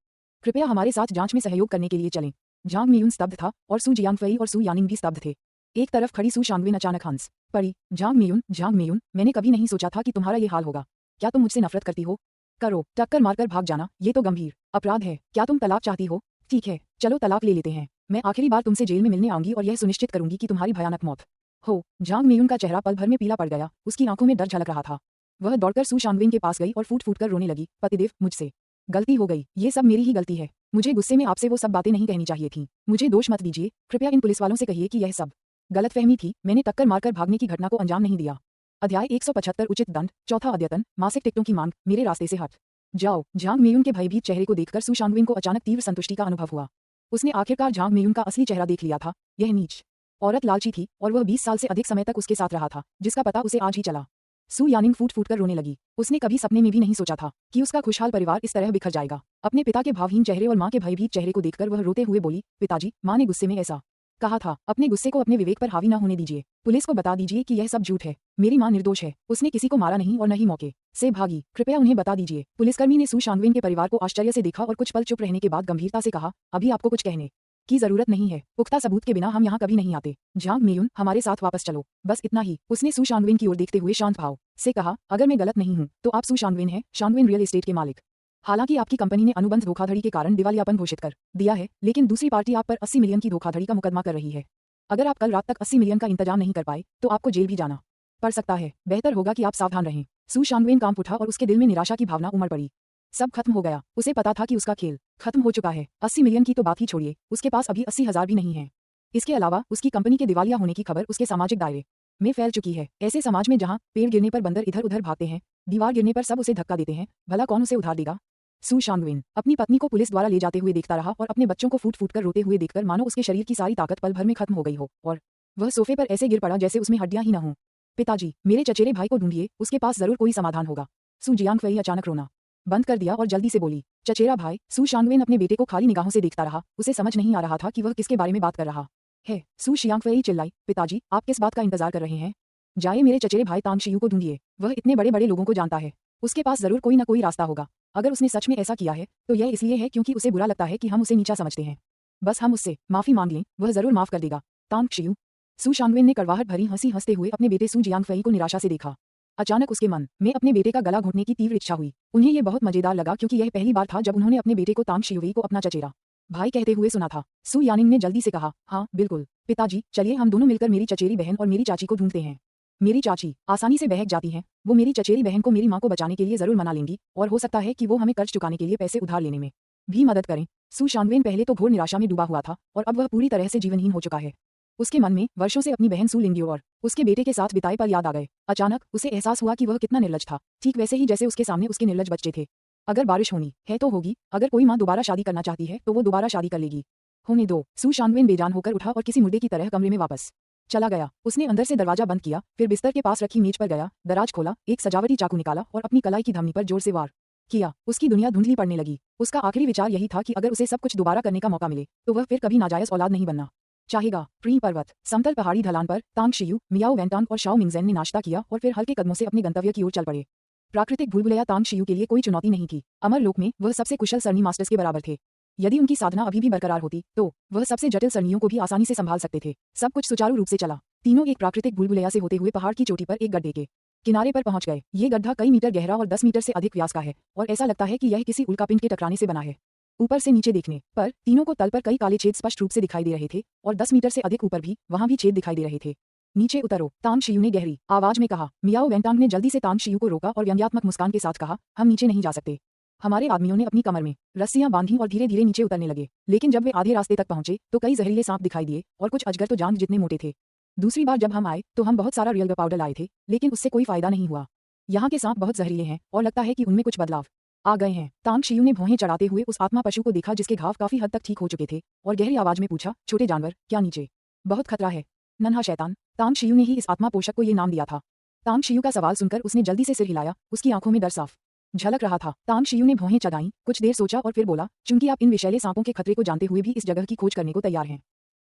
कृपया हमारे साथ जांच में सहयोग करने के लिए चलें। झांग मियुन स्तब्ध था और सू जियांगफेई और सू यानिंग भी स्तब्ध थे। एक तरफ खड़ी सू शांगवेन अचानक हंस पड़ी। झांग मियुन, मैंने कभी नहीं सोचा था कि तुम्हारा ये हाल होगा। क्या तुम मुझसे नफरत करती हो? करो, टक्कर मारकर भाग जाना, ये तो गंभीर अपराध है। क्या तुम तलाक चाहती हो? ठीक है, चलो तलाक ले लेते हैं। मैं आखिरी बार तुमसे जेल में मिलने आऊंगी और यह सुनिश्चित करूंगी कि तुम्हारी भयानक मौत हो। झांग मियुन का चेहरा पल भर में पीला पड़ गया, उसकी आंखों में डर झलक रहा था। वह दौड़कर सू शांगवेन के पास गई और फूट फूट कर रोने लगी, पतिदेव, मुझसे गलती हो गई, ये सब मेरी ही गलती है। मुझे गुस्से में आपसे वो सब बातें नहीं कहनी चाहिए थी। मुझे दोष मत दीजिए, कृपया इन पुलिस वालों से कहिए कि यह सब गलतफहमी थी। मैंने टक्कर मारकर भागने की घटना को अंजाम नहीं दिया। अध्याय 175 उचित दंड, चौथा अद्यतन, मासिक टिकटों की मांग, मेरे रास्ते से हट जाओ। झांग मियुन के भयभीत चेहरे को देखकर सू शांगवेन को अचानक तीव्र संतुष्टि का अनुभव हुआ। उसने आखिरकार झांग मियुन का असली चेहरा देख लिया था। यह नीच औरत लालची थी और वह 20 साल से अधिक समय तक उसके साथ रहा था, जिसका पता उसे आज ही चला। सू यानिंग फूट फूट कर रोने लगी। उसने कभी सपने में भी नहीं सोचा था कि उसका खुशहाल परिवार इस तरह बिखर जाएगा। अपने पिता के भावहीन चेहरे और मां के भयभीत चेहरे को देखकर वह रोते हुए बोली, पिताजी, मां ने गुस्से में ऐसा कहा था। अपने गुस्से को अपने विवेक पर हावी न होने दीजिए। पुलिस को बता दीजिए कि यह सब झूठ है। मेरी मां निर्दोष है, उसने किसी को मारा नहीं और न ही मौके से भागी। कृपया उन्हें बता दीजिए। पुलिसकर्मी ने सू शांगवेन के परिवार को आश्चर्य से देखा और कुछ पल चुप रहने के बाद गंभीरता से कहा, अभी आपको कुछ कहने की जरूरत नहीं है। पुख्ता सबूत के बिना हम यहाँ कभी नहीं आते। झांग मियुन, हमारे साथ वापस चलो, बस इतना ही। उसने सू शांगवेन की ओर देखते हुए शांत भाव से कहा, अगर मैं गलत नहीं हूँ तो आप सू शांगवेन हैं, शांगवेन रियल एस्टेट के मालिक। हालांकि आपकी कंपनी ने अनुबंध धोखाधड़ी के कारण दिवालियापन घोषित कर दिया है, लेकिन दूसरी पार्टी आप पर 80 मिलियन की धोखाधड़ी का मुकदमा कर रही है। अगर आप कल रात तक 80 मिलियन का इंतजाम नहीं कर पाए तो आपको जेल भी जाना पड़ सकता है। बेहतर होगा कि आप सावधान रहें। सू शांगवेन कांप उठा और उसके दिल में निराशा की भावना उमड़ पड़ी। सब खत्म हो गया। उसे पता था कि उसका खेल खत्म हो चुका है। 80 मिलियन की तो बात ही छोड़िए, उसके पास अभी 80,000 भी नहीं है। इसके अलावा उसकी कंपनी के दिवालिया होने की खबर उसके सामाजिक दायरे में फैल चुकी है। ऐसे समाज में जहां पेड़ गिरने पर बंदर इधर उधर भागते हैं, दीवार गिरने पर सब उसे धक्का देते हैं, भला कौन उसे उधार देगा? सू शांगवेन अपनी पत्नी को पुलिस द्वारा ले जाते हुए देखता रहा और अपने बच्चों को फूट फूट कर रोते हुए देखकर मानो उसके शरीर की सारी ताकत पल भर में खत्म हो गई हो और वह सोफे पर ऐसे गिर पड़ा जैसे उसमें हड्डियां ही न हों। पिताजी, मेरे चचेरे भाई को ढूंढिए, उसके पास जरूर कोई समाधान होगा। सू जियांगफेई अचानक रोना बंद कर दिया और जल्दी से बोली, चचेरा भाई? सू शांगवेन अपने बेटे को खाली निगाहों से देखता रहा। उसे समझ नहीं आ रहा था कि वह किसके बारे में बात कर रहा है। सू जियांगफेई चिल्लाई, पिताजी, आप किस बात का इंतजार कर रहे हैं? जाए मेरे चचेरे भाई तांग शियू को ढूंढिए। वह इतने बड़े बड़े लोगों को जानता है, उसके पास जरूर कोई ना कोई रास्ता होगा। अगर उसने सच में ऐसा किया है तो यह इसलिए है क्योंकि उसे बुरा लगता है कि हम उसे नीचा समझते हैं। बस हम उससे माफी मांग लें, वह जरूर माफ कर देगा। तांग शियू सू शांगवेन ने कड़वाहट भरी हंसी हंसते हुए अपने बेटे सू जियांगफेई को निराशा से देखा। अचानक उसके मन में अपने बेटे का गला घोंटने की तीव्र इच्छा हुई। उन्हें यह बहुत मजेदार लगा क्योंकि यह पहली बार था जब उन्होंने अपने बेटे को तांग शियुई को अपना चचेरा भाई कहते हुए सुना था। सू यानिंग ने जल्दी से कहा, हाँ बिल्कुल पिताजी, चलिए हम दोनों मिलकर मेरी चचेरी बहन और मेरी चाची को ढूंढते हैं। मेरी चाची आसानी से बहक जाती हैं, वो मेरी चचेरी बहन को मेरी माँ को बचाने के लिए जरूर मना लेंगी और हो सकता है कि वो हमें कर्ज चुकाने के लिए पैसे उधार लेने में भी मदद करें। सू शांगवेन पहले तो घोर निराशा में डूबा हुआ था और अब वह पूरी तरह से जीवनहीन हो चुका है। उसके मन में वर्षों से अपनी बहन सू लिंगियो और उसके बेटे के साथ बिताए पल याद आ गए। अचानक उसे एहसास हुआ कि वह कितना निर्लज था, ठीक वैसे ही जैसे उसके सामने उसके निर्लज बच्चे थे। अगर बारिश होनी है तो होगी, अगर कोई माँ दोबारा शादी करना चाहती है तो वो दोबारा शादी कर लेगी। होने दो। सू शांगवेन बेजान होकर उठा और किसी मुर्दे की तरह कमरे में वापस चला गया। उसने अंदर से दरवाजा बंद किया, फिर बिस्तर के पास रखी मेज पर गया, दराज खोला, एक सजावटी चाकू निकाला और अपनी कलाई की धमनी पर जोर से वार किया। उसकी दुनिया धुंधली पड़ने लगी। उसका आखिरी विचार यही था कि अगर उसे सब कुछ दोबारा करने का मौका मिले तो वह फिर कभी नाजायज औलाद नहीं बनना चाहेगा। प्री पर्वत, समतल पहाड़ी ढलान पर तांग शियू, मियाओ वेंटांग और शाओ मिंगजेन ने नाश्ता किया और फिर हल्के कदमों से अपने गंतव्य की ओर चल पड़े। प्राकृतिक भूलभुलैया तांग शियू के लिए कोई चुनौती नहीं थी। अमर लोक में वह सबसे कुशल सरनी मास्टर्स के बराबर थे। यदि उनकी साधना अभी भी बरकरार होती तो वह सबसे जटिल सरणियों को भी आसानी से संभाल सकते थे। सब कुछ सुचारू रूप से चला। तीनों एक प्राकृतिक भूलभुलैया से होते हुए पहाड़ की चोटी पर एक गड्ढे के किनारे पर पहुंच गए। ये गड्ढा कई मीटर गहरा और 10 मीटर से अधिक व्यास का है और ऐसा लगता है कि यह किसी उल्कापिंड के टकराने से बना है। ऊपर से नीचे देखने पर तीनों को तल पर कई काले छेद स्पष्ट रूप से दिखाई दे रहे थे और 10 मीटर से अधिक ऊपर भी वहां भी छेद दिखाई दे रहे थे। नीचे उतरो, तांग शियू ने गहरी आवाज में कहा। मियाओ वेंटांग ने जल्दी से तांग शियू को रोका और व्यंग्यात्मक मुस्कान के साथ कहा, हम नीचे नहीं जा सकते। हमारे आदमियों ने अपनी कमर में रस्सियां बांधी और धीरे धीरे नीचे उतरने लगे, लेकिन जब वे आधे रास्ते तक पहुंचे तो कई जहरीले सांप दिखाई दिए और कुछ अजगर तो जांघ जितने मोटे थे। दूसरी बार जब हम आए तो हम बहुत सारा रियल पाउडर लाए थे, लेकिन उससे कोई फायदा नहीं हुआ। यहाँ के सांप बहुत जहरीले हैं और लगता है कि उनमें कुछ बदलाव आ गए हैं। तांग शियू ने भौहें चढ़ाते हुए उस आत्मा पशु को देखा जिसके घाव काफी हद तक ठीक हो चुके थे और गहरी आवाज में पूछा, छोटे जानवर, क्या नीचे बहुत खतरा है? नन्हा शैतान, तांग शियू ने ही इस आत्मा पोषक को ये नाम दिया था। तांग शियू का सवाल सुनकर उसने जल्दी से सिर हिलाया, उसकी आंखों में डर साफ झलक रहा था। तांग शियू ने भौहें चढ़ाईं, कुछ देर सोचा और फिर बोला, चूंकि आप इन विषैले सांपों के खतरे को जानते हुए भी इस जगह की खोज करने को तैयार हैं,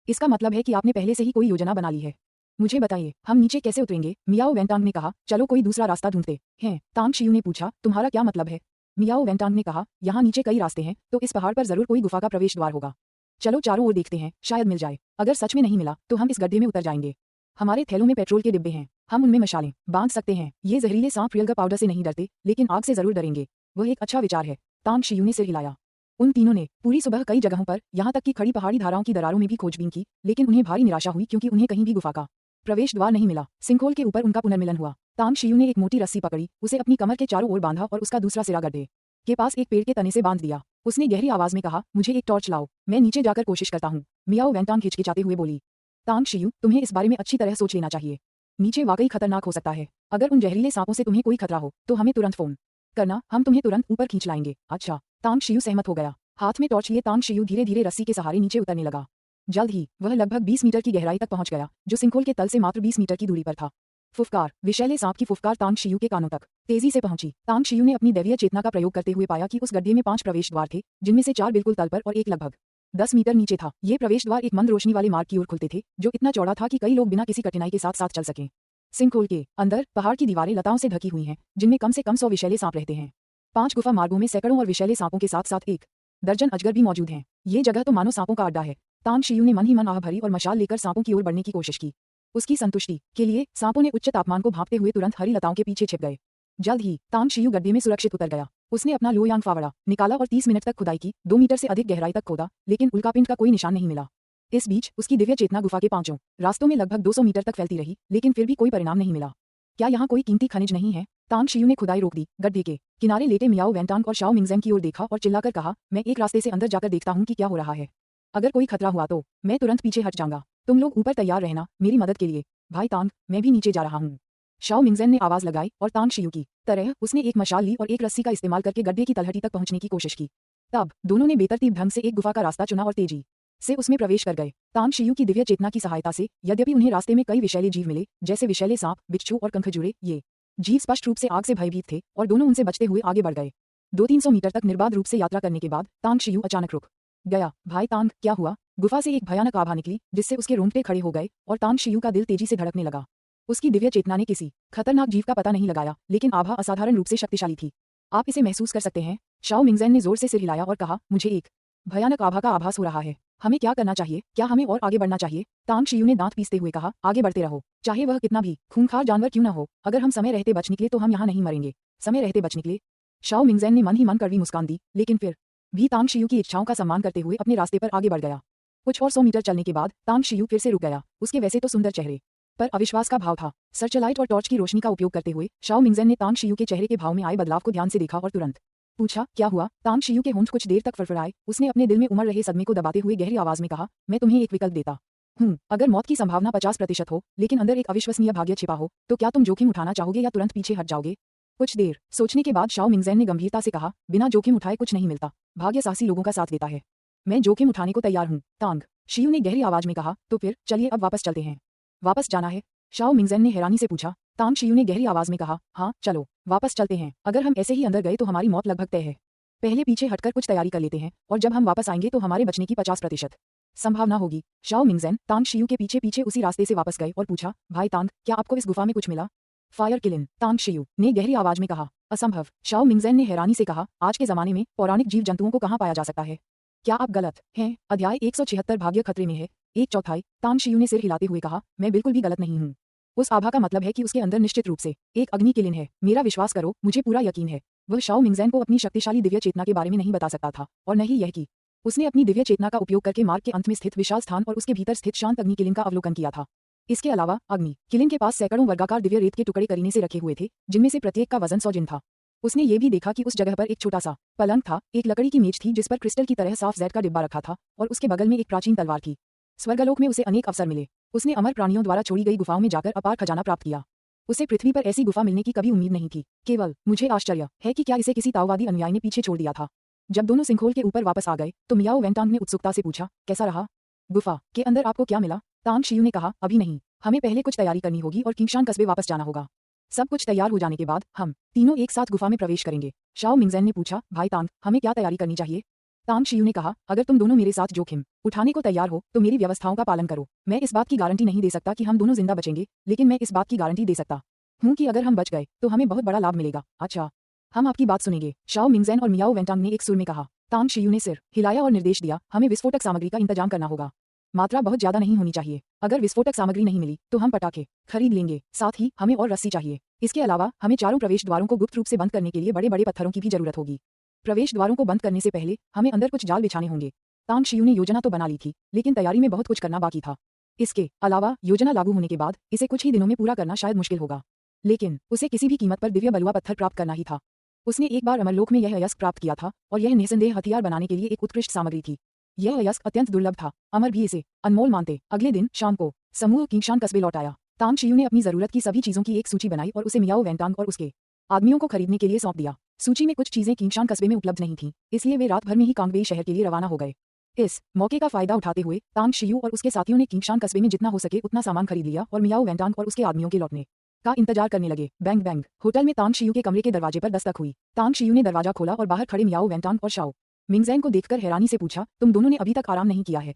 इसका मतलब है कि आपने पहले से ही कोई योजना बना ली है। मुझे बताइए, हम नीचे कैसे उतरेंगे? मियाओ वेंटांग ने कहा, चलो कोई दूसरा रास्ता ढूंढते हैं। तांग शियू ने पूछा, तुम्हारा क्या मतलब है? मियाओ वेंटांग ने कहा, यहाँ नीचे कई रास्ते हैं तो इस पहाड़ पर जरूर कोई गुफा का प्रवेश द्वार होगा। चलो चारों ओर देखते हैं, शायद मिल जाए। अगर सच में नहीं मिला तो हम इस गड्ढे में उतर जाएंगे। हमारे थैलों में पेट्रोल के डिब्बे हैं, हम उनमें मशालें बांध सकते हैं। ये जहरीले सांप रियल पाउडर से नहीं डरते, लेकिन आग से जरूर डरेंगे। वह एक अच्छा विचार है। तांग शियू ने सिर हिलाया। उन तीनों ने पूरी सुबह कई जगहों पर, यहाँ तक कि खड़ी पहाड़ी धाराओं की दरारों में भी खोजबीन की, लेकिन उन्हें भारी निराशा हुई क्योंकि उन्हें कहीं भी गुफा का प्रवेश द्वार नहीं मिला। सिंखोल के ऊपर उनका पुनर्मिलन हुआ। तांग शियू ने एक मोटी रस्सी पकड़ी, उसे अपनी कमर के चारों ओर बांधा और उसका दूसरा सिरा गड्ढे के पास एक पेड़ के तने से बांध दिया। उसने गहरी आवाज में कहा, मुझे एक टॉर्च लाओ, मैं नीचे जाकर कोशिश करता हूँ। मियाओ वेंटांग हिचकिचाते हुए बोली, तांग शियू, तुम्हें इस बारे में अच्छी तरह सोच लेना चाहिए। नीचे वाकई खतरनाक हो सकता है। अगर उन जहरीले सांपों से तुम्हें कोई खतरा हो तो हमें तुरंत फोन करना, हम तुम्हें तुरंत ऊपर खींच लाएंगे। अच्छा। तांग शियू सहमत हो गया। हाथ में टॉर्च लिए तांग शियू धीरे धीरे रस्सी के सहारे नीचे उतरने लगा। जल्द ही वह लगभग 20 मीटर की गहराई तक पहुंच गया, जो सिंखोल के तल से मात्र 20 मीटर की दूरी पर था। फुफकार, विषैले सांप की फुफकार तांग शियू के कानों तक तेजी से पहुंची। तांग शियू ने अपनी दैवीय चेतना का प्रयोग करते हुए पाया कि उस गड्ढे में 5 प्रवेश द्वार थे, जिनमें से 4 बिल्कुल तल पर और एक लगभग 10 मीटर नीचे था। ये प्रवेश द्वार एक मंद रोशनी वाले मार्ग की ओर खुलते थे, जो इतना चौड़ा था कि कई लोग बिना किसी कठिनाई के साथ साथ चल सकें। सिंखोल के अंदर पहाड़ की दीवारें लताओं से ढकी हुई हैं, जिनमें कम से कम 100 विषैले सांप रहते हैं। 5 गुफा मार्गों में सैकड़ों और विषैले सांपों के साथ साथ 1 दर्जन अजगर भी मौजूद हैं। ये जगह तो मानो सांपों का अड्डा है। तांग शियू ने मन ही मन आह भरी और मशाल लेकर सांपों की ओर बढ़ने की कोशिश की। उसकी संतुष्टि के लिए सांपों ने उच्च तापमान को भांपते हुए तुरंत हरी लताओं के पीछे छिप गए। जल्द ही तांग शियू गड्ढे में सुरक्षित उतर गया। उसने अपना लोयांग फावड़ा निकाला और 30 मिनट तक खुदाई की, 2 मीटर से अधिक गहराई तक खोदा, लेकिन उल्कापिंड का कोई निशान नहीं मिला। इस बीच उसकी दिव्य चेतना गुफा के पांचों रास्तों में लगभग 200 मीटर तक फैलती रही, लेकिन फिर भी कोई परिणाम नहीं मिला। क्या यहाँ कोई कीमती खनिज नहीं है? तांग शियू ने खुदाई रोक दी। गड्ढे के किनारे लेटे मियाओ वेंटांग और शाओ मिंगजेन की ओर देखा और चिल्लाकर कहा, मैं एक रास्ते से अंदर जाकर देखता हूँ कि क्या हो रहा है। अगर कोई खतरा हुआ तो मैं तुरंत पीछे हट जाऊंगा। तुम लोग ऊपर तैयार रहना मेरी मदद के लिए। भाई तांग, मैं भी नीचे जा रहा हूँ। शाओ मिंगजेन ने आवाज लगाई और तांग शियू की तरह उसने एक मशाल ली और एक रस्सी का इस्तेमाल करके गड्ढे की तलहटी तक पहुंचने की कोशिश की। तब दोनों ने बेतरतीब ढंग से एक गुफा का रास्ता चुना और तेजी से उसमें प्रवेश कर गए। तांग शियू की दिव्य चेतना की सहायता से यद्यपि उन्हें रास्ते में कई विषैले जीव मिले, जैसे विषैले सांप, बिच्छू और कंखजुड़े, ये जीव स्पष्ट रूप से आग से भयभीत थे और दोनों उनसे बचते हुए आगे बढ़ गए। 200-300 मीटर तक निर्बाध रूप से यात्रा करने के बाद तांग शियू अचानक रुक गया। भाई तांग, क्या हुआ? गुफा से एक भयानक आभा निकली, जिससे उसके रोंगटे खड़े हो गए और तांग शियू का दिल तेजी से धड़कने लगा। उसकी दिव्य चेतना ने किसी खतरनाक जीव का पता नहीं लगाया, लेकिन आभा असाधारण रूप से शक्तिशाली थी। आप इसे महसूस कर सकते हैं? शाओ मिंगजेन ने जोर से सिर हिलाया और कहा, मुझे एक भयानक आभा का आभास हो रहा है। हमें क्या करना चाहिए? क्या हमें और आगे बढ़ना चाहिए? तांग शियू ने दांत पीसते हुए कहा, आगे बढ़ते रहो, चाहे वह कितना भी खूंखार जानवर क्यों न हो। अगर हम समय रहते बच निकले तो हम यहाँ नहीं मरेंगे। समय रहते बच निकले। शाओ मिंगज़ेन ने मन ही मन कड़वी मुस्कान दी, लेकिन फिर भी तांग शियू की इच्छाओं का सम्मान करते हुए अपने रास्ते पर आगे बढ़ गया। कुछ और 100 मीटर चलने के बाद तांग शियू फिर से रुक गया। उसके वैसे तो सुंदर चेहरे पर अविश्वास का भाव था। सर्चलाइट और टॉर्च की रोशनी का उपयोग करते हुए शाओ मिंगज़ेन ने तांग शियू के चेहरे के भाव में आए बदलाव को ध्यान से देखा और तुरंत पूछा, क्या हुआ? तांग शियू के होंठ कुछ देर तक फड़फड़ाए। उसने अपने दिल में उमड़ रहे सदमे को दबाते हुए गहरी आवाज में कहा, मैं तुम्हें एक विकल्प देता हूँ। अगर मौत की संभावना 50% हो, लेकिन अंदर एक अविश्वसनीय भाग्य छिपा हो, तो क्या तुम जोखिम उठाना चाहोगे या तुरंत पीछे हट जाओगे? कुछ देर सोचने के बाद शाओ मिंगज़ेन ने गंभीरता से कहा, बिना जोखिम उठाए कुछ नहीं मिलता। भाग्य साहसी लोगों का साथ देता है। मैं जोखिम उठाने को तैयार हूँ। तांग शियू ने गहरी आवाज में कहा, तो फिर चलिए अब वापस चलते हैं। वापस जाना है? शाओ मिंगज़ेन ने हैरानी से पूछा। तांग शियू ने गहरी आवाज में कहा, हाँ चलो वापस चलते हैं। अगर हम ऐसे ही अंदर गए तो हमारी मौत लगभग तय है। पहले पीछे हटकर कुछ तैयारी कर लेते हैं, और जब हम वापस आएंगे तो हमारे बचने की 50% संभावना होगी। शाओ मिंगज़ेन तांग शियू के पीछे पीछे उसी रास्ते से वापस गए और पूछा, भाई तांग, क्या आपको इस गुफा में कुछ मिला? फायर किलिन, तांग शियू ने गहरी आवाज में कहा। असंभव, शाओ मिंगज़ेन ने हैरानी से कहा, आज के जमाने में पौराणिक जीव जंतुओं को कहाँ पाया जा सकता है? क्या आप गलत हैं? अध्याय 176 भाग्य खतरे में है। 1/4। तांग शियू ने सिर हिलाते हुए कहा, मैं बिल्कुल भी गलत नहीं हूँ। उस आभा का मतलब है कि उसके अंदर निश्चित रूप से एक अग्नि किलिन है। मेरा विश्वास करो, मुझे पूरा यकीन है। वह शाओ मिंगज़ेन को अपनी शक्तिशाली दिव्य चेतना के बारे में नहीं बता सकता था, और न ही यह कि उसने अपनी दिव्य चेतना का उपयोग करके मार्ग के अंत में स्थित विशाल स्थान और उसके भीतर स्थित शांत अग्नि किलिन का अवलोकन किया था। इसके अलावा अग्नि किलिन के पास सैकड़ों वर्गाकार दिव्य रेत के टुकड़े करीने से रखे हुए थे, जिनमें से प्रत्येक का वजन 100 जिन था। उसने ये भी देखा कि उस जगह पर एक छोटा सा पलंग था, एक लकड़ी की मेज थी जिस पर क्रिस्टल की तरह साफ जैड का डिब्बा रखा था, और उसके बगल में एक प्राचीन तलवार थी। स्वर्गलोक में उसे अनेक अवसर मिले। उसने अमर प्राणियों द्वारा छोड़ी गई गुफाओं में जाकर अपार खजाना प्राप्त किया। उसे पृथ्वी पर ऐसी गुफा मिलने की कभी उम्मीद नहीं थी। केवल मुझे आश्चर्य है कि क्या इसे किसी ताओवादी अनुयायी ने पीछे छोड़ दिया था। जब दोनों सिंखोल के ऊपर वापस आ गए तो मियाओ वेंटांग ने उत्सुकता से पूछा, कैसा रहा? गुफा के अंदर आपको क्या मिला? तांग शियू ने कहा, अभी नहीं, हमें पहले कुछ तैयारी करनी होगी और किंगशान कस्बे वापस जाना होगा। सब कुछ तैयार हो जाने के बाद हम तीनों एक साथ गुफा में प्रवेश करेंगे। शाओ मिंगज़ेन ने पूछा, भाई तांग, हमें क्या तैयारी करनी चाहिए? तांग शियू ने कहा, अगर तुम दोनों मेरे साथ जोखिम उठाने को तैयार हो तो मेरी व्यवस्थाओं का पालन करो। मैं इस बात की गारंटी नहीं दे सकता कि हम दोनों जिंदा बचेंगे, लेकिन मैं इस बात की गारंटी दे सकता हूँ कि अगर हम बच गए तो हमें बहुत बड़ा लाभ मिलेगा। अच्छा, हम आपकी बात सुनेंगे, शाओ मिंगज़ेन और मियाओ वेंटांग ने एक सुर में कहा। तांग शियू ने सिर हिलाया और निर्देश दिया, हमें विस्फोटक सामग्री का इंतजाम करना होगा। मात्रा बहुत ज्यादा नहीं होनी चाहिए। अगर विस्फोटक सामग्री नहीं मिली तो हम पटाखे खरीद लेंगे। साथ ही हमें और रस्सी चाहिए। इसके अलावा हमें चारों प्रवेश द्वारों को गुप्त रूप से बंद करने के लिए बड़े बड़े पत्थरों की भी जरूरत होगी। प्रवेश द्वारों को बंद करने से पहले हमें अंदर कुछ जाल बिछाने होंगे। तांग शियू ने योजना तो बना ली थी, लेकिन तैयारी में बहुत कुछ करना बाकी था। इसके अलावा योजना लागू होने के बाद इसे कुछ ही दिनों में पूरा करना शायद मुश्किल होगा, लेकिन उसे किसी भी कीमत पर दिव्य बलुआ पत्थर प्राप्त करना ही था। उसने एक बार अमरलोक में यह अयस्क प्राप्त किया था, और यह निःसंदेह हथियार बनाने के लिए एक उत्कृष्ट सामग्री थी। यह अयस्क अत्यंत दुर्लभ था, अमर भी इसे अनमोल मानते। अगले दिन शाम को समूह किंगशान कस्बे लौट आया। तांग शियू ने अपनी जरूरत की सभी चीजों की एक सूची बनाई और उसे मियाओ वेंटांग और उसके आदमियों को खरीदने के लिए सौंप दिया। सूची में कुछ चीजें किंगशान कस्बे में उपलब्ध नहीं थीं, इसलिए वे रात भर में ही कांगबेई शहर के लिए रवाना हो गए। इस मौके का फायदा उठाते हुए तांग शियू और उसके साथियों ने किंगशान कस्बे में जितना हो सके उतना सामान खरीद लिया और मियाओ वेंटांग और उसके आदमियों के लौटने का इंतजार करने लगे। बैंग बैंग, होटल में तांग शियू के कमरे के दरवाजे पर दस्तक हुई। तांग शियू ने दरवाजा खोला और बाहर खड़े मियाओ वेंटांग और शाओ मिंगज़ेन को देखकर हैरानी से पूछा, तुम दोनों ने अभी तक आराम नहीं किया है?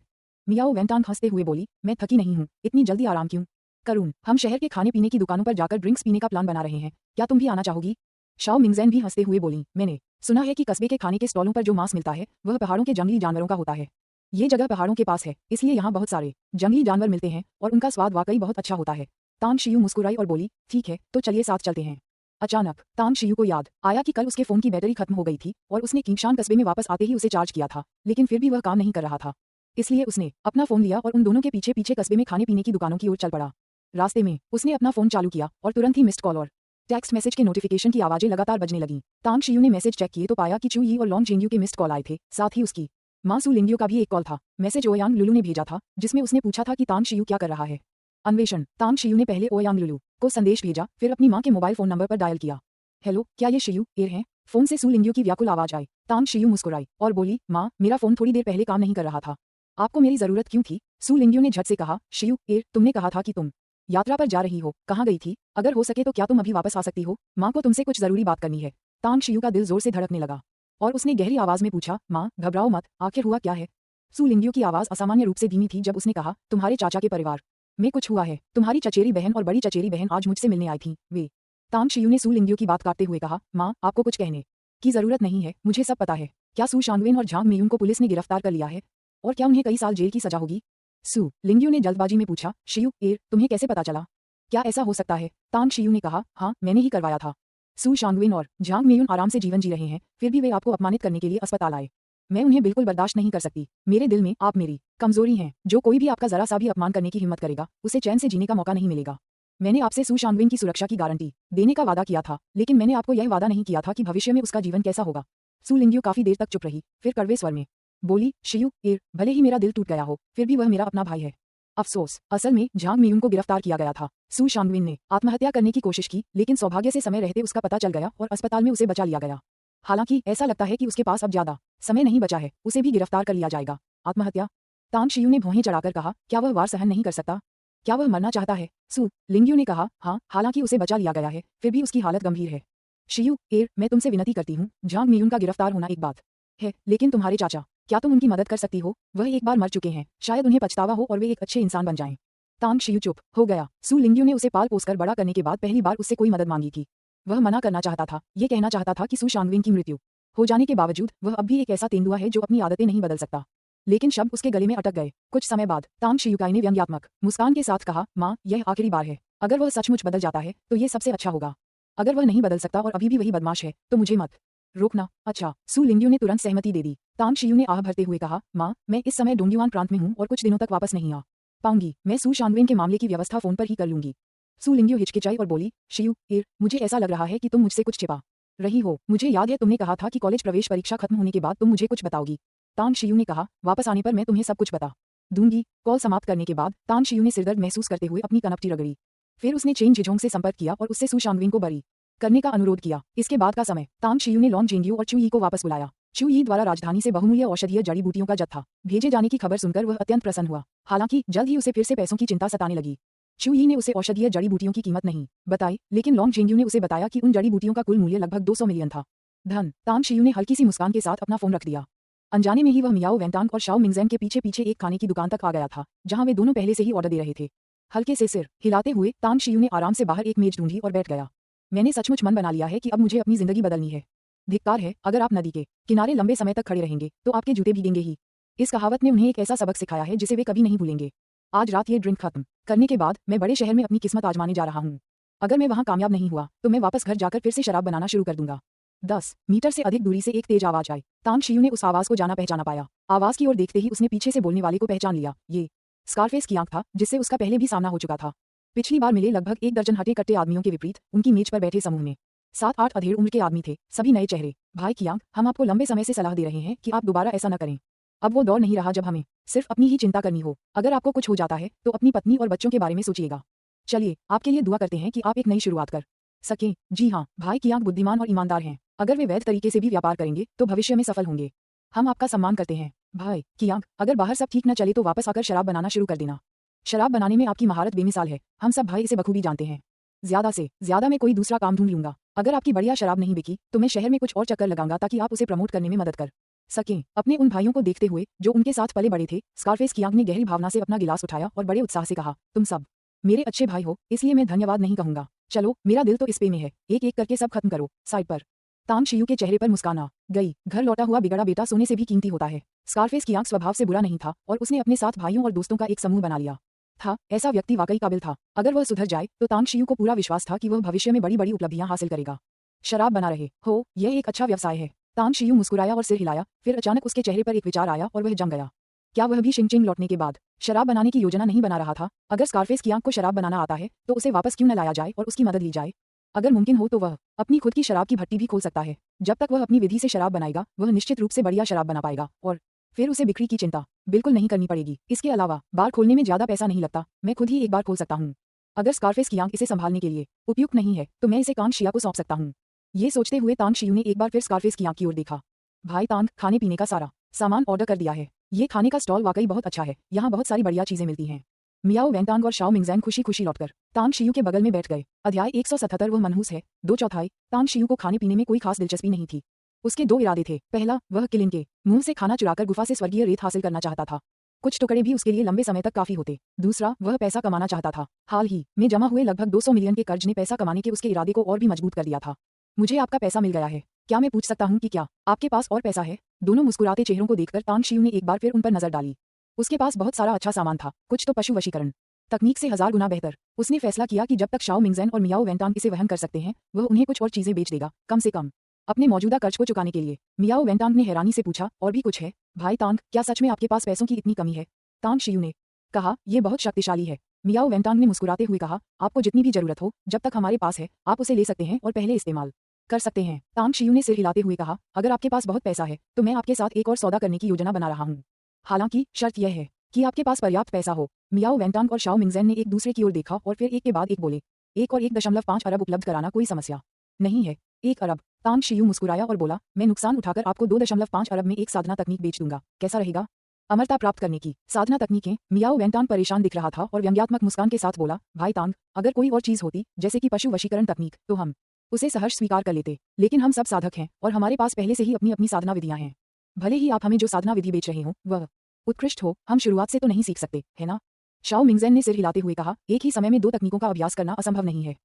मियाओ वेंटांग हंसते हुए बोली, मैं थकी नहीं हूँ, इतनी जल्दी आराम क्यों करूँ? हम शहर के खाने पीने की दुकानों पर जाकर ड्रिंक्स पीने का प्लान बना रहे हैं, क्या तुम भी आना चाहोगी? शाओ मिंगज़ेन भी हंसते हुए बोली, मैंने सुना है कि कस्बे के खाने के स्टॉलों पर जो मांस मिलता है वह पहाड़ों के जंगली जानवरों का होता है। ये जगह पहाड़ों के पास है, इसलिए यहाँ बहुत सारे जंगली जानवर मिलते हैं और उनका स्वाद वाकई बहुत अच्छा होता है। तांग शियू मुस्कुराई और बोली, ठीक है, तो चलिए साथ चलते हैं। अचानक तांग शियू को याद आया कि कल उसके फोन की बैटरी खत्म हो गई थी और उसने किंगशान कस्बे में वापस आते ही उसे चार्ज किया था, लेकिन फिर भी वह काम नहीं कर रहा था। इसलिए उसने अपना फोन लिया और उन दोनों के पीछे पीछे कस्बे में खाने पीने की दुकानों की ओर चल पड़ा। रास्ते में उसने अपना फोन चालू किया और तुरंत ही मिस्ड कॉल और टेक्स्ट मैसेज के नोटिफिकेशन की आवाजें लगातार बजने लगीं। तांग शियू ने मैसेज चेक किए तो पाया कि चू यी और लॉन्ग जेंग्यू के मिस्ड कॉल आए थे, साथ ही उसकी मां सू लिंग्यू का भी एक कॉल था। मैसेज ओयांग लुलू ने भेजा था, जिसमें उसने पूछा था कि तांग शियू क्या कर रहा है। अन्वेषण, तांग शियू ने पहले ओयांग लुलू को संदेश भेजा, फिर अपनी मां के मोबाइल फोन नंबर पर डायल किया। हेलो, क्या ये शियू एयर हैं? फोन से सू लिंग्यू की व्याकुल आवाज आई। तांग शियू मुस्कुराई और बोली, माँ, मेरा फोन थोड़ी देर पहले काम नहीं कर रहा था। आपको मेरी जरूरत क्यों थी? सू लिंग्यू ने झट से कहा, शियू एयर, तुमने कहा था कि तुम यात्रा पर जा रही हो, कहाँ गई थी? अगर हो सके तो क्या तुम अभी वापस आ सकती हो? माँ को तुमसे कुछ जरूरी बात करनी है। तांग शियू का दिल जोर से धड़कने लगा और उसने गहरी आवाज में पूछा, माँ, घबराओ मत, आखिर हुआ क्या है? सू लिंग्यू की आवाज असामान्य रूप से धीमी थी जब उसने कहा, तुम्हारे चाचा के परिवार में कुछ हुआ है। तुम्हारी चचेरी बहन और बड़ी चचेरी बहन आज मुझसे मिलने आई थीं। वे तांग शियू ने सू लिंग्यू की बात काटते हुए कहा, माँ, आपको कुछ कहने की जरूरत नहीं है, मुझे सब पता है। क्या सू शांगवेन और झांग मेयुन को पुलिस ने गिरफ्तार कर लिया है? और क्या उन्हें कई साल जेल की सजा होगी? सू लिंग्यू ने जल्दबाजी में पूछा। शियू तुम्हें कैसे पता चला? क्या ऐसा हो सकता है? तांग शियू ने कहा, हाँ मैंने ही करवाया था। सू शांगविन और झांग मेयुन आराम से जीवन जी रहे हैं, फिर भी वे आपको अपमानित करने के लिए अस्पताल आए। मैं उन्हें बिल्कुल बर्दाश्त नहीं कर सकती। मेरे दिल में आप मेरी कमजोरी हैं। जो कोई भी आपका जरा सा भी अपमान करने की हिम्मत करेगा, उसे चैन से जीने का मौका नहीं मिलेगा। मैंने आपसे सू शांगविन की सुरक्षा की गारंटी देने का वादा किया था, लेकिन मैंने आपको यह वादा नहीं किया था कि भविष्य में उसका जीवन कैसा होगा। सू लिंग्यू काफी देर तक चुप रही, फिर कड़वे स्वर में बोली, शियू भले ही मेरा दिल टूट गया हो, फिर भी वह मेरा अपना भाई है। अफसोस, असल में झांग मेयुन को गिरफ्तार किया गया था। सू शांगविन ने आत्महत्या करने की कोशिश की, लेकिन सौभाग्य से समय रहते उसका पता चल गया और अस्पताल में उसे बचा लिया गया। हालांकि ऐसा लगता है कि उसके पास अब ज्यादा समय नहीं बचा है, उसे भी गिरफ्तार कर लिया जाएगा। आत्महत्या? तांग शियू ने भौहें चढ़ाकर कहा, क्या वह वार सहन नहीं कर सकता? क्या वह मरना चाहता है? सू लिंग्यू ने कहा, हाँ, हालांकि उसे बचा लिया गया है, फिर भी उसकी हालत गंभीर है। शियू मैं तुमसे विनती करती हूँ, झांग मेयुन का गिरफ्तार होना एक बात है, लेकिन तुम्हारे चाचा, क्या तुम उनकी मदद कर सकती हो? वह एक बार मर चुके हैं, शायद उन्हें पछतावा हो और वे एक अच्छे इंसान बन जाएं। तांग शियू चुप हो गया। सू लिंग्यू ने उसे पाल पोसकर बड़ा करने के बाद पहली बार उससे कोई मदद मांगी थी। वह मना करना चाहता था, ये कहना चाहता था कि सू शांगविन की मृत्यु हो जाने के बावजूद वह अब भी एक ऐसा तेंदुआ है जो अपनी आदतें नहीं बदल सकता। लेकिन शब्द उसके गले में अटक गए। कुछ समय बाद तांग शियुकाई ने व्यंग्यात्मक मुस्कान के साथ कहा, माँ, यह आखिरी बार है। अगर वह सचमुच बदल जाता है तो ये सबसे अच्छा होगा। अगर वह नहीं बदल सकता और अभी भी वही बदमाश है तो मुझे मत रोकना। अच्छा। सू लिंग्यू ने तुरंत सहमति दे दी। तांग शियू ने आह भरते हुए कहा, माँ, मैं इस समय डोंगयुआन प्रांत में हूँ और कुछ दिनों तक वापस नहीं आ पाऊंगी। मैं सू शांगविन के मामले की व्यवस्था फोन पर ही कर लूंगी। सू लिंग्यू हिचकिचाई और बोली, शियू मुझे ऐसा लग रहा है कि तुम मुझसे कुछ छिपा रही हो। मुझे याद है तुमने कहा था कि कॉलेज प्रवेश परीक्षा खत्म होने के बाद तुम मुझे कुछ बताओगी। तांग शियू ने कहा, वापस आने पर मैं तुम्हें सब कुछ बता दूंगी। कॉल समाप्त करने के बाद तांग शियू ने सिरदर्द महसूस करते हुए अपनी कनपटी रगड़ी। फिर उसने चेन जिझोंग से संपर्क किया और उससे सू शांगविन को बरी करने का अनुरोध किया। इसके बाद का समय तांग शियू ने लॉन्ग जेंग्यू और चू यी को वापस बुलाया। चू यी द्वारा राजधानी से बहुमूल्य औषधीय जड़ी बूटियों का जत्था भेजे जाने की खबर सुनकर वह अत्यंत प्रसन्न हुआ। हालांकि जल्द ही उसे फिर से पैसों की चिंता सताने लगी। चू यी ने उसे औषधीय जड़ी बूटियों की कीमत नहीं बताई, लेकिन लॉन्ग जेंग्यू ने उसे बताया कि उन जड़ी बूटियों का कुल मूल्य लगभग 200 मिलियन था। धन। तांग शियू ने हल्की सी मुस्कान के साथ अपना फोन रख दिया। अनजाने में ही वह मियाओ वेंटांग और शाओ मिंगजैंग के पीछे पीछे एक खाने की दुकान तक आ गया था, जहां वे दोनों पहले से ही ऑर्डर दे रहे थे। हल्के से सिर हिलाते हुए तांग शियू ने आराम से बाहर एक मेज ढूंढी और बैठ गया। मैंने सचमुच मन बना लिया है कि अब मुझे अपनी जिंदगी बदलनी है। धिक्कार है, अगर आप नदी के किनारे लंबे समय तक खड़े रहेंगे तो आपके जूते भीगेंगे ही। इस कहावत ने उन्हें एक ऐसा सबक सिखाया है जिसे वे कभी नहीं भूलेंगे। आज रात ये ड्रिंक खत्म करने के बाद मैं बड़े शहर में अपनी किस्मत आजमाने जा रहा हूँ। अगर मैं वहां कामयाब नहीं हुआ तो मैं वापस घर जाकर फिर से शराब बनाना शुरू कर दूंगा। 10 मीटर से अधिक दूरी से एक तेज आवाज आई। तांग शियू ने उस आवाज को जाना पहचाना पाया। आवाज की ओर देखते ही उसने पीछे से बोलने वाले को पहचान लिया। ये स्कारफेस की आंख था, जिससे उसका पहले भी सामना हो चुका था। पिछली बार मिले लगभग एक दर्जन हटे कट्टे आदमियों के विपरीत उनकी मेज पर बैठे समूह में 7-8 अधेड़ उम्र के आदमी थे, सभी नए चेहरे। भाई कियांग, हम आपको लंबे समय से सलाह दे रहे हैं कि आप दोबारा ऐसा न करें। अब वो दौर नहीं रहा जब हमें सिर्फ अपनी ही चिंता करनी हो। अगर आपको कुछ हो जाता है तो अपनी पत्नी और बच्चों के बारे में सोचिएगा। चलिए, आपके लिए दुआ करते हैं कि आप एक नई शुरुआत कर सकें। जी हाँ, भाई कियांग बुद्धिमान और ईमानदार हैं। अगर वे वैध तरीके से भी व्यापार करेंगे तो भविष्य में सफल होंगे। हम आपका सम्मान करते हैं भाई कियांग। अगर बाहर सब ठीक न चले तो वापस आकर शराब बनाना शुरू कर देना। शराब बनाने में आपकी महारत बेमिसाल है, हम सब भाई इसे बखूबी जानते हैं। ज्यादा से ज्यादा मैं कोई दूसरा काम ढूंढ लूंगा। अगर आपकी बढ़िया शराब नहीं बिकी तो मैं शहर में कुछ और चक्कर लगाऊंगा ताकि आप उसे प्रमोट करने में मदद कर सकें। अपने उन भाइयों को देखते हुए जो उनके साथ पले बड़े थे, स्कारफेस कियांग ने गहरी भावना से अपना गिलास उठाया और बड़े उत्साह से कहा, तुम सब मेरे अच्छे भाई हो, इसलिए मैं धन्यवाद नहीं कहूंगा। चलो, मेरा दिल तो इस पे में है, एक एक करके सब खत्म करो। साइड पर तांग शियू के चेहरे पर मुस्कान आ गई। घर लौटा हुआ बिगड़ा बेटा सोने से भी कीमती होता है। स्कारफेस कियांग स्वभाव से बुरा नहीं था और उसने अपने साथ भाइयों और दोस्तों का एक समूह बना लिया था। ऐसा व्यक्ति वाकई काबिल था। अगर वह सुधर जाए तो तांग शियू को पूरा विश्वास था कि वह भविष्य में बड़ी बड़ी उपलब्धियां हासिल करेगा। शराब बना रहे हो, यह एक अच्छा व्यवसाय है। तांग शियू मुस्कुराया और सिर हिलाया, फिर अचानक उसके चेहरे पर एक विचार आया और वह जम गया। क्या वह भी शिंगचिंग लौटने के बाद शराब बनाने की योजना नहीं बना रहा था? अगर स्कारफेस कियांग को शराब बनाना आता है तो उसे वापस क्यों न लाया जाए और उसकी मदद ली जाए? अगर मुमकिन हो तो वह अपनी खुद की शराब की भट्टी भी खोल सकता है। जब तक वह अपनी विधि से शराब बनाएगा वह निश्चित रूप से बढ़िया शराब बना पाएगा और फिर उसे बिक्री की चिंता बिल्कुल नहीं करनी पड़ेगी। इसके अलावा बार खोलने में ज्यादा पैसा नहीं लगता, मैं खुद ही एक बार खोल सकता हूँ। अगर स्कारफेस कियांग इसे संभालने के लिए उपयुक्त नहीं है तो मैं इसे तांग शिया को सौंप सकता हूँ। ये सोचते हुए तांग शियू ने एक बार फिर स्कारफेस कियांग की ओर देखा। भाई तांग, खाने पीने का सारा सामान ऑर्डर कर दिया है। ये खाने का स्टॉल वाकई बहुत अच्छा है, यहाँ बहुत सारी बढ़िया चीजें मिलती हैं। मियाओ वेंटांग और शाओ मिंगजैंग खुशी खुशी लौटकर तांग शियू के बगल में बैठ गए। अध्याय 177 वह मनहूस है 2/4। तांग शियू को खाने पीने में कोई खास दिलचस्पी नहीं थी। उसके 2 इरादे थे। पहला, वह किलिन के मुंह से खाना चुराकर गुफा से स्वर्गीय रेत हासिल करना चाहता था। कुछ टुकड़े भी उसके लिए लंबे समय तक काफी होते। दूसरा, वह पैसा कमाना चाहता था। हाल ही में जमा हुए लगभग 200 मिलियन के कर्ज ने पैसा कमाने के उसके इरादे को और भी मजबूत कर दिया था। मुझे आपका पैसा मिल गया है, क्या मैं पूछ सकता हूँ कि क्या आपके पास और पैसा है? दोनों मुस्कुराते चेहरों को देखकर तांग शियू ने एक बार फिर उन पर नजर डाली। उसके पास बहुत सारा अच्छा सामान था, कुछ तो पशु वशीकरण तकनीक से 1000 गुना बेहतर। उसने फैसला किया कि जब तक शाओ मिंगजेन और मियाओ वेंटांग इसे वहन कर सकते हैं, वह उन्हें कुछ और चीजें बेच देगा, कम से कम अपने मौजूदा कर्ज को चुकाने के लिए। मियाओ वेंटांग ने हैरानी से पूछा, और भी कुछ है? भाई तांग, क्या सच में आपके पास पैसों की इतनी कमी है? तांग शियू ने कहा, यह बहुत शक्तिशाली है। मियाओ वेंटांग ने मुस्कुराते हुए कहा, आपको जितनी भी जरूरत हो, जब तक हमारे पास है, आप उसे ले सकते हैं और पहले इस्तेमाल कर सकते हैं। तांग शियू ने सिर हिलाते हुए कहा, अगर आपके पास बहुत पैसा है तो मैं आपके साथ एक और सौदा करने की योजना बना रहा हूँ। हालांकि शर्त यह है कि आपके पास पर्याप्त पैसा हो। मियाओ वेंटांग और शाओ मिंगजेन ने एक दूसरे की ओर देखा और फिर एक के बाद एक बोले, 1 और 1.5 अरब उपलब्ध कराना कोई समस्या नहीं है। 1 अरब। तांग शियू मुस्कुराया और बोला, मैं नुकसान उठाकर आपको 2.5 अरब में एक साधना तकनीक बेच दूंगा, कैसा रहेगा? अमरता प्राप्त करने की साधना तकनीकें? मियाओ वेंटांग परेशान दिख रहा था और व्यंग्यात्मक मुस्कान के साथ बोला, भाई तांग, अगर कोई और चीज होती, जैसे कि पशु वशीकरण तकनीक, तो हम उसे सहर्ष स्वीकार कर लेते। लेकिन हम सब साधक हैं और हमारे पास पहले से ही अपनी अपनी साधना विधियां हैं। भले ही आप हमें जो साधना विधि बेच रहे हो वह उत्कृष्ट हो, हम शुरुआत से तो नहीं सीख सकते, है ना? शाओ मिंगजेन ने सिर हिलाते हुए कहा, एक ही समय में 2 तकनीकों का अभ्यास करना असंभव नहीं है।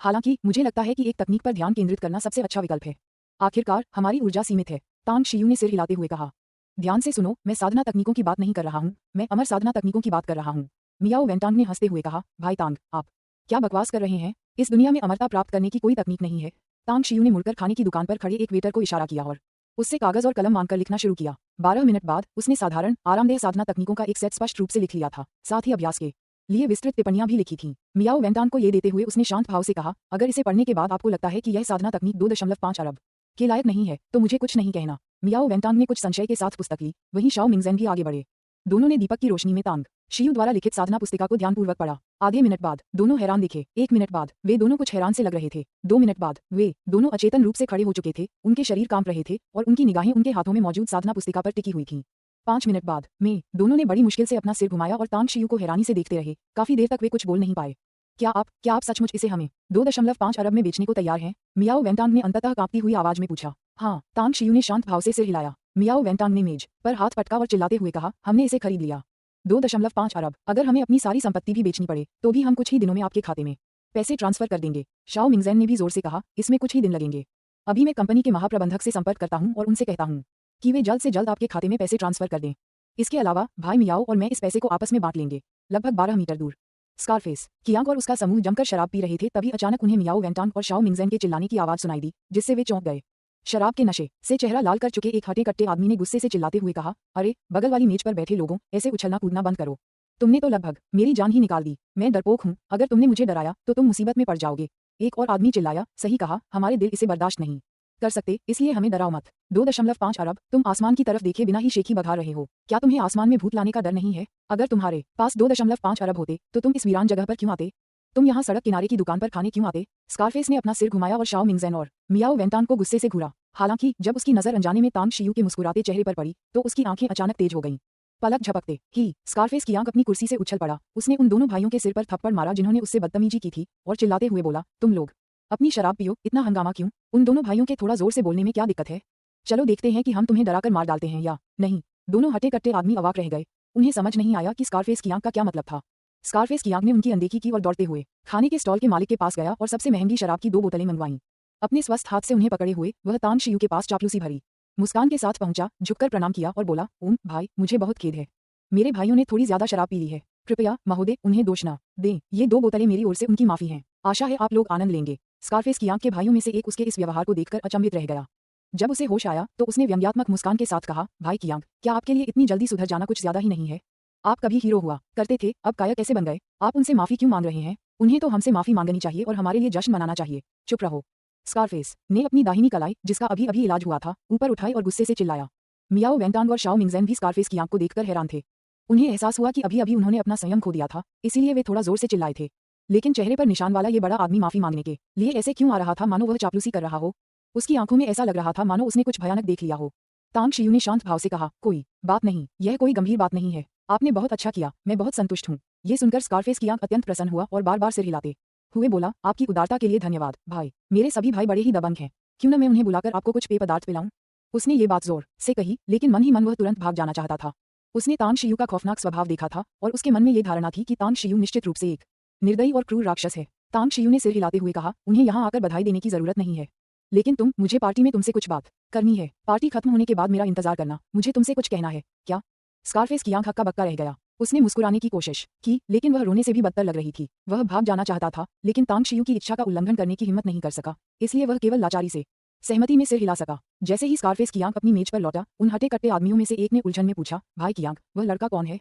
हालांकि मुझे लगता है कि एक तकनीक पर ध्यान केंद्रित करना सबसे अच्छा विकल्प है। आखिरकार हमारी ऊर्जा सीमित है। तांग शियू ने सिर हिलाते हुए कहा, ध्यान से सुनो, मैं साधना तकनीकों की बात नहीं कर रहा हूँ, मैं अमर साधना तकनीकों की बात कर रहा हूँ। मियाओ वेंटांग ने हंसते हुए कहा, भाई तांग, आप क्या बकवास कर रहे हैं? इस दुनिया में अमरता प्राप्त करने की कोई तकनीक नहीं है। तांग शियू ने मुड़कर खाने की दुकान पर खड़े एक वेटर को इशारा किया और उससे कागज और कलम मांगकर लिखना शुरू किया। 12 मिनट बाद उसने साधारण आरामदेह साधना तकनीकों का एक सेट स्पष्ट रूप से लिख लिया था, साथ ही अभ्यास के लिए विस्तृत टिप्पणियां भी लिखी थीं। मियाओ वेंटांग को ये देते हुए उसने शांत भाव से कहा, अगर इसे पढ़ने के बाद आपको लगता है कि यह साधना तकनीक 2.5 अरब के लायक नहीं है, तो मुझे कुछ नहीं कहना। मियाओ वेंटांग ने कुछ संशय के साथ पुस्तक ली, वहीं शाओ मिंगजेन भी आगे बढ़े। दोनों ने दीपक की रोशनी में तांग शियू द्वारा लिखित साधना पुस्तिका को ध्यानपूर्वक पढ़ा। आधे मिनट बाद दोनों हैरान दिखे। 1 मिनट बाद वे दोनों कुछ हैरान से लग रहे थे। 2 मिनट बाद वे दोनों अचेतन रूप से खड़े हो चुके थे, उनके शरीर कांप रहे थे और उनकी निगाहें उनके हाथों में मौजूद साधना पुस्तिका पर टिकी हुई थीं। 5 मिनट बाद में दोनों ने बड़ी मुश्किल से अपना सिर घुमाया और तांग शियू को हैरानी से देखते रहे। काफी देर तक वे कुछ बोल नहीं पाए। क्या आप सचमुच इसे हमें 2.5 अरब में बेचने को तैयार हैं? मियाओ वेंटांग ने अंततः कांपती हुई आवाज में पूछा। हाँ, तांग शियू ने शांत भाव से सिर हिलाया। मियाओ वेंटांग ने मेज पर हाथ पटका और चिल्लाते हुए कहा, हमने इसे खरीद लिया। 2.5 अरब। अगर हमें अपनी सारी संपत्ति भी बेचनी पड़े तो भी हम कुछ ही दिनों में आपके खाते में पैसे ट्रांसफर कर देंगे। शाओ मिंगजेन ने भी जोर से कहा, इसमें कुछ ही दिन लगेंगे। अभी मैं कंपनी के महाप्रबंधक से संपर्क करता हूँ और उनसे कहता हूँ कि वे जल्द से जल्द आपके खाते में पैसे ट्रांसफर कर दें। इसके अलावा भाई मियाओ और मैं इस पैसे को आपस में बांट लेंगे। लगभग 12 मीटर दूर स्कारफेस, कियांग और उसका समूह जमकर शराब पी रहे थे, तभी अचानक उन्हें मियाओ वेंटांग और शाओ मिंगजेन के चिल्लाने की आवाज सुनाई दी, जिससे वे चौंक गए। शराब के नशे से चेहरा लाल कर चुके एक हटे कट्टे आदमी ने गुस्से से चिल्लाते हुए कहा, अरे बगल वाली मेज पर बैठे लोगों, ऐसे उछलना कूदना बंद करो। तुमने तो लगभग मेरी जान ही निकाल दी। मैं डरपोक हूँ, अगर तुमने मुझे डराया तो तुम मुसीबत में पड़ जाओगे। एक और आदमी चिल्लाया, सही कहा, हमारे दिल इसे बर्दाश्त नहीं कर सकते, इसलिए हमें डराओ मत। 2.5 अरब। तुम आसमान की तरफ देखे बिना ही शेखी बघार रहे हो। क्या तुम्हें आसमान में भूत लाने का डर नहीं है? अगर तुम्हारे पास 2.5 अरब होते तो तुम इस वीरान जगह पर क्यों आते? तुम यहाँ सड़क किनारे की दुकान पर खाने क्यों आते? स्कारफेस ने अपना सिर घुमाया और शाओ मिंगजेन और मियाओ वेंटांग को गुस्से से घूरा। हालांकि जब उसकी नजर अनजाने में तांग शियू के मुस्कुराते चेहरे पर पड़ी तो उसकी आंखें अचानक तेज हो गईं। पलक झपकते ही स्कारफेस की आंख अपनी कुर्सी से उछल पड़ा। उसने उन दोनों भाइयों के सिर पर थप्पड़ मारा जिन्होंने उससे बदतमीजी की थी और चिल्लाते हुए बोला, तुम लोग अपनी शराब पियो, इतना हंगामा क्यों? उन दोनों भाइयों के थोड़ा जोर से बोलने में क्या दिक्कत है? चलो देखते हैं कि हम तुम्हें डराकर मार डालते हैं या नहीं। दोनों हटे कट्टे आदमी अवाक रह गए। उन्हें समझ नहीं आया कि स्कारफेस की आंख का क्या मतलब था। स्कारफेस की आंख ने उनकी अनदेखी की और दौड़ते हुए खाने के स्टॉल के मालिक के पास गया और सबसे महंगी शराब की 2 बोतलें मंगवाईं। अपने स्वस्थ हाथ से उन्हें पकड़े हुए वह तांग शियू के पास चापलूसी भरी मुस्कान के साथ पहुंचा, झुककर प्रणाम किया और बोला, भाई, मुझे बहुत खेद है, मेरे भाइयों ने थोड़ी ज्यादा शराब पी ली है। कृपया महोदय उन्हें दोष न दें, ये 2 बोतलें मेरी ओर से उनकी माफी हैं। आशा है आप लोग आनंद लेंगे। स्कारफेस की आंख के भाइयों में से एक उसके इस व्यवहार को देखकर अचंभित रह गया। जब उसे होश आया तो उसने व्यंग्यात्मक मुस्कान के साथ कहा, भाई कियांग, क्या आपके लिए इतनी जल्दी सुधर जाना कुछ ज्यादा ही नहीं है? आप कभी हीरो हुआ करते थे, अब काया कैसे बन गए? आप उनसे माफी क्यों मांग रहे हैं? उन्हें तो हमसे माफी मांगनी चाहिए और हमारे लिए जश्न मनाना चाहिए। चुप रहो। स्कारफेस ने अपनी दाहिनी कलाई, जिसका अभी अभी इलाज हुआ था, ऊपर उठाई और गुस्से से चिल्लाया। मियाओ वेंटांग और शाओ मिंगजेन भी स्कारफेस की आंख को देखकर हैरान थे। उन्हें एहसास हुआ कि अभी अभी उन्होंने अपना संयम खो दिया था, इसीलिए वे थोड़ा जोर से चिल्लाए थे। लेकिन चेहरे पर निशान वाला ये बड़ा आदमी माफी मांगने के लिए ऐसे क्यों आ रहा था, मानो वह चापलूसी कर रहा हो। उसकी आंखों में ऐसा लग रहा था मानो उसने कुछ भयानक देख लिया हो। तांग शियू ने शांत भाव से कहा, कोई बात नहीं, यह कोई गंभीर बात नहीं है। आपने बहुत अच्छा किया, मैं बहुत संतुष्ट हूँ। ये सुनकर स्कारफेस की आंख अत्यंत प्रसन्न हुआ और बार बार सिर हिलाते हुए बोला, आपकी उदारता के लिए धन्यवाद भाई। मेरे सभी भाई बड़े ही दबंग हैं, क्यों न मैं उन्हें बुलाकर आपको कुछ पेय पदार्थ पिलाऊं? उसने ये बात जोर से कही, लेकिन मन ही मन वह तुरंत भाग जाना चाहता था। उसने तांग शियू का खौफनाक स्वभाव देखा था और उसके मन में ये धारणा थी कि तांग शियू निश्चित रूप से एक निर्दयी और क्रूर राक्षस है। तांग शियू ने सिर हिलाते हुए कहा, उन्हें यहाँ आकर बधाई देने की जरूरत नहीं है, लेकिन मुझे पार्टी में तुमसे कुछ बात करनी है। पार्टी खत्म होने के बाद मेरा इंतजार करना, मुझे तुमसे कुछ कहना है। क्या? स्कारफेस की आंख हक्का बक्का रह गया। उसने मुस्कुराने की कोशिश की, लेकिन वह रोने से भी बदतर लग रही थी। वह भाग जाना चाहता था, लेकिन तांग शियू की इच्छा का उल्लंघन करने की हिम्मत नहीं कर सका, इसलिए वह केवल लाचारी से सहमति में सिर हिला सका। जैसे ही स्कारफेस की आंख अपनी मेज पर लौटा, उन हटे कट्टे आदमियों में से एक ने उलझन में पूछा, भाई की आंख, वह लड़का कौन है?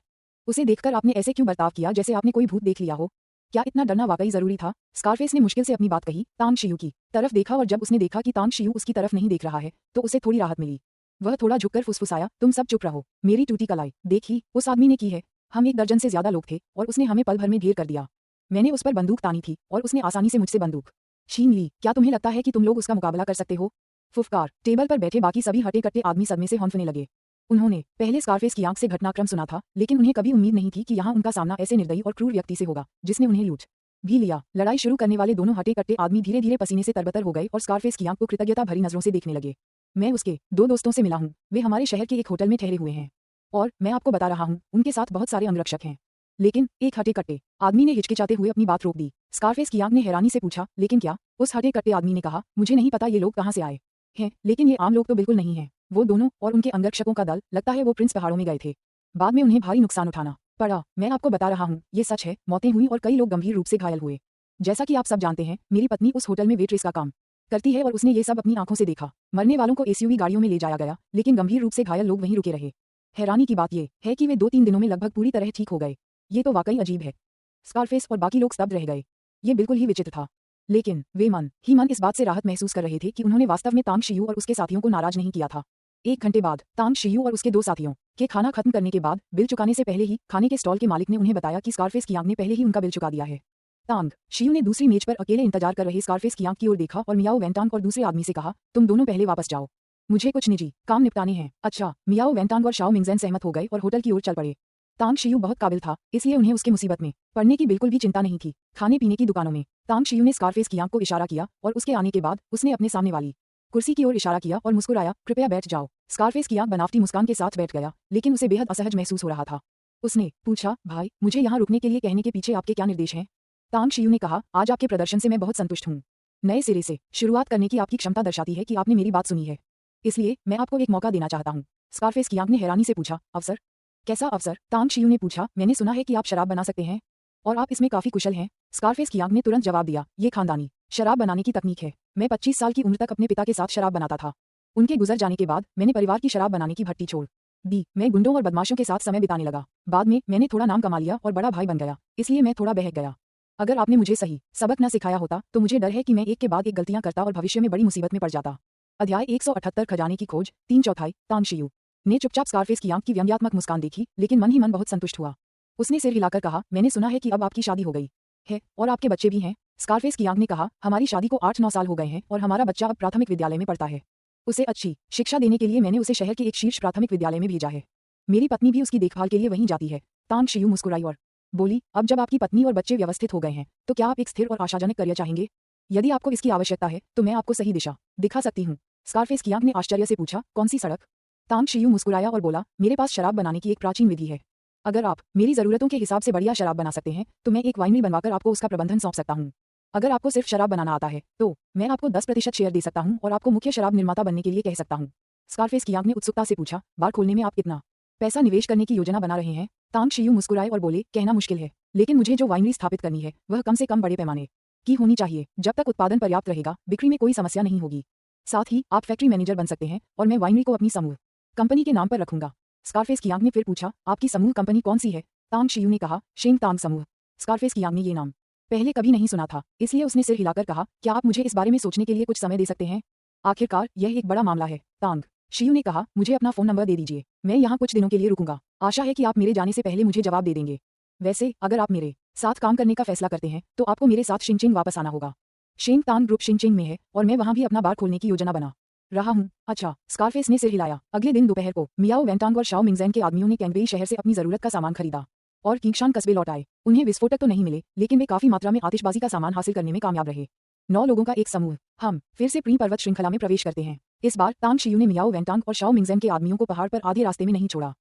उसे देखकर आपने ऐसे क्यों बर्ताव किया जैसे आपने कोई भूत देख लिया हो? क्या इतना डरना वाकई जरूरी था? स्कारफेस ने मुश्किल से अपनी बात कही। तांग शियू की तरफ देखा और जब उसने देखा कि तांग शियू उसकी तरफ नहीं देख रहा है, तो उसे थोड़ी राहत मिली। वह थोड़ा झुककर फुसफुसाया, तुम सब चुप रहो, मेरी टूटी कलाई देखी उस आदमी ने की है। हम 1 दर्जन से ज्यादा लोग थे और उसने हमें पल भर में ढेर कर दिया। मैंने उस पर बंदूक तानी थी और उसने आसानी से मुझसे बंदूक छीन ली। क्या तुम्हें लगता है कि तुम लोग उसका मुकाबला कर सकते हो? फुफकार। टेबल पर बैठे बाकी सभी हटे कट्टे आदमी सदमे से हौंफने लगे। उन्होंने पहले स्कारफेस की आंख से घटनाक्रम सुना था, लेकिन उन्हें कभी उम्मीद नहीं थी कि यहाँ उनका सामना ऐसे निर्दयी और क्रूर व्यक्ति से होगा, जिसने उन्हें लूट भी लिया। लड़ाई शुरू करने वाले दोनों हटे कट्टे आदमी धीरे धीरे पसीने से तरबतर हो गए और स्कारफेस की आंख को कृतज्ञता भरी नजरों से देखने लगे। मैं उसके 2 दोस्तों से मिला हूँ, वे हमारे शहर के एक होटल में ठहरे हुए हैं और मैं आपको बता रहा हूँ, उनके साथ बहुत सारे अंगरक्षक हैं। लेकिन एक हटे कट्टे आदमी ने हिचकिचाते हुए अपनी बात रोक दी। स्कारफेस की आंख ने हैरानी से पूछा, लेकिन क्या? उस हटे कट्टे आदमी ने कहा, मुझे नहीं पता ये लोग कहाँ से आए हैं, लेकिन ये आम लोग तो बिल्कुल नहीं हैं। वो दोनों और उनके अंगरक्षकों का दल, लगता है वो प्रिंस पहाड़ों में गए थे। बाद में उन्हें भारी नुकसान उठाना पड़ा। मैं आपको बता रहा हूँ, ये सच है, मौतें हुई और कई लोग गंभीर रूप से घायल हुए। जैसा कि आप सब जानते हैं, मेरी पत्नी उस होटल में वेट्रेस का काम करती है और उसने ये सब अपनी आंखों से देखा। मरने वालों को एसयूवी गाड़ियों में ले जाया गया, लेकिन गंभीर रूप से घायल लोग वहीं रुके रहे। हैरानी की बात ये है कि वे 2-3 दिनों में लगभग पूरी तरह ठीक हो गए। ये तो वाकई अजीब है। स्कारफेस और बाकी लोग स्तब्ध रह गए। ये बिल्कुल ही विचित्र था, लेकिन वे मन ही मन इस बात से राहत महसूस कर रहे थे कि उन्होंने वास्तव में तांग शियू और उसके साथियों को नाराज नहीं किया था। 1 घंटे बाद तांग शियू और उसके 2 साथियों के खाना खत्म करने के बाद बिल चुकाने से पहले ही खाने के स्टॉल के मालिक ने उन्हें बताया कि स्कारफेस की आंख ने पहले ही उनका बिल चुका दिया है। तांग शियू ने दूसरी मेज पर अकेले इंतजार कर रहे स्कारफेस की आंख की ओर देखा और मियाओ वेंटांग और दूसरे आदमी से कहा, तुम दोनों पहले वापस जाओ, मुझे कुछ निजी काम निपटाने हैं। अच्छा। मियाओ वेंटांग और शाओ मिंगजेन सहमत हो गए और होटल की ओर चल पड़े। तांग शियू बहुत काबिल था, इसलिए उन्हें उसके मुसीबत में पड़ने की बिल्कुल भी चिंता नहीं थी। खाने पीने की दुकानों में तांग शियू ने स्कारफेस की आंख को इशारा किया और उसके आने के बाद उसने अपने सामने वाली कुर्सी की ओर इशारा किया और मुस्कुराया, कृपया बैठ जाओ। स्कारफेस की आंख बनावटी मुस्कान के साथ बैठ गया, लेकिन उसे बेहद असहज महसूस हो रहा था। उसने पूछा, भाई, मुझे यहाँ रुकने के लिए कहने के पीछे आपके क्या निर्देश हैं? तांग शियू ने कहा, आज आपके प्रदर्शन से मैं बहुत संतुष्ट हूँ। नए सिरे से शुरुआत करने की आपकी क्षमता दर्शाती है कि आपने मेरी बात सुनी है, इसलिए मैं आपको एक मौका देना चाहता हूँ। स्कारफेस की आंख ने हैरानी से पूछा, अवसर? कैसा अवसर? तांग शियू ने पूछा, मैंने सुना है कि आप शराब बना सकते हैं और आप इसमें काफी कुशल हैं। स्कारफेस की आंख ने तुरंत जवाब दिया, ये खानदानी शराब बनाने की तकनीक है। मैं 25 साल की उम्र तक अपने पिता के साथ शराब बनाता था। उनके गुजर जाने के बाद मैंने परिवार की शराब बनाने की भट्टी छोड़ दी। मैं गुंडों और बदमाशों के साथ समय बिताने लगा। बाद में मैंने थोड़ा नाम कमा लिया और बड़ा भाई बन गया, इसलिए मैं थोड़ा बहक गया। अगर आपने मुझे सही सबक न सिखाया होता तो मुझे डर है कि मैं एक के बाद एक गलतियां करता और भविष्य में बड़ी मुसीबत में पड़ जाता। अध्याय 178 खजाने की खोज 3/4। तांग शियू ने चुपचाप स्कारफेस की आंख की व्यंग्यात्मक मुस्कान देखी, लेकिन मन ही मन बहुत संतुष्ट हुआ। उसने सिर हिलाकर कहा, मैंने सुना है कि अब आपकी शादी हो गई है और आपके बच्चे भी हैं। स्कारफेस की आंख ने कहा, हमारी शादी को 8-9 साल हो गए हैं और हमारा बच्चा अब प्राथमिक विद्यालय में पढ़ता है। उसे अच्छी शिक्षा देने के लिए मैंने उसे शहर के एक शीर्ष प्राथमिक विद्यालय में भेजा है। मेरी पत्नी भी उसकी देखभाल के लिए वहीं जाती है। तांग शियू मुस्कुराई और बोली, अब जब आपकी पत्नी और बच्चे व्यवस्थित हो गए हैं, तो क्या आप एक स्थिर और आशाजनक करियर चाहेंगे? यदि आपको इसकी आवश्यकता है तो मैं आपको सही दिशा दिखा सकती हूँ। स्कारफेस की आंख ने आश्चर्य से पूछा, कौन सी सड़क? तांग शियू मुस्कुराया और बोला, मेरे पास शराब बनाने की एक प्राचीन विधि है। अगर आप मेरी जरूरतों के हिसाब से बढ़िया शराब बना सकते हैं तो मैं एक वाइनरी बनवाकर आपको उसका प्रबंधन सौंप सकता हूँ। अगर आपको सिर्फ शराब बनाना आता है तो मैं आपको 10% शेयर दे सकता हूँ और आपको मुख्य शराब निर्माता बनने के लिए कह सकता हूँ। स्कारफेस की आंख ने उत्सुकता से पूछा, बार खोलने में आप कितना पैसा निवेश करने की योजना बना रहे हैं? तांग शियू मुस्कुराए और बोले, कहना मुश्किल है, लेकिन मुझे जो वाइनरी स्थापित करनी है वह कम से कम बड़े पैमाने की होनी चाहिए। जब तक उत्पादन पर्याप्त रहेगा, बिक्री में कोई समस्या नहीं होगी। साथ ही आप फैक्ट्री मैनेजर बन सकते हैं और मैं वाइनरी को अपनी समूह कंपनी के नाम पर रखूंगा। स्कारफेस की आंख ने फिर पूछा, आपकी समूह कंपनी कौन सी है? तांग शियू ने कहा, शेंग तांग समूह। स्कारफेस की आंख ने ये नाम पहले कभी नहीं सुना था, इसलिए उसने सिर हिलाकर कहा, क्या आप मुझे इस बारे में सोचने के लिए कुछ समय दे सकते हैं? आखिरकार यह एक बड़ा मामला है। तांग शियू ने कहा, मुझे अपना फोन नंबर दे दीजिए, मैं यहाँ कुछ दिनों के लिए रुकूंगा। आशा है कि आप मेरे जाने से पहले मुझे जवाब दे देंगे। वैसे अगर आप मेरे साथ काम करने का फैसला करते हैं तो आपको मेरे साथ शिंगचिंग वापस आना होगा। शेंग तांग ग्रुप शिंगचिंग में है और मैं वहाँ भी अपना बार खोलने की योजना बना रहा हूँ। अच्छा। स्कारफेस ने सिर हिलाया। अगले दिन दोपहर को मियाओ वेंटांग और शाओ मिंगजेन के आदमियों ने कैंगबेई शहर से अपनी जरूरत का सामान खरीदा और किंगशान कस्बे लौट आए। उन्हें विस्फोटक तो नहीं मिले, लेकिन वे काफी मात्रा में आतिशबाजी का सामान हासिल करने में कामयाब रहे। 9 लोगों का एक समूह। हम फिर से प्री पर्वत श्रृंखला में प्रवेश करते हैं। इस बार तांग शियू ने मियाओ वेंटांग और शाओ मिंगजेन के आदमियों को पहाड़ पर आधे रास्ते में नहीं छोड़ा।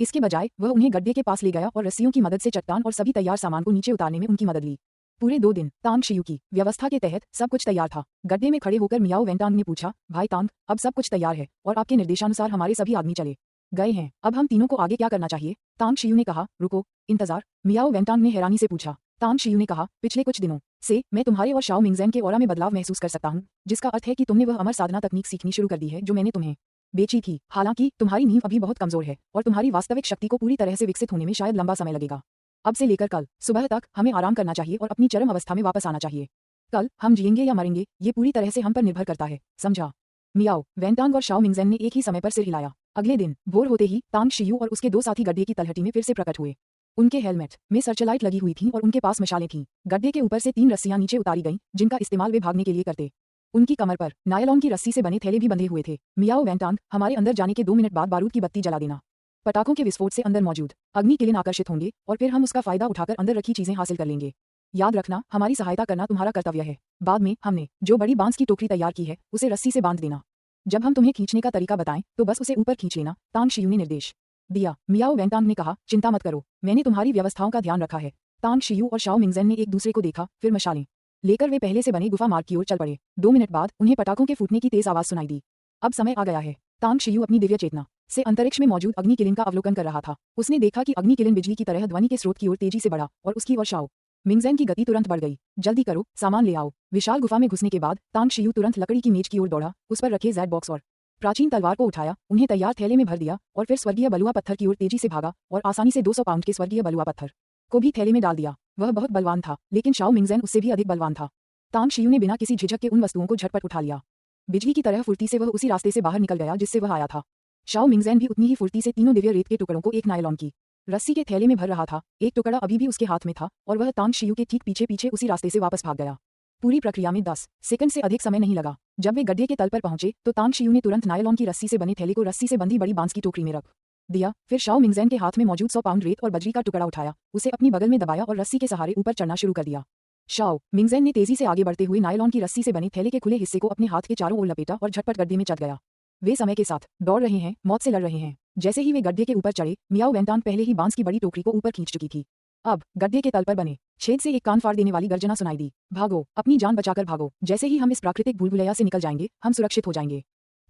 इसके बजाय वह उन्हें गड्ढे के पास ले गया और रस्सियों की मदद से चट्टान और सभी तैयार सामान को नीचे उतारने में उनकी मदद ली। पूरे 2 दिन तांग शियू की व्यवस्था के तहत सब कुछ तैयार था। गड्ढे में खड़े होकर मियाओ वेंटांग ने पूछा, भाई तांग, अब सब कुछ तैयार है और आपके निर्देशानुसार हमारे सभी आदमी चले गए हैं, अब हम तीनों को आगे क्या करना चाहिए? तांग शियू ने कहा, रुको, इंतजार। मियाओ वेंटांग ने हैरानी से पूछा। तांग शियू ने कहा, पिछले कुछ दिनों से मैं तुम्हारे और शाओ मिंगज़ेन के ऑरा में बदलाव महसूस कर सकता हूँ, जिसका अर्थ है कि तुमने वह अमर साधना तकनीक सीखनी शुरू कर दी है जो मैंने तुम्हें बेची थी। हालांकि तुम्हारी नींव अभी बहुत कमजोर है और तुम्हारी वास्तविक शक्ति को पूरी तरह से विकसित होने में शायद लंबा समय लगेगा। अब से लेकर कल सुबह तक हमें आराम करना चाहिए और अपनी चरम अवस्था में वापस आना चाहिए। कल हम जिएंगे या मरेंगे ये पूरी तरह से हम पर निर्भर करता है, समझा? मियाओ वेंटांग और शाओ मिंगज़ेन ने एक ही समय पर सिर हिलाया। अगले दिन भोर होते ही तांग शियू और उसके 2 साथी गड्ढे की तलहटी में फिर से प्रकट हुए। उनके हेलमेट में सर्चलाइट लगी हुई थी और उनके पास मशालें थीं। गड्ढे के ऊपर से 3 रस्सियां नीचे उतारी गईं, जिनका इस्तेमाल वे भागने के लिए करते। उनकी कमर पर नायलॉन की रस्सी से बने थैले भी बंधे हुए थे। मियाओ वेंटांग, हमारे अंदर जाने के 2 मिनट बाद बारूद की बत्ती जला देना। पटाखों के विस्फोट से अंदर मौजूद अग्नि किरण आकर्षित होंगे और फिर हम उसका फायदा उठाकर अंदर रखी चीजें हासिल कर लेंगे। याद रखना, हमारी सहायता करना तुम्हारा कर्तव्य है। बाद में हमने जो बड़ी बांस की टोकरी तैयार की है उसे रस्सी से बांध देना। जब हम तुम्हें खींचने का तरीका बताएं तो बस उसे ऊपर खींच लेना, तांग शियू ने निर्देश दिया। मियाओ वेंटांग ने कहा, चिंता मत करो, मैंने तुम्हारी व्यवस्थाओं का ध्यान रखा है। तांग शियू और शाओ मिंगज़ेन ने एक दूसरे को देखा, फिर मशालें लेकर वे पहले से बने गुफा मार्ग की ओर चल पड़े। 2 मिनट बाद उन्हें पटाखों के फूटने की तेज आवाज सुनाई दी। अब समय आ गया है। तांग शियू अपनी दिव्य चेतना से अंतरिक्ष में मौजूद अग्नि किरण का अवलोकन कर रहा था। उसने देखा कि अग्नि किरण बिजली की तरह ध्वनि के स्रोत की ओर तेजी से बढ़ा और उसकी और शाओ मिंगज़ेन की गति तुरंत बढ़ गई। जल्दी करो, सामान ले आओ। विशाल गुफा में घुसने के बाद तांग शियू तुरंत लकड़ी की मेज की ओर दौड़ा, उस पर रखे ज़ेड बॉक्स और प्राचीन तलवार को उठाया, उन्हें तैयार थैले में भर दिया और फिर स्वर्गीय बलुआ पत्थर की ओर तेजी से भागा और आसानी से 200 पाउंड के स्वर्गीय बलुआ पत्थर को भी थैले में डाल दिया। वह बहुत बलवान था, लेकिन शाओ मिंगज़ेन उससे भी अधिक बलवान था। तांग शियू ने बिना किसी झिझक के उन वस्तुओं को झटपट उठा लिया। बिजली की तरह फुर्ती से वह उसी रास्ते से बाहर निकल गया जिससे वह आया था। शाओ मिंगज़ेन भी उतनी ही फुर्ती से तीनों दिव्य रेत के टुकड़ों को एक नायलॉन की रस्सी के थैले में भर रहा था। एक टुकड़ा अभी भी उसके हाथ में था और वह तांग शियू के ठीक पीछे पीछे उसी रास्ते से वापस भाग गया। पूरी प्रक्रिया में 10 सेकंड से अधिक समय नहीं लगा। जब वे गड्ढे के तल पर पहुंचे तो तांग शियू ने तुरंत नायलॉन की रस्सी से बने थैले को रस्सी से बंधी बड़ी बांस की टोकरी में रख दिया। फिर शाओ मिंगज़ेन के हाथ में मौजूद 100 पाउंड रेत और बजरी का टुकड़ा उठाया, उसे अपनी बगल में दबाया और रस्सी के सहारे ऊपर चढ़ना शुरू कर दिया। शाओ मिंगज़ेन ने तेजी से आगे बढ़ते हुए नायलॉन की रस्सी से बने थैले के खुले हिस्से को अपने हाथ के चारों ओर लपेटा और झटपट गड्ढे में चढ़ गया। वे समय के साथ दौड़ रहे हैं, मौत से लड़ रहे हैं। जैसे ही वे गड्ढे के ऊपर चढ़े, मियाओ वेंटांग पहले ही बांस की बड़ी टोकरी को ऊपर खींच चुकी थी। अब गड्ढे के तल पर बने छेद से एक कान फाड़ देने वाली गर्जना सुनाई दी। भागो, अपनी जान बचाकर भागो, जैसे ही हम इस प्राकृतिक भूलभुलैया से निकल जाएंगे हम सुरक्षित हो जाएंगे।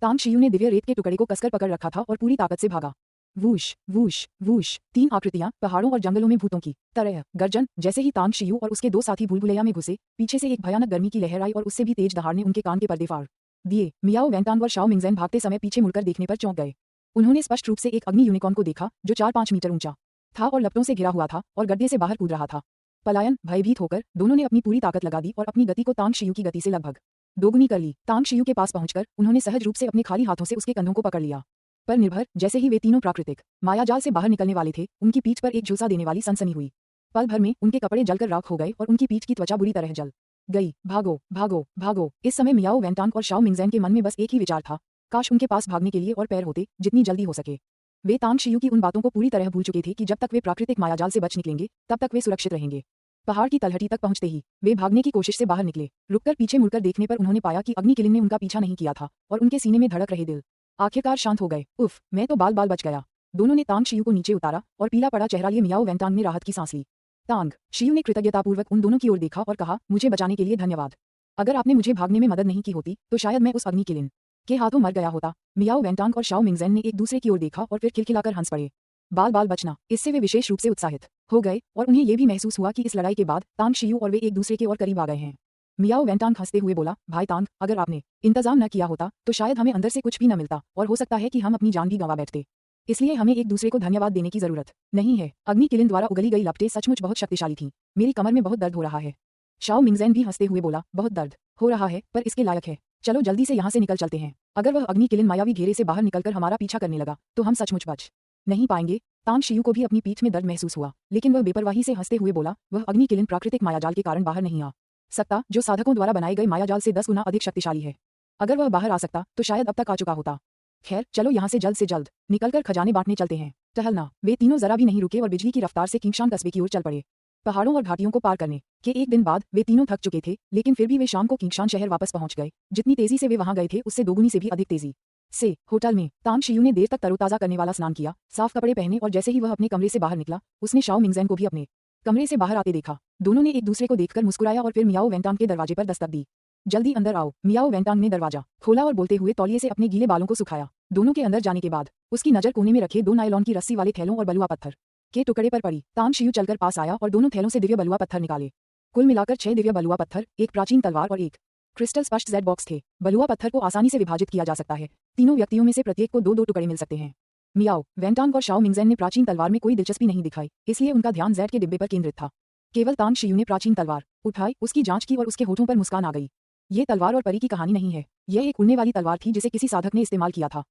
तांग शियू ने दिव्य रेत के टुकड़े को कसकर पकड़ रखा था और पूरी ताकत से भागा। वूश वूश वूश, 3 आकृतियां पहाड़ों और जंगलों में भूतों की तरह गर्जन। जैसे ही तांग शियू और उसके 2 साथी भूलभुलैया में घुसे, पीछे से एक भयानक गर्मी की लहर आई और उससे भी तेज दहाड़ ने उनके कान के पर्दे फाड़ दिए। मियाओ वेंटांग और शाओ मिंगज़ेन भागते समय पीछे मुड़कर देखने पर चौंक गए। उन्होंने स्पष्ट रूप से एक अग्नि यूनिकॉर्न को देखा जो 4-5 मीटर ऊंचा था और लपटों से घिरा हुआ था और गड्ढे से बाहर कूद रहा था। पलायन भयभीत होकर दोनों ने अपनी पूरी ताकत लगा दी और अपनी गति को तांग शियू की गति से लगभग दोगुनी कर ली। तांग शियू के पास पहुंचकर उन्होंने सहज रूप से अपने खाली हाथों से उसके कंधों को पकड़ लिया। पर निर्भर जैसे ही वे तीनों प्राकृतिक मायाजाल से बाहर निकलने वाले थे, उनकी पीठ पर एक झुलसा देने वाली सनसनी हुई। पल भर में उनके कपड़े जलकर राख हो गए और उनकी पीठ की त्वचा बुरी तरह जल गई। भागो भागो भागो। इस समय मियाओ वेंटांग और शाओ मिंगज़ेन के मन में बस एक ही विचार था, काश उनके पास भागने के लिए और पैर होते जितनी जल्दी हो सके। वे तांग शियू की उन बातों को पूरी तरह भूल चुके थे कि जब तक वे प्राकृतिक मायाजाल से बच निकलेंगे तब तक वे सुरक्षित रहेंगे। पहाड़ की तलहटी तक पहुंचते ही वे भागने की कोशिश से बाहर निकले। रुककर पीछे मुड़कर देखने पर उन्होंने पाया कि अग्नि किरण ने उनका पीछा नहीं किया था और उनके सीने में धड़क रहे दिल आखिरकार शांत हो गए। उफ, मैं तो बाल बाल बच गया। दोनों ने तांग शियू को नीचे उतारा और पीला पड़ा चेहरा लिए मियाओ वेंटांग ने राहत की सांस ली। तांग शियू ने कृतज्ञतापूर्वक उन दोनों की ओर देखा और कहा, मुझे बचाने के लिए धन्यवाद। अगर आपने मुझे भागने में मदद नहीं की होती तो शायद मैं उस अग्नि किरण के हाथों मर गया होता। मियाओ वेंटांग और शाओ मिंगज़ेन ने एक दूसरे की ओर देखा और फिर खिलखिलाकर हंस पड़े। बाल बाल बचना, इससे वे विशेष रूप से उत्साहित हो गए और उन्हें यह भी महसूस हुआ कि इस लड़ाई के बाद तांग शियू और वे एक दूसरे के और करीब आ गए हैं। मियाओ वेंटांग हंसते हुए बोला, भाई तांग, अगर आपने इंतजाम न किया होता तो शायद हमें अंदर से कुछ भी न मिलता और हो सकता है कि हम अपनी जान भी गंवा बैठते। इसलिए हमें एक दूसरे को धन्यवाद देने की जरूरत नहीं है। अग्नि किरण द्वारा उगली गई लपटें सचमुच बहुत शक्तिशाली थीं। मेरी कमर में बहुत दर्द हो रहा है। शाओ मिंगज़ेन भी हंसते हुए बोला, बहुत दर्द हो रहा है पर इसके लायक है। चलो जल्दी से यहाँ से निकल चलते हैं। अगर वह अग्नि किरण मायावी घेरे से बाहर निकलकर हमारा पीछा करने लगा तो हम सचमुच बच नहीं पाएंगे। तांग शियू को भी अपनी पीठ में दर्द महसूस हुआ, लेकिन वह बेपरवाही से हंसते हुए बोला, वह अग्नि किरण प्राकृतिक मायाजाल के कारण बाहर नहीं आ सकता, जो साधकों द्वारा बनाए गए मायाजाल से 10 गुना अधिक शक्तिशाली है। अगर वह बाहर आ सकता तो शायद अब तक आ चुका होता। खैर, चलो यहाँ से जल्द निकलकर खजाने बांटने चलते हैं। टहलना। वे तीनों जरा भी नहीं रुके और बिजली की रफ्तार से किंगशान कस्बे की ओर चल पड़े। पहाड़ों और घाटियों को पार करने के एक दिन बाद वे तीनों थक चुके थे, लेकिन फिर भी वे शाम को किंगशान शहर वापस पहुंच गए। जितनी तेजी से वे वहां गए थे उससे दोगुनी से भी अधिक तेजी से होटल में तांग शियू ने देर तक तरोताजा करने वाला स्नान किया, साफ कपड़े पहने और जैसे ही वह अपने कमरे से बाहर निकला उसने शाओ मिंगज़ेन को भी अपने कमरे से बाहर आते देखा। दोनों ने एक दूसरे को देखकर मुस्कुराया और फिर मियाओ वेंटांग के दरवाजे पर दस्तक दी। जल्दी अंदर आओ। मियाओ वेंटांग ने दरवाजा खोला और बोलते हुए तौलिए से अपने गीले बालों को सुखाया। दोनों के अंदर जाने के बाद उसकी नजर कोने में रखे 2 नायलॉन की रस्सी वाले थैलों और बलुआ पत्थर के टुकड़े पर पड़ी। तांग शियू चलकर पास आया और दोनों थैलों से दिव्य बलुआ पत्थर निकाले। कुल मिलाकर 6 दिव्य बलुआ पत्थर, एक प्राचीन तलवार और एक क्रिस्टल स्पष्ट जेड बॉक्स थे। बलुआ पत्थर को आसानी से विभाजित किया जा सकता है। तीनों व्यक्तियों में से प्रत्येक को 2-2 टुकड़े मिल सकते हैं। मियाओ वेंटांग और शाओ मिंगजेन ने प्राचीन तलवार में कोई दिलचस्पी नहीं दिखाई, इसलिए उनका ध्यान जेड के डिब्बे पर केंद्रित था। केवल तांग शियू ने प्राचीन तलवार उठाई, उसकी जांच की और उसके होठों पर मुस्कान आ गई। ये तलवार और परी की कहानी नहीं है, यह एक उड़ने वाली तलवार थी जिसे किसी साधक ने इस्तेमाल किया था।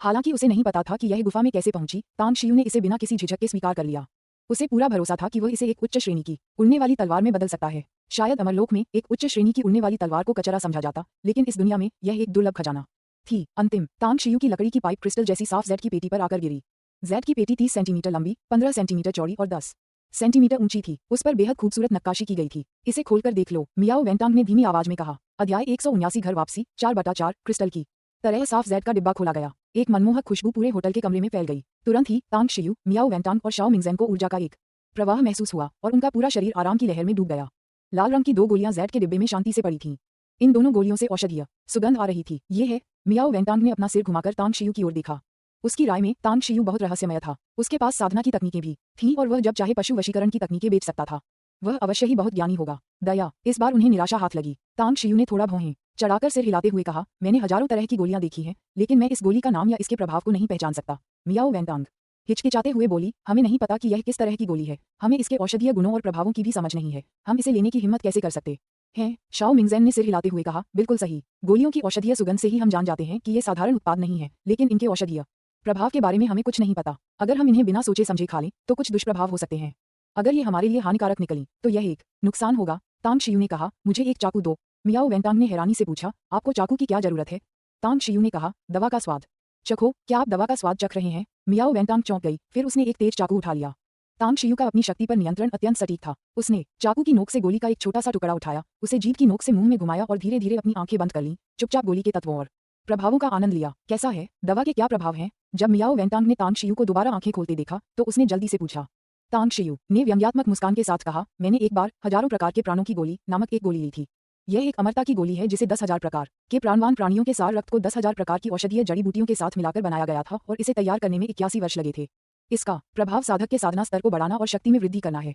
हालांकि उसे नहीं पता था कि यह गुफा में कैसे पहुंची, तांग शियू ने इसे बिना किसी झिझक के स्वीकार कर लिया। उसे पूरा भरोसा था कि वह इसे एक उच्च श्रेणी की उड़ने वाली तलवार में बदल सकता है। शायद अमरलोक में एक उच्च श्रेणी की उड़ने वाली तलवार को कचरा समझा जाता, लेकिन इस दुनिया में यह एक दुर्लभ खजाना थी। अंतिम तांग शियू की लकड़ी की पाइप क्रिस्टल जैसी साफ जेड की पेटी पर आकर गिरी। जेड की पेटी 30 सेंटीमीटर लंबी, 15 सेंटीमीटर चौड़ी और 10 सेंटीमीटर ऊंची थी। उस पर बेहद खूबसूरत नक्काशी की गई थी। इसे खोलकर देख लो, मियाओ वेंटांग ने धीमी आवाज में कहा। अध्याय 179 घर वापसी 4/4 क्रिस्टल की तरह साफ जेड का डिब्बा खोला गया। एक मनमोहक खुशबू पूरे होटल के कमरे में फैल गई। तुरंत ही तांग शियू, मियाओ वेंटांग और शाओ मिंगजेन को ऊर्जा का एक प्रवाह महसूस हुआ और उनका पूरा शरीर आराम की लहर में डूब गया। लाल रंग की 2 गोलियां जेड के डिब्बे में शांति से पड़ी थीं। इन दोनों गोलियों से औषधीय सुगंध आ रही थी। ये है। मियाओ वेंटांग ने अपना सिर घुमाकर तांग शियू की ओर देखा। उसकी राय में तांग शियू बहुत रहस्यमय था। उसके पास साधना की तकनीकें भी थीं और वह जब चाहे पशु वशीकरण की तकनीकें बेच सकता था। वह अवश्य ही बहुत ज्ञानी होगा। दया, इस बार उन्हें निराशा हाथ लगी। तांग शियू ने थोड़ा भौहें चढ़ाकर सिर हिलाते हुए कहा, मैंने हजारों तरह की गोलियां देखी हैं, लेकिन मैं इस गोली का नाम या इसके प्रभाव को नहीं पहचान सकता। मियाओ वेंटांग हिचकिचाते हुए बोली, हमें नहीं पता कि यह किस तरह की गोली है। हमें इसके औषधीय गुणों और प्रभावों की भी समझ नहीं है। हम इसे लेने की हिम्मत कैसे कर सकते हैं? शाओ मिंगजेन ने सिर हिलाते हुए कहा, बिल्कुल सही। गोलियों की औषधीय सुगंध से ही हम जान जाते हैं कि ये साधारण उत्पाद नहीं है, लेकिन इनके औषधीय प्रभाव के बारे में हमें कुछ नहीं पता। अगर हम इन्हें बिना सोचे समझे खा लें तो कुछ दुष्प्रभाव हो सकते हैं। अगर ये हमारे लिए हानिकारक निकली तो यह एक नुकसान होगा। तांग शियू ने कहा, मुझे एक चाकू दो। मियाओ वेंटांग ने हैरानी से पूछा, आपको चाकू की क्या जरूरत है? तांग शियू ने कहा, दवा का स्वाद चखो। क्या आप दवा का स्वाद चख रहे हैं? मियाओ वेंटांग चौंक गई, फिर उसने एक तेज चाकू उठा लिया। तांग शियू का अपनी शक्ति पर नियंत्रण अत्यंत सटीक था। उसने चाकू की नोक से गोली का एक छोटा सा टुकड़ा उठाया, उसे जीभ की नोक से मुंह में घुमाया और धीरे धीरे अपनी आंखें बंद कर लीं। चुपचाप गोली के तत्वों और प्रभावों का आनंद लिया। कैसा है? दवा के क्या प्रभाव हैं? जब मियाओ वेंटांग ने तांग शियू को दोबारा आंखें खोलते देखा तो उसने जल्दी से पूछा। तांग शियू ने व्यंग्यात्मक मुस्कान के साथ कहा, मैंने एक बार हजारों प्रकार के प्राणों की गोली नामक एक गोली ली थी। यह एक अमरता की गोली है जिसे 10,000 प्रकार के प्राणवान प्राणियों के सार रक्त को 10,000 प्रकार की औषधीय जड़ी बूटियों के साथ मिलाकर बनाया गया था और इसे तैयार करने में 81 वर्ष लगे थे। इसका प्रभाव साधक के साधना स्तर को बढ़ाना और शक्ति में वृद्धि करना है।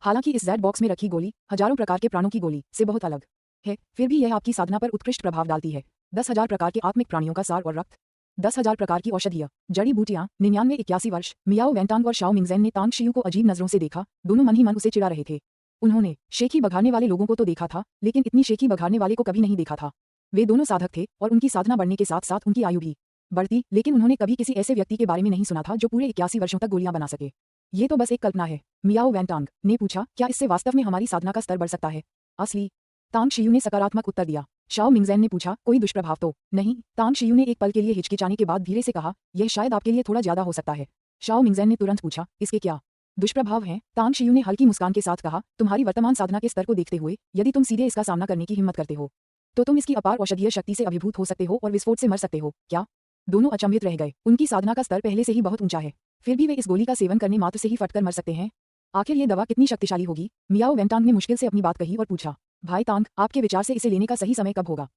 हालांकि इस जेड बॉक्स में रखी गोली हजारों प्रकार के प्राणों की गोली से बहुत अलग है, फिर भी यह आपकी साधना पर उत्कृष्ट प्रभाव डालती है। 10,000 प्रकार के आत्मिक प्राणियों का सार और रक्त, 10,000 प्रकार की औषधीय जड़ी बूटियां, 99 81 वर्ष। मियाओ वेंटांग और शाओ मिंगजेन ने तांग शियू को अजीब नजरों से देखा। दोनों मन ही मन उसे चिढ़ा रहे थे। उन्होंने शेखी बघाड़ने वाले लोगों को तो देखा था, लेकिन इतनी शेखी बघाड़ने वाले को कभी नहीं देखा था। वे दोनों साधक थे और उनकी साधना बढ़ने के साथ साथ उनकी आयु भी बढ़ती, लेकिन उन्होंने कभी किसी ऐसे व्यक्ति के बारे में नहीं सुना था जो पूरे 81 वर्षों तक गोलियां बना सके। ये तो बस एक कल्पना है। मियाओ वेंटांग ने पूछा, क्या इससे वास्तव में हमारी साधना का स्तर बढ़ सकता है? असली? तांग शियू ने सकारात्मक उत्तर दिया। शाओ मिंगजेन ने पूछा, कोई दुष्प्रभाव तो नहीं? तांग शियू ने एक पल के लिए हिचकिचाने के बाद धीरे से कहा, यह शायद आपके लिए थोड़ा ज्यादा हो सकता है। शाओ मिंगजेन ने तुरंत पूछा, इसके क्या दुष्प्रभाव हैं? तांग शियू ने हल्की मुस्कान के साथ कहा, तुम्हारी वर्तमान साधना के स्तर को देखते हुए यदि तुम सीधे इसका सामना करने की हिम्मत करते हो तो तुम इसकी अपार औषधीय शक्ति से अभिभूत हो सकते हो और विस्फोट से मर सकते हो। क्या? दोनों अचंभित रह गए। उनकी साधना का स्तर पहले से ही बहुत ऊंचा है, फिर भी वे इस गोली का सेवन करने मात्र से ही फटकर मर सकते हैं। आखिर ये दवा कितनी शक्तिशाली होगी? मियाओ वेंटांग ने मुश्किल से अपनी बात कही और पूछा, भाई तांग, आपके विचार से इसे लेने का सही समय कब होगा?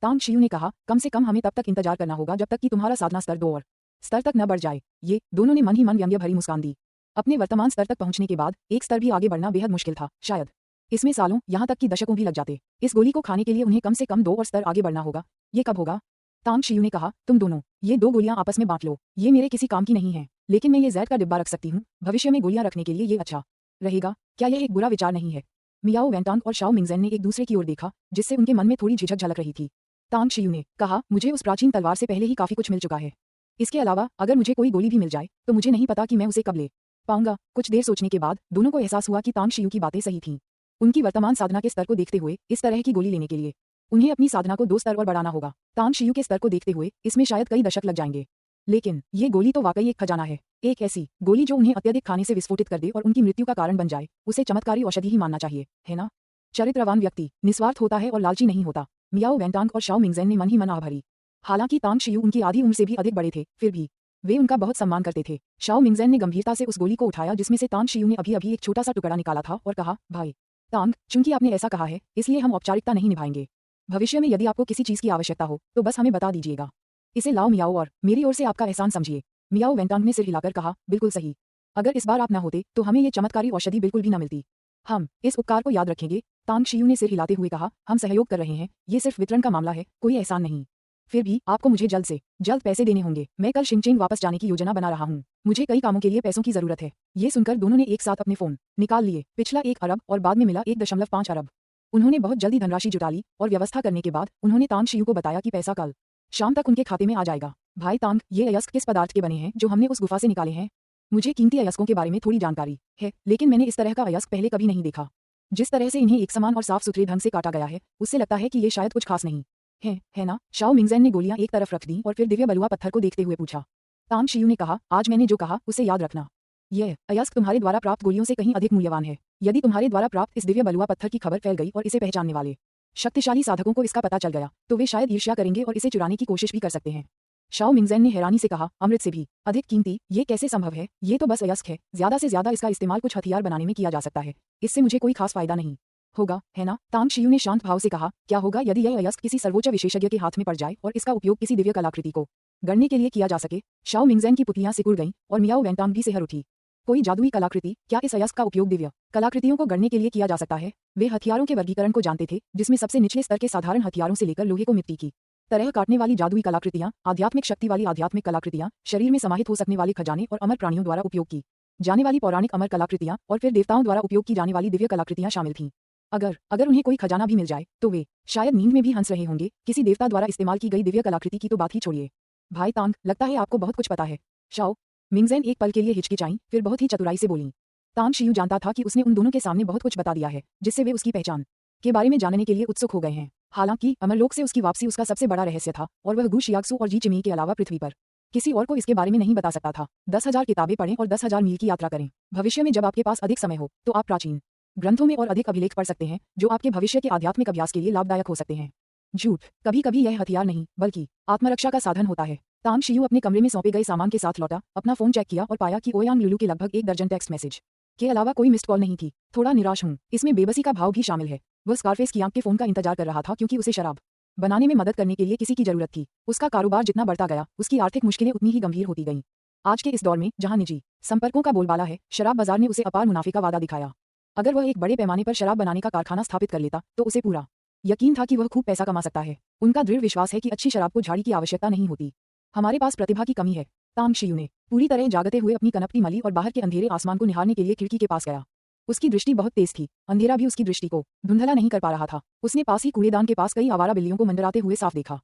तांग शियू ने कहा, कम से कम हमें तब तक इंतजार करना होगा जब तक कि तुम्हारा साधना स्तर 2 और स्तर तक न बढ़ जाए। ये दोनों ने मन ही मन व्यंग्य भरी मुस्कान दी। अपने वर्तमान स्तर तक पहुंचने के बाद एक स्तर भी आगे बढ़ना बेहद मुश्किल था। शायद इसमें सालों, यहाँ तक कि दशकों भी लग जाते। इस गोली को खाने के लिए उन्हें कम से कम 2 और स्तर आगे बढ़ना होगा। ये कब होगा? तांग शियू ने कहा, तुम दोनों ये 2 गोलियां आपस में बांट लो। ये मेरे किसी काम की नहीं है, लेकिन मैं ये जेड का डिब्बा रख सकती हूँ। भविष्य में गोलियां रखने के लिए ये अच्छा रहेगा। क्या यह एक बुरा विचार नहीं है? मियाओ वेंटांग और शाओ मिंगजेन ने एक दूसरे की ओर देखा, जिससे उनके मन में थोड़ी झिझक झलक रही थी। तांग शियू ने कहा, मुझे उस प्राचीन तलवार से पहले ही काफी कुछ मिल चुका है। इसके अलावा अगर मुझे कोई गोली भी मिल जाए तो मुझे नहीं पता कि मैं उसे कब ले पाऊंगा। कुछ देर सोचने के बाद दोनों को एहसास हुआ कि तांग शियू की बातें सही थीं। उनकी वर्तमान साधना के स्तर को देखते हुए इस तरह की गोली लेने के लिए उन्हें अपनी साधना को 2 स्तर और बढ़ाना होगा। तांग शियू के स्तर को देखते हुए इसमें शायद कई दशक लग जाएंगे, लेकिन ये गोली तो वाकई एक खजाना है। एक ऐसी गोली जो उन्हें अत्यधिक खाने से विस्फोटित कर दे और उनकी मृत्यु का कारण बन जाए। उसे चमत्कारी औषधि ही मानना चाहिए, है ना? चरित्रवान व्यक्ति निस्वार्थ होता है और लालची नहीं होता। मियाओ वेंटांग और शाओ मिंगजेन ने मन ही मन आह भरी। हालांकि तांग शियू उनकी आधी उम्र से भी अधिक बड़े थे, फिर भी वे उनका बहुत सम्मान करते थे। शाओ मिंगजैन ने गंभीरता से उस गोली को उठाया जिसमें से तांग शियू ने अभी अभी एक छोटा सा टुकड़ा निकाला था और कहा, भाई तांग, चूंकि आपने ऐसा कहा है इसलिए हम औपचारिकता नहीं निभाएंगे। भविष्य में यदि आपको किसी चीज की आवश्यकता हो तो बस हमें बता दीजिएगा। इसे लाओ मियाओ और मेरी ओर से आपका एहसान समझिए। मियाओ वेंतांग ने सिर हिलाकर कहा, बिल्कुल सही। अगर इस बार आप न होते तो हमें ये चमत्कारी औषधि बिल्कुल भी न मिलती। हम इस उपकार को याद रखेंगे। तांग शियू ने सिर हिलाते हुए कहा, हम सहयोग कर रहे हैं, ये सिर्फ वितरण का मामला है, कोई एहसान नहीं। फिर भी आपको मुझे जल्द से जल्द पैसे देने होंगे। मैं कल शिंगचेन वापस जाने की योजना बना रहा हूँ। मुझे कई कामों के लिए पैसों की जरूरत है। ये सुनकर दोनों ने एक साथ अपने फोन निकाल लिए। पिछला 1 अरब और बाद में मिला 1.5 अरब। उन्होंने बहुत जल्दी धनराशि जुटा ली और व्यवस्था करने के बाद उन्होंने तांग शियू को बताया कि पैसा कल शाम तक उनके खाते में आ जाएगा। भाई तांग, ये अयस्क किस पदार्थ के बने हैं जो हमने उस गुफा से निकाले हैं? मुझे कीमती अयस्कों के बारे में थोड़ी जानकारी है, लेकिन मैंने इस तरह का अयस्क पहले कभी नहीं देखा। जिस तरह से इन्हें एक समान और साफ सुथरे ढंग से काटा गया है, उससे लगता है कि ये शायद कुछ खास नहीं है ना? शाओ मिंगजैन ने गोलियां एक तरफ रख दी और फिर दिव्य बलुआ पत्थर को देखते हुए पूछा। तांग शियू ने कहा, आज मैंने जो कहा उसे याद रखना। यह अयस्क तुम्हारे द्वारा प्राप्त गोलियों से कहीं अधिक मूल्यवान है। यदि तुम्हारे द्वारा प्राप्त इस दिव्य बलुआ पत्थर की खबर फैल गई और इसे पहचानने वाले शक्तिशाली साधकों को इसका पता चल गया तो वे शायद ईर्ष्या करेंगे और इसे चुराने की कोशिश भी कर सकते हैं। शाओ मिंगजैन ने हैरानी से कहा, अमृत से भी अधिक कीमती? ये कैसे संभव है? ये तो बस अयस्क है, ज्यादा से ज्यादा इसका इस्तेमाल कुछ हथियार बनाने में किया जा सकता है। इससे मुझे कोई खास फायदा नहीं होगा, है ना? तांग शियू ने शांत भाव से कहा, क्या होगा यदि यह अयस्क किसी सर्वोच्च विशेषज्ञ के हाथ में पड़ जाए और इसका उपयोग किसी दिव्य कलाकृति को गढ़ने के लिए किया जा सके? शाओ मिंगजैन की पुतलियां सिकुड़ गईं और मियाओ वेंतांग भी सिहर उठी। कोई जादुई कलाकृति? क्या इस अयस्क का उपयोग दिव्य कलाकृतियों को गढ़ने के लिए किया जा सकता है? वे हथियारों के वर्गीकरण को जानते थे, जिसमें सबसे निचले स्तर के साधारण हथियारों से लेकर लोहे को मिट्टी की तरह काटने वाली जादुई कलाकृतियां, आध्यात्मिक शक्ति वाली आध्यात्मिक कलाकृतियां, शरीर में समाहित हो सकने वाले खजाने और अमर प्राणियों द्वारा उपयोग की जाने वाली पौराणिक अमर कलाकृतियां और फिर देवताओं द्वारा उपयोग की जाने वाली दिव्य कलाकृतियां शामिल थीं। अगर उन्हें कोई खजाना भी मिल जाए तो वे शायद नींद में भी हंस रहे होंगे। किसी देवता द्वारा इस्तेमाल की गई दिव्य कलाकृति की तो बात ही छोड़िए। भाई तांग, लगता है आपको बहुत कुछ पता है। शाओ मिंगजैन एक पल के लिए हिचकिचाई, फिर बहुत ही चतुराई से बोली। तांग शियू जानता था कि उसने उन दोनों के सामने बहुत कुछ बता दिया है, जिससे वे उसकी पहचान के बारे में जानने के लिए उत्सुक हो गए हैं। हालांकि अमरलोक से उसकी वापसी उसका सबसे बड़ा रहस्य था और वह गु शियाक्सु और जी चिमी के अलावा पृथ्वी पर किसी और को इसके बारे में नहीं बता सकता था। 10,000 किताबें पढ़ें और 10,000 मील की यात्रा करें। भविष्य में जब आपके पास अधिक समय हो तो आप प्राचीन ग्रंथों में और अधिक अभिलेख पढ़ सकते हैं जो आपके भविष्य के आध्यात्मिक अभ्यास के लिए लाभदायक हो सकते हैं। झूठ कभी कभी यह हथियार नहीं बल्कि आत्मरक्षा का साधन होता है। तांग शियू अपने कमरे में सौंपे गए सामान के साथ लौटा, अपना फोन चेक किया और पाया कि ओयांग लुलू के लगभग 1 दर्जन टेक्स्ट मैसेज के अलावा कोई मिस्ड कॉल नहीं थी। थोड़ा निराश हूँ, इसमें बेबसी का भाव भी शामिल है। वह स्कारफेस की आंख के फोन का इंतजार कर रहा था क्योंकि उसे शराब बनाने में मदद करने के लिए किसी की जरूरत थी। उसका कारोबार जितना बढ़ता गया, उसकी आर्थिक मुश्किलें उतनी ही गंभीर होती गईं। आज के इस दौर में जहां निजी संपर्कों का बोलबाला है, शराब बाजार ने उसे अपार मुनाफे का वादा दिखाया। अगर वह एक बड़े पैमाने पर शराब बनाने का कारखाना स्थापित कर लेता तो उसे पूरा यकीन था कि वह खूब पैसा कमा सकता है। उनका दृढ़ विश्वास है कि अच्छी शराब को झाड़ी की आवश्यकता नहीं होती। हमारे पास प्रतिभा की कमी है। तांग शियू ने पूरी तरह जागते हुए अपनी कनपटी मली और बाहर के अंधेरे आसमान को निहारने के लिए खिड़की के पास गया। उसकी दृष्टि बहुत तेज थी, अंधेरा भी उसकी दृष्टि को धुंधला नहीं कर पा रहा था। उसने पास ही कूड़ेदान के पास कई आवारा बिल्लियों को मंडराते हुए साफ देखा।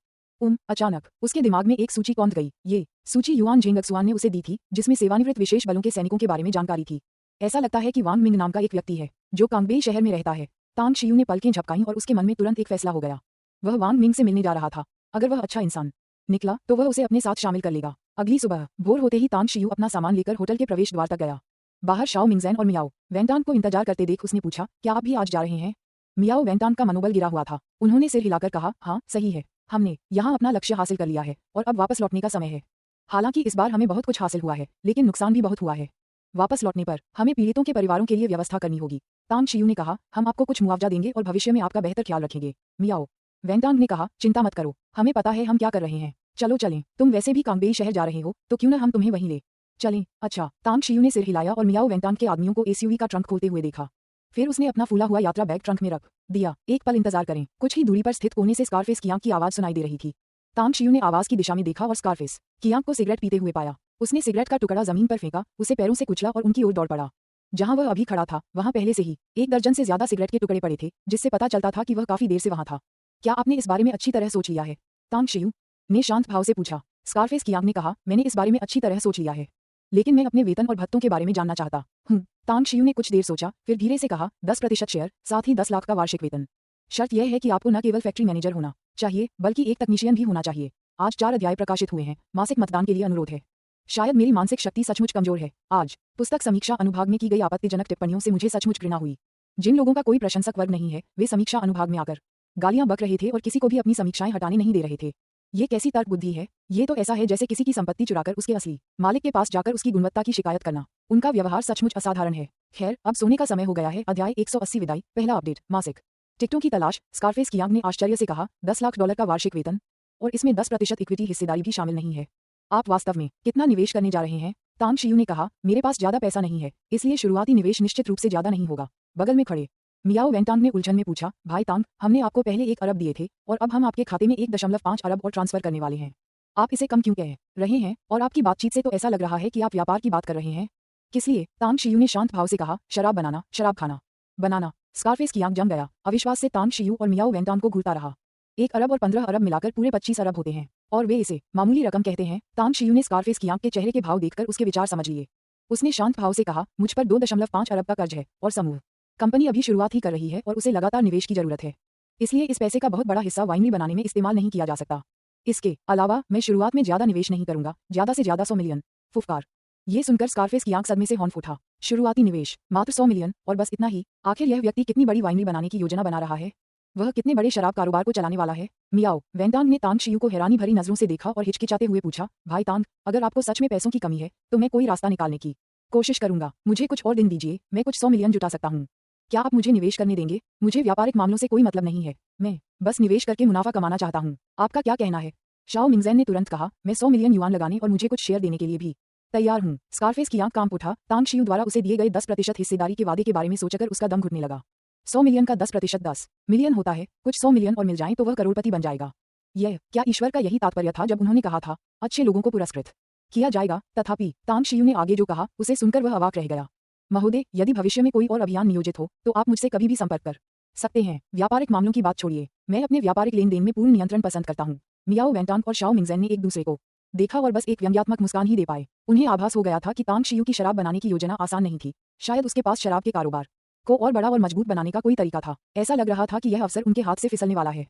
अचानक उसके दिमाग में एक सूची कौंध गई। ये सूची युआन झेंगक्सुआन ने उसे दी थी, जिसमें सेवानिवृत्त विशेष बलों के सैनिकों के बारे में जानकारी थी। ऐसा लगता है कि वांग मिंग नाम का एक व्यक्ति है जो कांगबेई शहर में रहता है। तांग शियू ने पलकें झपकाईं और उसके मन में तुरंत एक फैसला हो गया। वह वांग मिंग से मिलने जा रहा था। अगर वह अच्छा इंसान निकला तो वह उसे अपने साथ शामिल कर लेगा। अगली सुबह भोर होते ही तांग शियू अपना सामान लेकर होटल के प्रवेश द्वार तक गया। बाहर शाओ मिंगजैन और मियाओ वेंटान को इंतजार करते देख उसने पूछा, क्या आप भी आज जा रहे हैं? मियाओ वेंटान का मनोबल गिरा हुआ था। उन्होंने सिर हिलाकर कहा, हाँ सही है, हमने यहाँ अपना लक्ष्य हासिल कर लिया है और अब वापस लौटने का समय है। हालांकि इस बार हमें बहुत कुछ हासिल हुआ है, लेकिन नुकसान भी बहुत हुआ है। वापस लौटने पर हमें पीड़ितों के परिवारों के लिए व्यवस्था करनी होगी। तांग शियू ने कहा, हम आपको कुछ मुआवजा देंगे और भविष्य में आपका बेहतर ख्याल रखेंगे। मियाओ वेंटांग ने कहा, चिंता मत करो, हमें पता है हम क्या कर रहे हैं। चलो चलें, तुम वैसे भी कांगबेई शहर जा रहे हो तो क्यों न हम तुम्हें वहीं ले चलें। अच्छा। तांग शियू ने सिर हिलाया और मियाओ वेंटांग के आदमियों को एसयूवी का ट्रंक खोलते हुए देखा। फिर उसने अपना फूला हुआ यात्रा बैग ट्रंक में रख दिया। एक पल इंतजार करें। कुछ ही दूरी पर स्थित कोने से स्कारफेस की आंख की आवाज सुनाई दे रही थी। तांग शियू ने आवाज की दिशा में देखा और स्कारफेस की आंख को सिगरेट पीते हुए पाया। उसने सिगरेट का टुकड़ा जमीन पर फेंका, उसे पैरों से कुचला और उनकी ओर दौड़ पड़ा। जहां वह अभी खड़ा था वहां पहले से ही 1 दर्जन से ज्यादा सिगरेट के टुकड़े पड़े थे, जिससे पता चलता था कि वह काफी देर से वहां था। क्या आपने इस बारे में अच्छी तरह सोच लिया है? तांग शियू ने शांत भाव से पूछा। स्कारफेस की आंख ने कहा, मैंने इस बारे में अच्छी तरह सोच लिया है, लेकिन मैं अपने वेतन और भत्तों के बारे में जानना चाहता हूँ। तांग शियू ने कुछ देर सोचा, फिर धीरे से कहा, 10% शेयर, साथ ही 10 लाख का वार्षिक वेतन। शर्त यह है कि आपको न केवल फैक्ट्री मैनेजर होना चाहिए बल्कि एक तकनीशियन भी होना चाहिए। आज 4 अध्याय प्रकाशित हुए हैं। मासिक मतदान के लिए अनुरोध है। शायद मेरी मानसिक शक्ति सचमुच कमजोर है। आज पुस्तक समीक्षा अनुभाग में की गई आपत्तिजनक टिप्पणियों से मुझे सचमुच घृणा हुई। जिन लोगों का कोई प्रशंसक वर्ग नहीं है वे समीक्षा अनुभाग में आकर गालियां बक रहे थे और किसी को भी अपनी समीक्षाएं हटाने नहीं दे रहे थे। ये कैसी तर्क बुद्धि है? ये तो ऐसा है जैसे किसी की संपत्ति चुराकर उसके असली मालिक के पास जाकर उसकी गुणवत्ता की शिकायत करना। उनका व्यवहार सचमुच असाधारण है। खैर, अब सोने का समय हो गया है। अध्याय 180 विदाई, पहला अपडेट, मासिक टिकटों की तलाश। स्कारफेस कियांग ने आश्चर्य से कहा, $10 लाख का वार्षिक वेतन, और इसमें 10% इक्विटी हिस्सेदारी भी शामिल नहीं है। आप वास्तव में कितना निवेश करने जा रहे हैं? तांग शियू ने कहा, मेरे पास ज्यादा पैसा नहीं है, इसलिए शुरुआती निवेश निश्चित रूप से ज्यादा नहीं होगा। बगल में खड़े मियाओ वेंटांग ने उलझन में पूछा, भाई तांग, हमने आपको पहले 1 अरब दिए थे और अब हम आपके खाते में 1.5 अरब और ट्रांसफर करने वाले हैं। आप इसे कम क्यों कह रहे हैं? और आपकी बातचीत से तो ऐसा लग रहा है कि आप व्यापार की बात कर रहे हैं। किस लिए? तांग शियू ने शांत भाव से कहा, शराब बनाना, शराब खाना। बनाना। स्कारफेस कियांग जम गया। अविश्वास से तांग शियू और मियाओ वेंटांग को घूरता रहा। 1 अरब और 15 अरब मिलाकर पूरे 25 अरब होते हैं, और वे इसे मामूली रकम कहते हैं। तांग शियू ने स्कारफेस कियांग के चेहरे के भाव देखकर उसके विचार समझ लिए। उसने शांत भाव से कहा, मुझ पर 2.5 अरब का कर्ज है और समूह कंपनी अभी शुरुआत ही कर रही है और उसे लगातार निवेश की जरूरत है। इसलिए इस पैसे का बहुत बड़ा हिस्सा वाइनरी बनाने में इस्तेमाल नहीं किया जा सकता। इसके अलावा मैं शुरुआत में ज्यादा निवेश नहीं करूंगा, ज्यादा से ज्यादा 100 मिलियन। फुफकार। ये सुनकर स्कारफेस की आंख सदमे से हौंफ उठा। शुरुआती निवेश मात्र 100 मिलियन, और बस इतना ही? आखिर यह व्यक्ति कितनी बड़ी वाइनरी बनाने की योजना बना रहा है? वह कितने बड़े शराब कारोबार को चलाने वाला है? मियाओ वेंटांग ने तांग शियू को हैरानी भरी नजरों से देखा और हिचकिचाते हुए पूछा, भाई तांग, अगर आपको सच में पैसों की कमी है तो मैं कोई रास्ता निकालने की कोशिश करूंगा। मुझे कुछ और दिन दीजिए, मैं कुछ 100 मिलियन जुटा सकता हूँ। क्या आप मुझे निवेश करने देंगे? मुझे व्यापारिक मामलों से कोई मतलब नहीं है, मैं बस निवेश करके मुनाफा कमाना चाहता हूँ। आपका क्या कहना है? शाओ मिंगजैन ने तुरंत कहा, मैं 100 मिलियन युआन लगाने और मुझे कुछ शेयर देने के लिए भी तैयार हूँ। स्कारफेस की आंख कांप उठा। तांग शियू द्वारा उसे दिए गए 10% हिस्सेदारी के वादे के बारे में सोचकर उसका दम घुटने लगा। 100 मिलियन का 10% 10 मिलियन होता है। कुछ 100 मिलियन और मिल जाएं तो वह करोड़पति बन जाएगा। यह क्या ईश्वर का यही तात्पर्य था जब उन्होंने कहा था, अच्छे लोगों को पुरस्कृत किया जाएगा? तथापि तांग शियू ने आगे जो कहा उसे सुनकर वह अवाक रह गया। महोदय, यदि भविष्य में कोई और अभियान नियोजित हो तो आप मुझसे कभी भी संपर्क कर सकते हैं। व्यापारिक मामलों की बात छोड़िए, मैं अपने व्यापारिक लेन देन में पूर्ण नियंत्रण पसंद करता हूँ। मियाओ वेंटांग और शाओ मिंगजैन ने एक दूसरे को देखा और बस एक व्यंग्यात्मक मुस्कान ही दे पाए। उन्हें आभास हो गया था कि तांग शियू की शराब बनाने की योजना आसान नहीं थी। शायद उसके पास शराब के कारोबार को और बड़ा और मजबूत बनाने का कोई तरीका था। ऐसा लग रहा था कि यह अवसर उनके हाथ से फिसलने वाला है।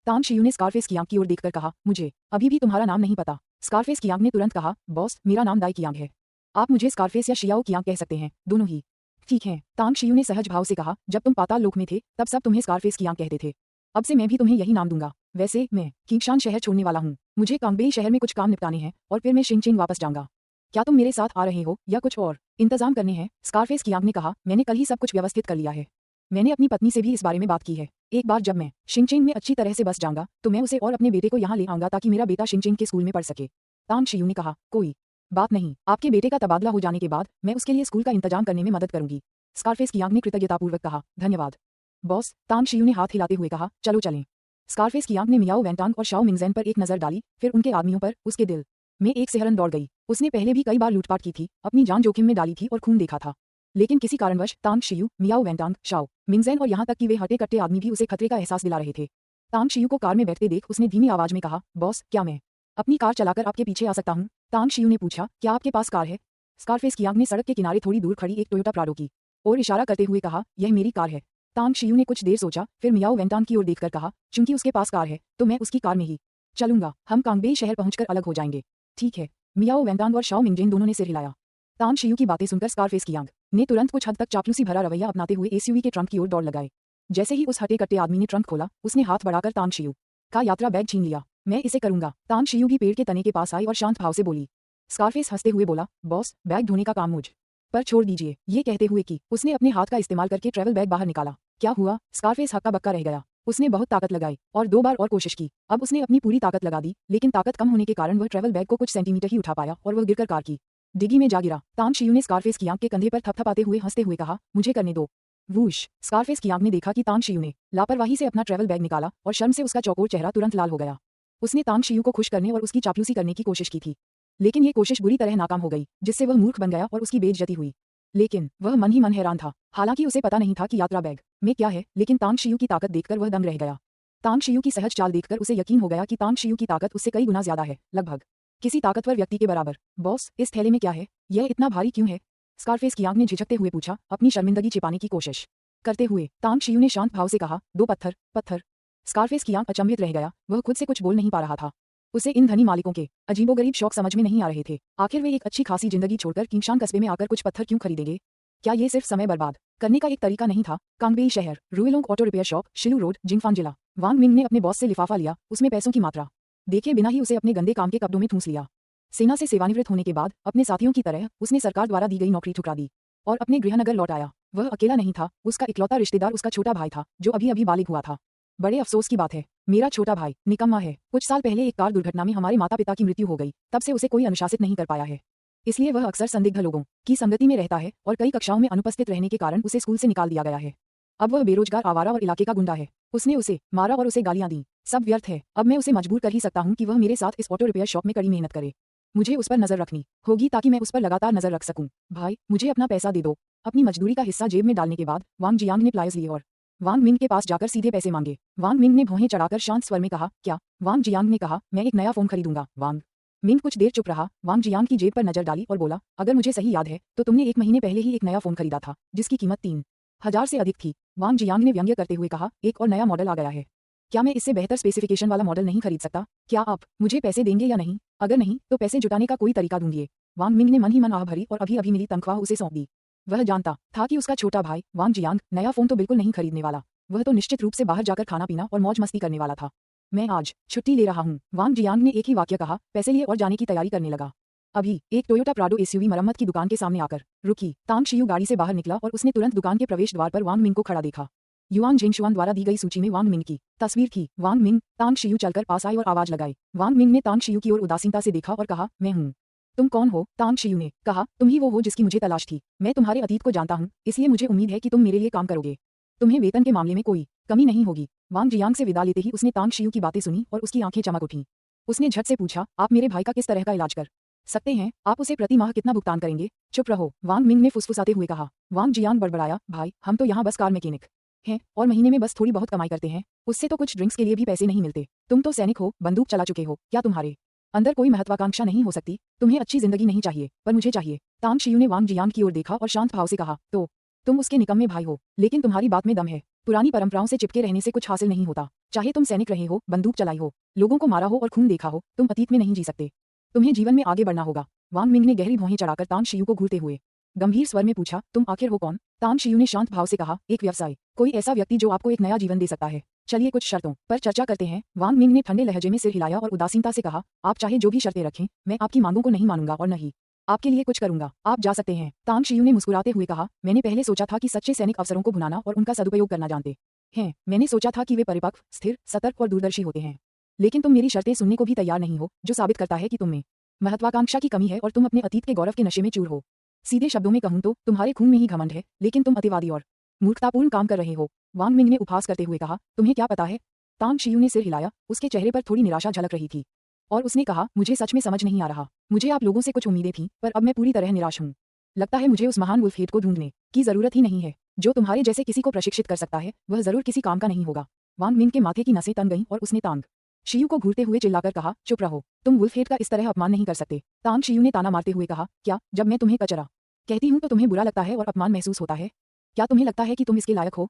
तांग शियू ने स्कारफेस कियांग की ओर देखकर कहा, मुझे अभी भी तुम्हारा नाम नहीं पता। स्कारफेस कियांग ने तुरंत कहा, बॉस, मेरा नाम दाई कियांग है। आप मुझे स्कारफेस या शियाओ कियांग कह सकते हैं, दोनों ही ठीक है। तांग शियू ने सहज भाव से कहा, जब तुम पाताल लोक में थे तब सब तुम्हें स्कारफेस कियांग कहते थे। अब से मैं भी तुम्हें यही नाम दूंगा। वैसे मैं किंगशान शहर छोड़ने वाला हूँ। मुझे कांगबेई शहर में कुछ काम निपटाने हैं और फिर मैं शिंगचेंग वापस जाऊंगा। क्या तुम मेरे साथ आ रहे हो या कुछ और इंतजाम करने हैं? स्कारफेस कियांग ने कहा, मैंने कल ही सब कुछ व्यवस्थित कर लिया है। मैंने अपनी पत्नी से भी इस बारे में बात की है। एक बार जब मैं शिंगचेंग में अच्छी तरह से बस जाऊंगा तो मैं उसे और अपने बेटे को यहाँ ले आऊंगा ताकि मेरा बेटा शिंगचेंग के स्कूल में पढ़ सके। तांग शियू ने कहा, कोई बात नहीं, आपके बेटे का तबादला हो जाने के बाद मैं उसके लिए स्कूल का इंतजाम करने में मदद करूंगी। स्कारफेस कियांग ने कृतज्ञतापूर्वक कहा, धन्यवाद बॉस। तांग शियू ने हाथ हिलाते हुए कहा, चलो चलें। स्कारफेस कियांग ने मियाओ वेंटांग और शाओ मिंगजैन पर एक नजर डाली, फिर उनके आदमियों पर। उसके दिल में एक सिहरन दौड़ गई। उसने पहले भी कई बार लूटपाट की थी, अपनी जान जोखिम में डाली थी और खून देखा था, लेकिन किसी कारणवश तांग शियू, मियाओ वेंटांग, शाओ मिंगजैन और यहाँ तक कि वे हटे कट्टे आदमी भी उसे खतरे का एहसास दिला रहे थे। तांग शियू को कार में बैठते देख उसने धीमी आवाज में कहा, बॉस, क्या मैं अपनी कार चलाकर आपके पीछे आ सकता हूँ? तांग शियू ने पूछा, क्या आपके पास कार है? स्कारफेस कियांग ने सड़क के किनारे थोड़ी दूर खड़ी एक टोयोटा प्राडो की और इशारा करते हुए कहा, यह मेरी कार है। तांग शियू ने कुछ देर सोचा, फिर मियाओ वेंटांग की ओर देखकर कहा, चूंकि उसके पास कार है तो मैं उसकी कार में ही चलूंगा। हम कांगबेई शहर पहुंचकर अलग हो जाएंगे। ठीक है। मियाओ वेंटांग और शाओ मिंगजैन दोनों ने सिर हिलाया। तांग शियू की बातें सुनकर स्कारफेस कियांग ने तुरंत कुछ हद तक चापलूसी भरा रवैया अपनाते हुए एसयूवी के ट्रंक की ओर दौड़ लगाए। जैसे ही उस हटे कट्टे आदमी ने ट्रंक खोला, उसने हाथ बढ़ाकर तांग शियू का यात्रा बैग छीन लिया। मैं इसे करूंगा। तांग शियू भी पेड़ के तने के पास आई और शांत भाव से बोली। स्कारफेस हंसते हुए बोला, बॉस, बैग ढोने का काम मुझ पर छोड़ दीजिए। ये कहते हुए कि उसने अपने हाथ का इस्तेमाल करके ट्रैवल बैग बाहर निकाला। क्या हुआ? स्कारफेस हक्का बक्का रह गया। उसने बहुत ताकत लगाई और 2 बार और कोशिश की। अब उसने अपनी पूरी ताकत लगा दी, लेकिन ताकत कम होने के कारण वह ट्रैवल बैग को कुछ सेंटीमीटर ही उठा पाया और वह गिरकर कार की डिग्गी में जा गिरा। तांग शियू ने स्कारफेस की आंख के कंधे पर थपथपाते हुए हंसते हुए कहा, मुझे करने दो। वूश। स्कारफेस की आंख ने देखा कि तांग शियू ने लापरवाही से अपना ट्रैवल बैग निकाला और शर्म से उसका चौकोर चेहरा तुरंत लाल हो गया। उसने तांग शियू को खुश करने और उसकी चापलूसी करने की कोशिश की थी, लेकिन ये कोशिश बुरी तरह नाकाम हो गई, जिससे वह मूर्ख बन गया और उसकी बेइज्जती हुई। लेकिन वह मन ही मन हैरान था। हालांकि उसे पता नहीं था कि यात्रा बैग में क्या है, लेकिन तांग शियू की ताकत देखकर वह दंग रह गया। तांग शियू की सहज चाल देखकर उसे यकीन हो गया कि तांग शियू की ताकत उससे कई गुना ज्यादा है, लगभग किसी ताकतवर व्यक्ति के बराबर। बॉस, इस थैले में क्या है? यह इतना भारी क्यों है? स्कारफेस कियांग ने झिझकते हुए पूछा, अपनी शर्मिंदगी छिपाने की कोशिश करते हुए। तांग शियू ने शांत भाव से कहा, 2 पत्थर। पत्थर? स्कारफेस कियांग अचंभित रह गया। वह खुद से कुछ बोल नहीं पा रहा था। उसे इन धनी मालिकों के अजीबोगरीब शौक समझ में नहीं आ रहे थे। आखिर वे एक अच्छी खासी जिंदगी छोड़कर किंगशान कस्बे में आकर कुछ पत्थर क्यों खरीदेंगे? क्या ये सिर्फ समय बर्बाद करने का एक तरीका नहीं था? कांगबेई शहर, Ruelong auto repair shop, Shilu road, Jingfan जिला। वांग मिंग ने अपने बॉस से लिफाफा लिया। उसमें पैसों की मात्रा देखे बिना ही उसे अपने गंदे काम के कपड़ों में ठूंस लिया। सेना से सेवानिवृत्त होने के बाद अपने साथियों की तरह उसने सरकार द्वारा दी गई नौकरी ठुकरा दी और अपने गृहनगर लौट आया। वह अकेला नहीं था, उसका इकलौता रिश्तेदार उसका छोटा भाई था जो अभी अभी बालिग हुआ था। बड़े अफसोस की बात है, मेरा छोटा भाई निकम्मा है। कुछ साल पहले एक कार दुर्घटना में हमारे माता पिता की मृत्यु हो गई, तब से उसे कोई अनुशासित नहीं कर पाया है। इसलिए वह अक्सर संदिग्ध लोगों की संगति में रहता है और कई कक्षाओं में अनुपस्थित रहने के कारण उसे स्कूल से निकाल दिया गया है। अब वह बेरोजगार, आवारा और इलाके का गुंडा है। उसने उसे मारा और उसे गालियां दी, सब व्यर्थ है। अब मैं उसे मजबूर कर ही सकता हूँ कि वह मेरे साथ इस ऑटो रिपेयर शॉप में कड़ी मेहनत करे। मुझे उस पर नजर रखनी होगी ताकि मैं उस पर लगातार नजर रख सकूं। भाई, मुझे अपना पैसा दे दो। अपनी मजदूरी का हिस्सा जेब में डालने के बाद वांग जियांग ने प्लायर्स लिए और वांग मिंग के पास जाकर सीधे पैसे मांगे। वांग मिंग ने भौहें चढ़ाकर शांत स्वर में कहा, क्या? वांग जियांग ने कहा, मैं एक नया फोन खरीदूंगा। वांग मिंग कुछ देर चुप रहा। वांग जियांग की जेब पर नजर डाली और बोला, अगर मुझे सही याद है तो तुमने 1 महीने पहले ही एक नया फोन खरीदा था जिसकी कीमत 3,000 से अधिक थी। वांग जियांग ने व्यंग्य करते हुए कहा, एक और नया मॉडल आ गया है। क्या मैं इससे बेहतर स्पेसिफिकेशन वाला मॉडल नहीं खरीद सकता? क्या आप मुझे पैसे देंगे या नहीं? अगर नहीं तो पैसे जुटाने का कोई तरीका ढूंढिए। वांग मिंग ने मन ही मन आह भरी और अभी अभी मिली तनख्वाह उसे सौंप दी। वह जानता था कि उसका छोटा भाई वांग जियांग नया फोन तो बिल्कुल नहीं खरीदने वाला। वह तो निश्चित रूप से बाहर जाकर खाना पीना और मौज मस्ती करने वाला था। मैं आज छुट्टी ले रहा हूँ, वांग जियांग ने एक ही वाक्य कहा, पैसे लिए और जाने की तैयारी करने लगा। अभी एक टोयोटा प्राडो एसयूवी मरम्मत की दुकान के सामने आकर रुकी। तांग शियू गाड़ी से बाहर निकला और उसने तुरंत दुकान के प्रवेश द्वार पर वांग मिंग को खड़ा देखा। युआन जिंगशुआन द्वारा दी गई सूची में वांग मिंग की तस्वीर थी। वांग मिंग तांग शियू चलकर पास आई और आवाज लगाई। वांग मिंग ने तांग शियू की ओर उदासीनता से देखा और कहा, मैं हूँ। तुम कौन हो? तांग शियू ने कहा, तुम ही वो हो जिसकी मुझे तलाश थी। मैं तुम्हारे अतीत को जानता हूँ, इसलिए मुझे उम्मीद है कि तुम मेरे लिए काम करोगे। तुम्हें वेतन के मामले में कोई कमी नहीं होगी। वांग जियांग से विदा लेते ही उसने तांग शियू की बातें सुनी और उसकी आंखें चमक उठीं। उसने झट से पूछा, आप मेरे भाई का किस तरह का इलाज कर सकते हैं? आप उसे प्रति माह कितना भुगतान करेंगे? चुप रहो, वांग मिंग ने फुसफुसाते हुए कहा। वांग जियांग बड़बड़ाया, भाई, हम तो यहाँ बस कार मैकेनिक हैं और महीने में बस थोड़ी बहुत कमाई करते हैं, उससे तो कुछ ड्रिंक्स के लिए भी पैसे नहीं मिलते। तुम तो सैनिक हो, बंदूक चला चुके हो, क्या तुम्हारे अंदर कोई महत्वाकांक्षा नहीं हो सकती? तुम्हें अच्छी जिंदगी नहीं चाहिए, पर मुझे चाहिए। तांग शियू ने वांग जियांग की ओर देखा और शांत भाव से कहा, तो तुम उसके निकम्मे भाई हो, लेकिन तुम्हारी बात में दम है। पुरानी परंपराओं से चिपके रहने से कुछ हासिल नहीं होता। चाहे तुम सैनिक रहे हो, बंदूक चलाई हो, लोगों को मारा हो और खून देखा हो, तुम अतीत में नहीं जी सकते। तुम्हें जीवन में आगे बढ़ना होगा। वांग मिंग ने गहरी भौहें चढ़ाकर तांग शियू को घूरते हुए गंभीर स्वर में पूछा, तुम आखिर हो कौन? तांग शियू ने शांत भाव से कहा, एक व्यवसायी, कोई ऐसा व्यक्ति जो आपको एक नया जीवन दे सकता है। चलिए कुछ शर्तों पर चर्चा करते हैं। वांग मिंग ने ठंडे लहजे में सिर हिलाया और उदासीनता से कहा, आप चाहे जो भी शर्तें रखें, मैं आपकी मांगों को नहीं मानूंगा और नहीं आपके लिए कुछ करूंगा। आप जा सकते हैं। तांग शियू ने मुस्कुराते हुए कहा, मैंने पहले सोचा था कि सच्चे सैनिक अवसरों को भुनाना और उनका सदुपयोग करना जानते हैं। मैंने सोचा था कि वे परिपक्व, स्थिर, सतर्क और दूरदर्शी होते हैं। लेकिन तुम मेरी शर्तें सुनने को भी तैयार नहीं हो, जो साबित करता है कि तुम में महत्वाकांक्षा की कमी है और तुम अपने अतीत के गौरव के नशे में चूर हो। सीधे शब्दों में कहूं तो तुम्हारे खून में ही घमंड है, लेकिन तुम अतिवादी और मूर्खतापूर्ण काम कर रहे हो। वांग मिंग ने उपहास करते हुए कहा, तुम्हें क्या पता है? तांग शियू ने सिर हिलाया, उसके चेहरे पर थोड़ी निराशा झलक रही थी और उसने कहा, मुझे सच में समझ नहीं आ रहा। मुझे आप लोगों से कुछ उम्मीदें थीं, पर अब मैं पूरी तरह निराश हूँ। लगता है मुझे उस महान वुल्फहेड को ढूंढने की जरूरत ही नहीं है, जो तुम्हारे जैसे किसी को प्रशिक्षित कर सकता है। वह जरूर किसी काम का नहीं होगा। वांग मिंग के माथे की नसें तन गईं और उसने तांग शियू को घूरते हुए चिल्लाकर कहा, चुप रहो, तुम वुल्फहेड का इस तरह अपमान नहीं कर सकते। तांग शियू ने ताना मारते हुए कहा, क्या जब मैं तुम्हें कचरा कहती हूँ तो तुम्हें बुरा लगता है और अपमान महसूस होता है? क्या तुम्हें लगता है कि तुम इसके लायक हो?